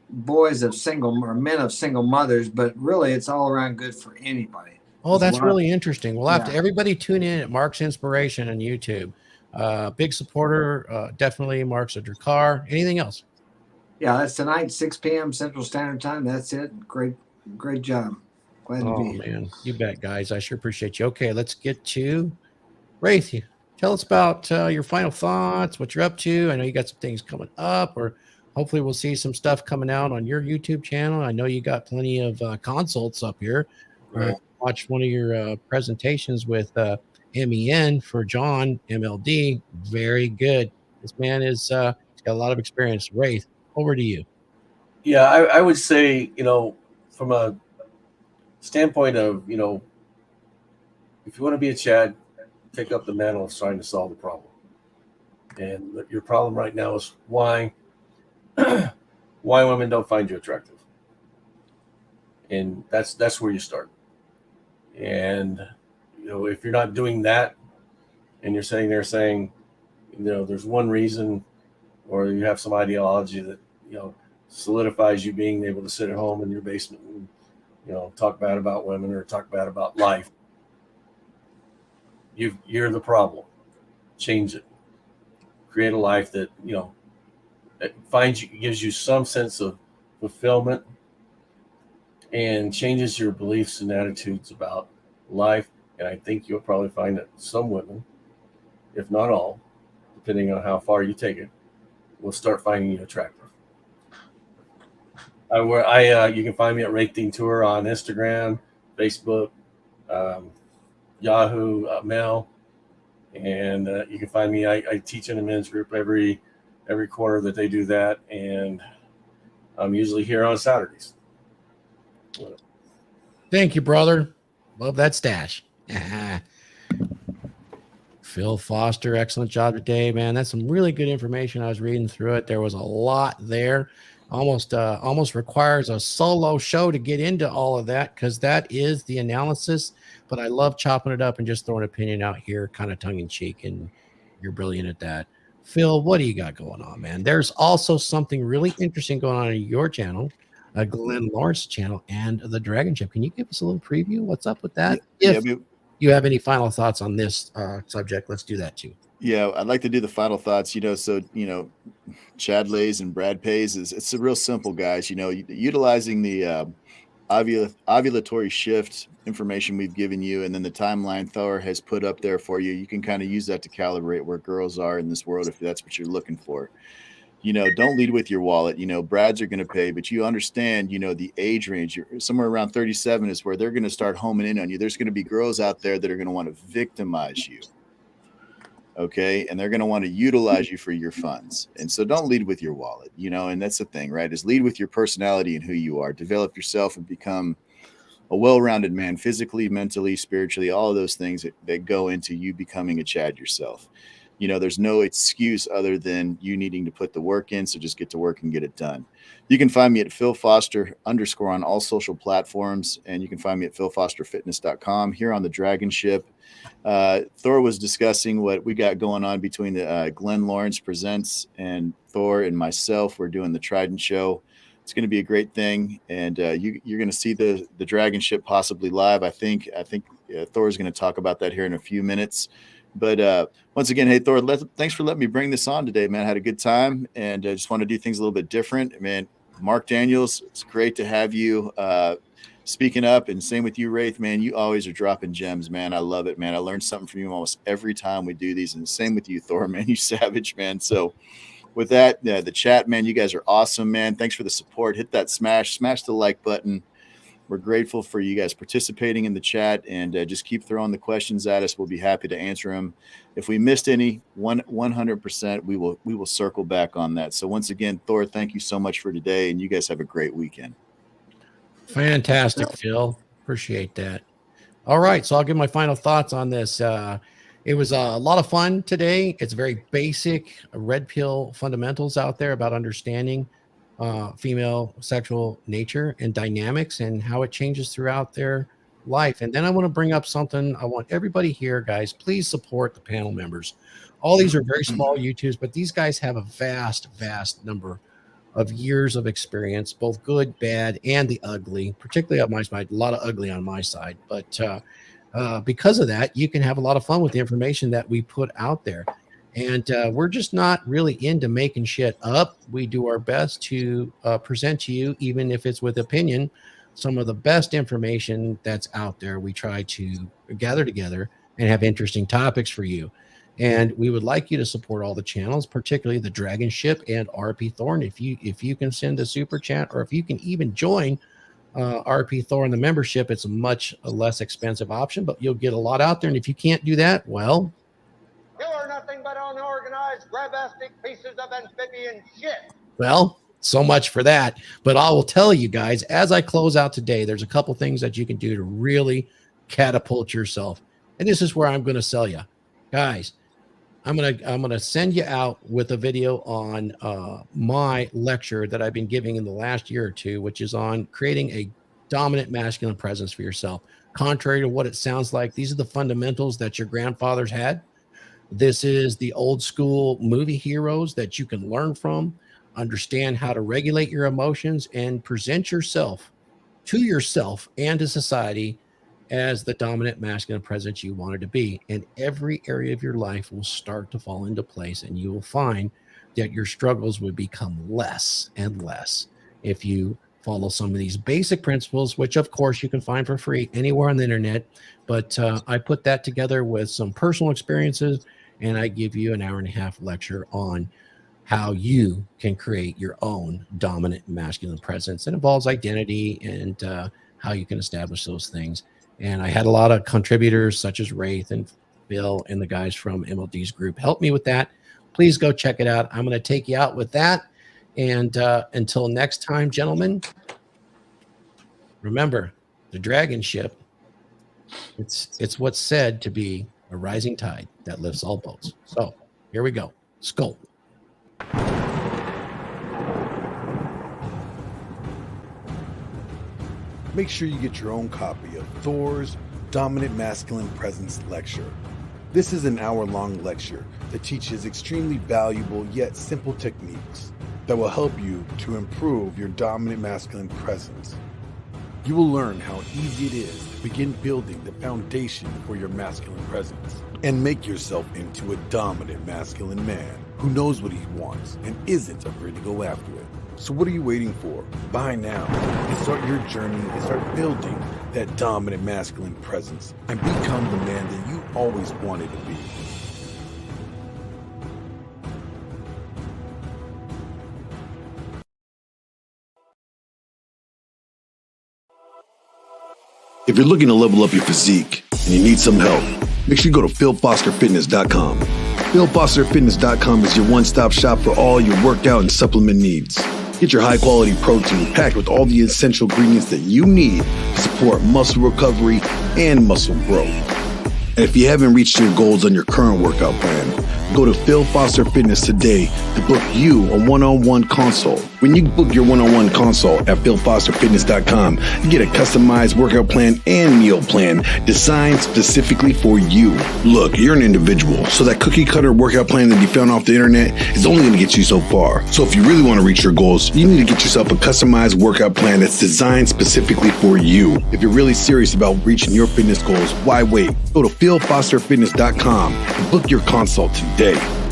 [SPEAKER 6] boys of single or men of single mothers, but really it's all around good for anybody.
[SPEAKER 5] Oh, that's really interesting. We'll have to everybody tune in at Mark's Inspiration on YouTube. Big supporter, definitely Mark's a Drakkar. Anything else?
[SPEAKER 6] Yeah, that's tonight, 6 p.m. Central Standard Time. That's it. Great job. Glad to be here.
[SPEAKER 5] Man, you bet, guys. I sure appreciate you. Okay, let's get to Raith. Tell us about your final thoughts, what you're up to. I know you got some things coming up, or hopefully we'll see some stuff coming out on your YouTube channel. I know you got plenty of consults up here. Watched one of your presentations with MEN for John MLD. Very good. This man is he's got a lot of experience. Raith, over to you.
[SPEAKER 7] Yeah, I would say, from a standpoint of, if you want to be a Chad, take up the mantle of trying to solve the problem. And your problem right now is why women don't find you attractive. And that's where you start. And if you're not doing that and you're sitting there saying, there's one reason, or you have some ideology that, solidifies you being able to sit at home in your basement and, talk bad about women or talk bad about life, you're the problem. Change it. Create a life that, it gives you some sense of fulfillment and changes your beliefs and attitudes about life. And I think you'll probably find that some women, if not all, depending on how far you take it, will start finding you attractive. You can find me at Raith Deantior on Instagram, Facebook, Yahoo Mail, and you can find me. I teach in a men's group every quarter that they do that, and I'm usually here on Saturdays.
[SPEAKER 5] Thank you, brother. Love that stash. Phil Foster, excellent job today, man. That's some really good information. I was reading through it. There was a lot there. Almost requires a solo show to get into all of that, because that is the analysis. But I love chopping it up and just throwing an opinion out here, kind of tongue in cheek, and you're brilliant at that. Phil, what do you got going on, man? There's also something really interesting going on your channel, Glenn Lawrence channel, and the DragonShip. Can you give us a little preview? What's up with that? If you have any final thoughts on this subject, let's do that too.
[SPEAKER 4] Yeah, I'd like to do the final thoughts. Chad lays and Brad pays it's real simple, guys. Utilizing the ovulatory shift information we've given you, and then the timeline Thor has put up there for you. You can kind of use that to calibrate where girls are in this world if that's what you're looking for. Don't lead with your wallet. Brads are going to pay, but you understand, the age range. You're somewhere around 37 is where they're going to start homing in on you. There's going to be girls out there that are going to want to victimize you. Okay. And they're going to want to utilize you for your funds. And so don't lead with your wallet, and that's the thing, right? Is lead with your personality and who you are. Develop yourself and become a well-rounded man, physically, mentally, spiritually, all of those things that go into you becoming a Chad yourself. you know, there's no excuse other than you needing to put the work in. So just get to work and get it done. You can find me at Phil Foster _ on all social platforms. And you can find me at philfosterfitness.com here on the DragonShip. Thor was discussing what we got going on between the Glenn Laurence Presents and Thor and myself. We're doing the Trident show. It's going to be a great thing. And you're going to see the DragonShip possibly live. I think Thor is going to talk about that here in a few minutes. But once again, hey, Thor, thanks for letting me bring this on today, man. I had a good time, and I just want to do things a little bit different. Man, Mark Daniels, it's great to have you speaking up, and same with you, Raith, man. You always are dropping gems, man. I love it, man. I learn something from you almost every time we do these, and same with you, Thor, man. You savage, man. So with that, the chat, man, you guys are awesome, man. Thanks for the support. Hit that smash the like button. We're grateful for you guys participating in the chat, and just keep throwing the questions at us. We'll be happy to answer them. If we missed any, 100%, we will circle back on that. So once again, Thor, thank you so much for today, and you guys have a great weekend.
[SPEAKER 5] Fantastic, Phil. Appreciate that. All right, so I'll give my final thoughts on this. It was a lot of fun today. It's very basic red pill fundamentals out there about understanding female sexual nature and dynamics and how it changes throughout their life. And then I want to bring up something. I want everybody here, guys, please support the panel members. All these are very small YouTubes, but these guys have a vast number of years of experience, both good, bad, and the ugly, particularly on my side. A lot of ugly on my side. But because of that, you can have a lot of fun with the information that we put out there. And we're just not really into making shit up. We do our best to present to you, even if it's with opinion, some of the best information that's out there. We try to gather together and have interesting topics for you. And we would like you to support all the channels, particularly the DragonShip and RP Thorn. If you can send a super chat, or if you can even join RP Thor in the membership, it's a much less expensive option, but you'll get a lot out there. And if you can't do that, well,
[SPEAKER 8] You are nothing but unorganized, grabastic pieces of amphibian shit.
[SPEAKER 5] well, so much for that. But I will tell you guys, as I close out today, there's a couple things that you can do to really catapult yourself. And this is where I'm going to sell you. Guys, I'm gonna send you out with a video on my lecture that I've been giving in the last year or two, which is on creating a dominant masculine presence for yourself. Contrary to what it sounds like, these are the fundamentals that your grandfathers had. This is the old school movie heroes that you can learn from, understand how to regulate your emotions, and present yourself and to society as the dominant masculine presence you wanted to be. And every area of your life will start to fall into place, and you will find that your struggles would become less and less if you follow some of these basic principles, which of course you can find for free anywhere on the internet. But I put that together with some personal experiences, and I give you an hour-and-a-half lecture on how you can create your own dominant masculine presence. It involves identity and how you can establish those things. And I had a lot of contributors such as Raith and Bill and the guys from MLD's group help me with that. Please go check it out. I'm going to take you out with that. And until next time, gentlemen, remember the DragonShip. It's what's said to be a rising tide that lifts all boats. So here we go. Skull.
[SPEAKER 2] Make sure you get your own copy of Thor's Dominant Masculine Presence Lecture. This is an hour-long lecture that teaches extremely valuable yet simple techniques that will help you to improve your dominant masculine presence. You will learn how easy it is to begin building the foundation for your masculine presence and make yourself into a dominant masculine man who knows what he wants and isn't afraid to go after it. So what are you waiting for? Buy now and start your journey and start building that dominant masculine presence and become the man that you always wanted to be. If you're looking to level up your physique and you need some help, make sure you go to philfosterfitness.com. philfosterfitness.com is your one-stop shop for all your workout and supplement needs. Get your high-quality protein packed with all the essential ingredients that you need to support muscle recovery and muscle growth. And if you haven't reached your goals on your current workout plan, go to Phil Foster Fitness today to book you a one-on-one consult. When you book your one-on-one consult at philfosterfitness.com, you get a customized workout plan and meal plan designed specifically for you. Look, you're an individual, so that cookie cutter workout plan that you found off the internet is only going to get you so far. So if you really want to reach your goals, you need to get yourself a customized workout plan that's designed specifically for you. If you're really serious about reaching your fitness goals, why wait? Go to philfosterfitness.com and book your consult today.